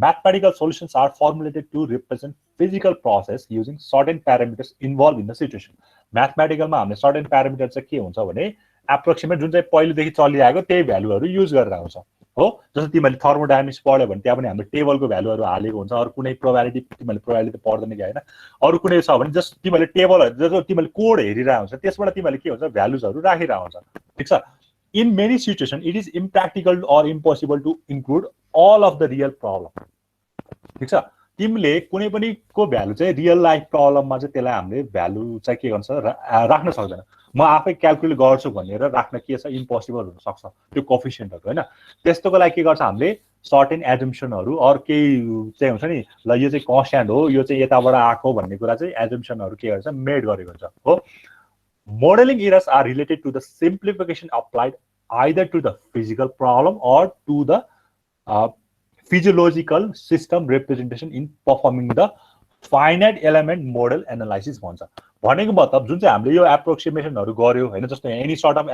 mathematical solutions are formulated to represent physical process using certain parameters involved in the situation mathematical मा हामीले certain parameter चाहिँ के हुन्छ भने एप्रोक्सिमेट जुन चाहिँ पहिलेदेखि चलिरहेको त्यही भ्यालुहरु युज गरेर आउँछ हो जस्तो तिमीले थर्मोडायनामिक्स पढ्यो भने त्यहाँ पनि हामीले टेबलको भ्यालुहरु हालेको हुन्छ अरु कुनै प्रोबेबिलिटी तिमीले प्रोबेबिलिटी पढ्दैन कि हैन अरु कुनै छ भने जस्ट तिमीले टेबलहरु जस्तो तिमीले कोड हेरिरा हुन्छ त्यसबाट तिमीले के हुन्छ भ्यालुजहरु राखिरा हुन्छ ठीक छ in many situations it is impractical or impossible to include all of the real problem ठीक छ तिमीले कुनै पनि को भ्यालु चाहिँ रियल लाइफ प्रब्लममा चाहिँ त्यसलाई हामीले भ्यालु चाहिँ के गर्छ राख्न सक्दैन म आफै क्याल्कुलेट गर्छु भनेर राख्न के छ इम्पोसिबल हुन सक्छ त्यो कोएफिसिएन्टहरु हैन त्यस्तोको लागि के गर्छ हामीले सर्टेन एजम्पसनहरु अर केही चाहिँ हुन्छ नि ल यो चाहिँ कन्स्ट्यान्ट हो यो चाहिँ यताबाट आको भन्ने कुरा चाहिँ एजम्पसनहरु के गर्छ मेड गरेको हुन्छ हो modeling errors are related to the simplification applied either to the physical problem or to the physiological system representation in performing the finite element model analysis भन्छ भनेको मतलब जुन चाहिँ हामीले यो एप्रोक्सिमेसनहरू गर्यो होइन, जस्तो any sort of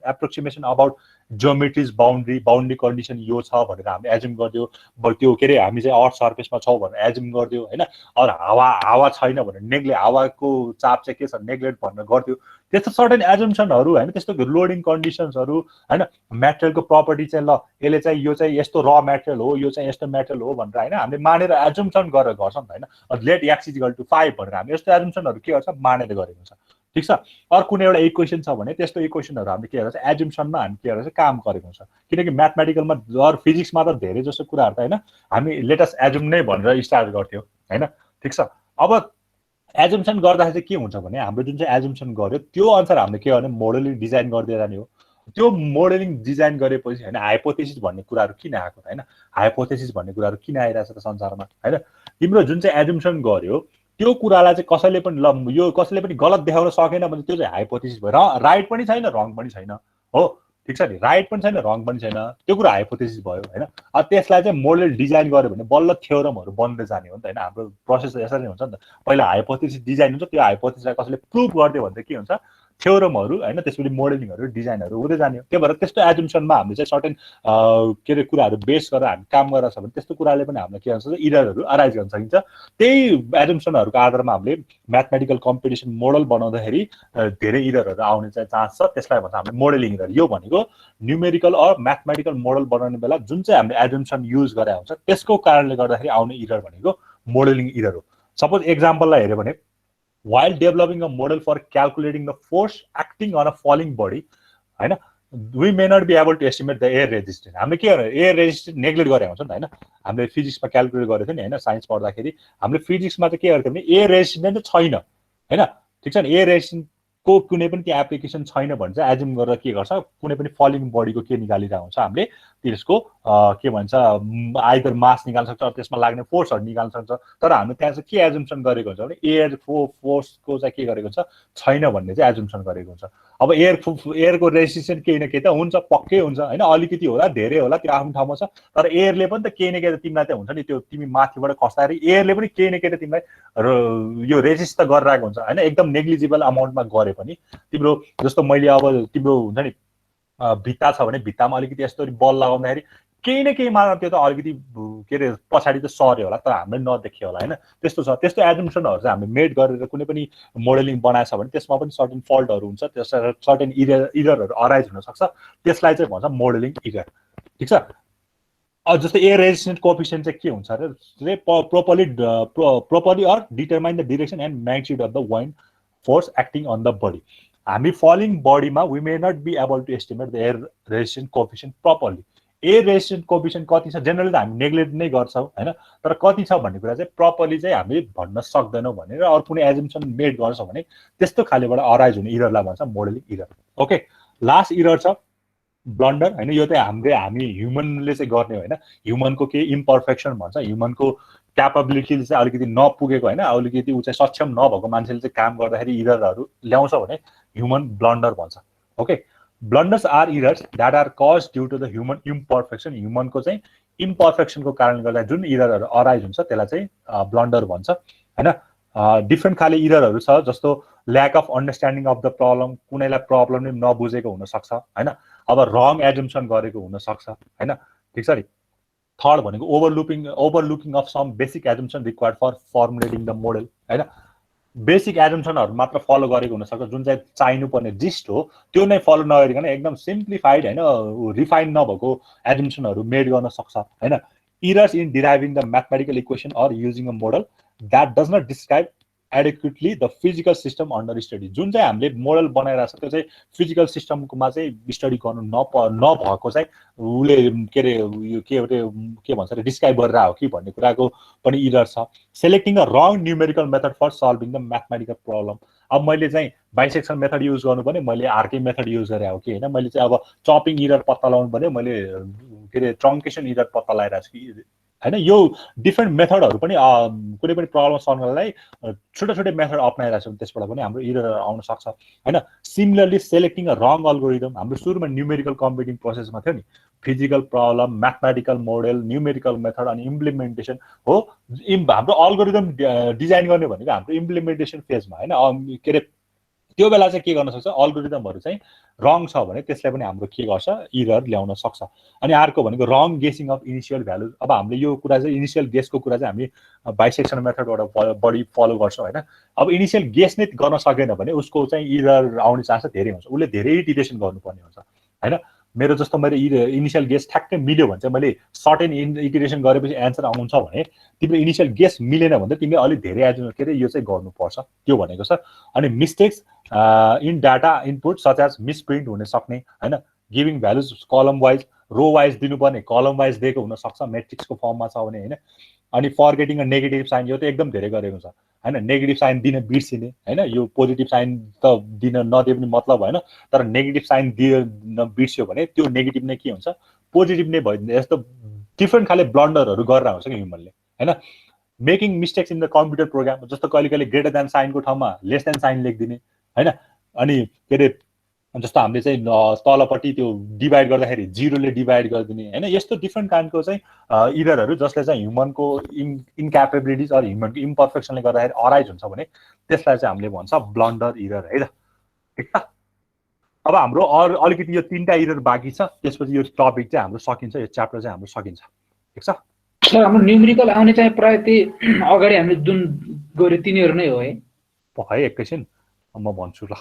approximation about geometries boundary condition यो छ भनेर हामीले एज्युम गरिदियो, त्यो के अरे हामी चाहिँ अर्थ सर्फेसमा छौँ भनेर एज्युम गरिदियो होइन, अरू हावा छैन भनेर हावाको चाप चाहिँ के छ नेग्लेक्ट भनेर गरिदियो। त्यस्तो सर्टेन एजुम्सनहरू होइन, त्यस्तो लोडिङ कन्डिसन्सहरू होइन, मेटेरियलको प्रपर्टी चाहिँ ल यसले चाहिँ यो चाहिँ यस्तो र मेटेरियल हो, यो चाहिँ यस्तो मेटेरियल हो भनेर होइन हामीले मानेर एजुम्सन गरेर गर्छौँ नि त होइन। Let X is equal to 5 भनेर हामी यस्तो एजुम्सनहरू के गर्छ मानेर गरेको हुन्छ, ठिक छ। अरू कुनै एउटा इक्वेसन छ भने त्यस्तो इक्वेसनहरू हामीले के गर्छ एजुम्सनमा हामी के गर्छ काम गरेको हुन्छ, किनकि म्याथमेटिकलमा अरू फिजिक्समा त धेरै जस्तो कुराहरू त होइन हामी लेटेस्ट एजुम नै भनेर स्टार्ट गर्थ्यौँ होइन, ठिक छ। अब एजुम्सन गर्दाखेरि चाहिँ के हुन्छ भने हाम्रो जुन चाहिँ एजुम्सन गर्यो त्यो अनुसार हामीले के गर्ने मोडलिङ डिजाइन गर्दै जाने हो। त्यो मोडलिङ डिजाइन गरेपछि होइन हाइपोथेसिस भन्ने कुराहरू किन आएको होइन, हाइपोथेसिस भन्ने कुराहरू किन आइरहेछ त संसारमा होइन। तिम्रो जुन चाहिँ एजुम्सन गर्यो त्यो कुरालाई चाहिँ कसैले पनि ल यो कसैले पनि गलत देखाउन सकेन भने त्यो चाहिँ हाइपोथेसिस भयो, राइट पनि छैन रङ पनि छैन हो, ठिक छ नि, राइट पनि छैन रङ पनि छैन, त्यो कुरा हाइपोथेसिस भयो होइन। अब त्यसलाई चाहिँ मोडल डिजाइन गर्यो भने बल्ल थ्योरमहरू बन्दै जाने हो नि त होइन। हाम्रो प्रोसेस यसरी नै हुन्छ नि त, पहिला हाइपोथेसिस डिजाइन हुन्छ, त्यो हाइपोथेसिसलाई कसैले प्रुभ गरिदियो भने चाहिँ के हुन्छ थ्योरमहरू होइन, त्यसपछि मोडलिङहरू डिजाइनहरू हुँदै जाने हो। त्यही भएर त्यस्तो एजुम्सनमा हामीले चाहिँ सर्टेन के अरे कुराहरू बेस गरेर हामी काम गरेर छ भने त्यस्तो कुराले पनि हामीलाई के भन्छ इररहरू अराइज गर्न सकिन्छ। त्यही एजुम्सनहरूको आधारमा हामीले म्याथमेटिकल कम्पिटिसन मोडल बनाउँदाखेरि धेरै इररहरू आउने चाहिँ चान्स छ, त्यसलाई भन्छ हामीले मोडलिङ इरर। यो भनेको न्युमेरिकल अर म्याथमेटिकल मोडल बनाउने बेला जुन चाहिँ हामीले एजुम्सन युज गरेर हुन्छ त्यसको कारणले गर्दाखेरि आउने इरर भनेको मोडलिङ इरर हो। सपोज एक्जाम्पललाई हेऱ्यो भने while developing a model for calculating the force acting on a falling body हैन, we may not be able to estimate the air resistance। हामीले के गर्यो एयर रेजिस्टेन्स नेग्लेक्ट गरेको हुन्छ नि त होइन। हामीले फिजिक्समा क्याल्कुलेट गरेको थियो नि होइन, साइन्स पढ्दाखेरि हामीले फिजिक्समा चाहिँ के गरेको थियो भने एयर रेजिस्टेन्स चाहिँ छैन होइन, ठिक छ नि। एयर रेजिस्टेन्स को कुनै पनि त्यो एप्लिकेसन छैन भने चाहिँ एजुम गरेर के गर्छ कुनै पनि फलिङ बडीको के निकालिरहेको हुन्छ हामीले त्यसको के भन्छ आइदर मास निकाल्न सक्छ, त्यसमा लाग्ने फोर्सहरू निकाल्न सक्छ। तर हामीले त्यहाँ चाहिँ के एजुम्सन गरेको हुन्छ भने एयर फोर्सको चाहिँ के गरेको हुन्छ छैन भन्ने चाहिँ एजुम्सन गरेको हुन्छ। अब एयरको रेजिस्टेन्स केही न केही त हुन्छ, पक्कै हुन्छ होइन, अलिकति होला धेरै होला त्यो आफ्नो ठाउँमा छ। तर एयरले पनि त केही न केही त तिमीलाई चाहिँ हुन्छ नि, त्यो तिमी माथिबाट खस्दाखेरि एयरले पनि केही न केही त तिमीलाई यो रेजिस्ट त गरिरहेको हुन्छ होइन। एकदम नेग्लिजिबल अमाउन्टमा गरे पनि तिम्रो जस्तो मैले अब तिम्रो हुन्छ नि भित्ता छ भने भित्तामा अलिकति यस्तो बल लगाउँदाखेरि केही न केही मात्रा त्यो त अलिकति के अरे पछाडि त सर्यो होला तर हामीले नदेख्यो होला होइन। त्यस्तो छ, त्यस्तो एजुम्सनहरू चाहिँ हामीले मेड गरेर कुनै पनि मोडलिङ बनाएछ भने त्यसमा पनि सर्टेन फल्टहरू हुन्छ, त्यस सर्टेन इररहरू अराइज हुनसक्छ, त्यसलाई चाहिँ भन्छ मोडलिङ इरर, ठिक छ। जस्तै एयर रेजिस्टेन्स कोएफिसिएन्ट चाहिँ के हुन्छ अरे properly or determine the direction and magnitude of the wind force acting on the body. हामी फलिङ बडीमा we may not be able to estimate the air resistance coefficient properly. Air resistance coefficient कति छ जेनरली त हामी नेग्लेक्ट नै गर्छौँ होइन, तर कति छ भन्ने कुरा चाहिँ प्रपरली चाहिँ हामीले भन्न सक्दैनौँ भनेर अरू कुनै एजुम्सन मेड गर्छौँ भने त्यस्तो खालेबाट अराइज हुने इररलाई भन्छ modelling error. Okay, last error छ ब्लन्डर होइन। यो चाहिँ हामी ह्युमनले चाहिँ गर्ने होइन, ह्युमनको केही इम्पर्फेक्सन भन्छ, ह्युमनको क्यापेबिलिटी चाहिँ अलिकति नपुगेको होइन, अलिकति ऊ चाहिँ सक्षम नभएको मान्छेले चाहिँ काम गर्दाखेरि इररहरू ल्याउँछ भने ह्युमन ब्लन्डर भन्छ। Okay, blunders are errors that are cause due to the human imperfection. ह्युमनको चाहिँ इम्पर्फेक्सनको कारणले गर्दा जुन इररहरू अराइज हुन्छ त्यसलाई चाहिँ ब्लन्डर भन्छ होइन। डिफ्रेन्ट खाले इररहरू छ जस्तो lack of understanding of the problem, कुनैलाई प्रब्लम नै नबुझेको हुनसक्छ होइन। अब रङ एजुम्सन गरेको हुनसक्छ होइन, ठिक छ नि। थर्ड भनेको overlooking of some basic assumption required for formulating the model होइन। बेसिक एजुम्सनहरू मात्र फलो गरेको हुनसक्छ, जुन चाहिँ चाहिनुपर्ने जिस्ट हो त्यो नै फलो नगरिकन एकदम सिम्प्लिफाइड होइन रिफाइन नभएको एजुम्सनहरू मेड गर्न सक्छ होइन। Errors in deriving the mathematical equation or using a model that does not describe adequately the physical system under study. जुन चाहिँ हामीले मोडल बनाइरहेको छ त्यो चाहिँ फिजिकल सिस्टममा चाहिँ स्टडी गर्नु नभएको चाहिँ उसले के अरे यो के भन्छ अरे डिस्क्राइब गरेर हो कि भन्ने कुराको पनि इरर छ। Selecting a wrong numerical method for solving the mathematical problem. अब मैले चाहिँ बाइसेक्सन मेथड युज गर्नु भने मैले अर्कै मेथड युज गरेँ हो कि होइन। मैले चाहिँ अब चपिङ इरर पत्ता लगाउनु भने मैले के अरे ट्रङ्केसन इरर पत्ता लगाइरहेको छु कि हैन यो डिफरेन्ट मेथडहरु पनि कुनै पनि प्रब्लम सल्भ गर्नलाई छोटा छोटा मेथड अपनाइरहेको छौं त्यसबाट पनि हाम्रो एरर आउन सक्छ हैन similarly selecting a wrong algorithm हाम्रो सुरुमा न्यूमेरिकल कम्प्युटिङ प्रोसेसमा थियो नि physical problem mathematical model numerical method अनि इम्प्लिमेन्टेसन हो हाम्रो एल्गोरिदम डिजाइन गर्ने भनेको हाम्रो इम्प्लिमेन्टेसन फेजमा हैन के रे त्यो बेला चाहिँ के गर्न सक्छ एल्गोरिदमहरु चाहिँ रङ छ भने त्यसले पनि हाम्रो के गर्छ एरर ल्याउन सक्छ अनि अर्को भनेको रङ गेसिङ अफ इनिशियल भ्यालु अब हामीले यो कुरा चाहिँ इनिशियल गेसको कुरा चाहिँ हामी बाइसेक्सन मेथडबाट बढी फलो गर्छौं हैन अब इनिशियल गेस नै गर्न सकेन भने उसको चाहिँ एरर आउने चान्स धेरै हुन्छ उले धेरै इटरेसन गर्नुपर्ने हुन्छ हैन मेरो जस्तो मैले इनिशियल गेस ठ्याक्कै मिल्यो भने चाहिँ मैले सर्टेन इटरेसन गरेपछि एन्सर आउँछ भने तिम्रो इनिशियल गेस मिलेन भने तिमीले अलि धेरै के रे यो चाहिँ गर्नुपर्छ त्यो भनेको छ अनि mistakes in data input such as misprint हुन सक्ने हैन giving values column wise row wise दिनुपर्ने कलम वाइज दिएको हुन सक्छ मैट्रिक्सको फर्ममा छ भने हैन अनि फर्गेटिङ अ नेगेटिभ साइन यो त एकदम धेरै गरेको छ हैन नेगेटिभ साइन दिन बिर्सिने हैन यो पोजिटिभ साइन त दिन नदिए पनि मतलब हैन तर नेगेटिभ साइन दिन बिर्स्यो भने त्यो नेगेटिभ नै के हुन्छ पोजिटिभ नै भयो यस्तो डिफरेन्ट खाले ब्लन्डरहरु गरेर हुन्छ के ह्युमनले हैन making mistakes in the computer program जस्तो कहिले कहिले ग्रेटर देन साइनको ठाउँमा लेस देन साइन लेखिदिने हैन अनि के रे जस्तो हामीले चाहिँ तलपट्टि त्यो डिभाइड गर्दाखेरि जिरोले डिभाइड गरिदिने हैन यस्तो डिफरेन्ट काइन्डको चाहिँ एररहरु जसले चाहिँ ह्युमनको इनक्यापेबिलिटिज अर ह्युमनको इम्परफेक्सनले गर्दाखेरि अराइज हुन्छ भने त्यसलाई चाहिँ हामीले भन्छ ब्लन्डर एरर है त ठीक छ अब हाम्रो अलिकति यो तीनटा एरर बाँकी छ त्यसपछि यो टपिक चाहिँ हाम्रो सकिन्छ यो च्याप्टर चाहिँ हाम्रो सकिन्छ ठीक छ सर हाम्रो न्यूमेरिकल आउने चाहिँ प्राय त्यही अगाडि हामीले जुन गर्यो तिनीहरु नै हो है है एकैछिन म भन्छु ल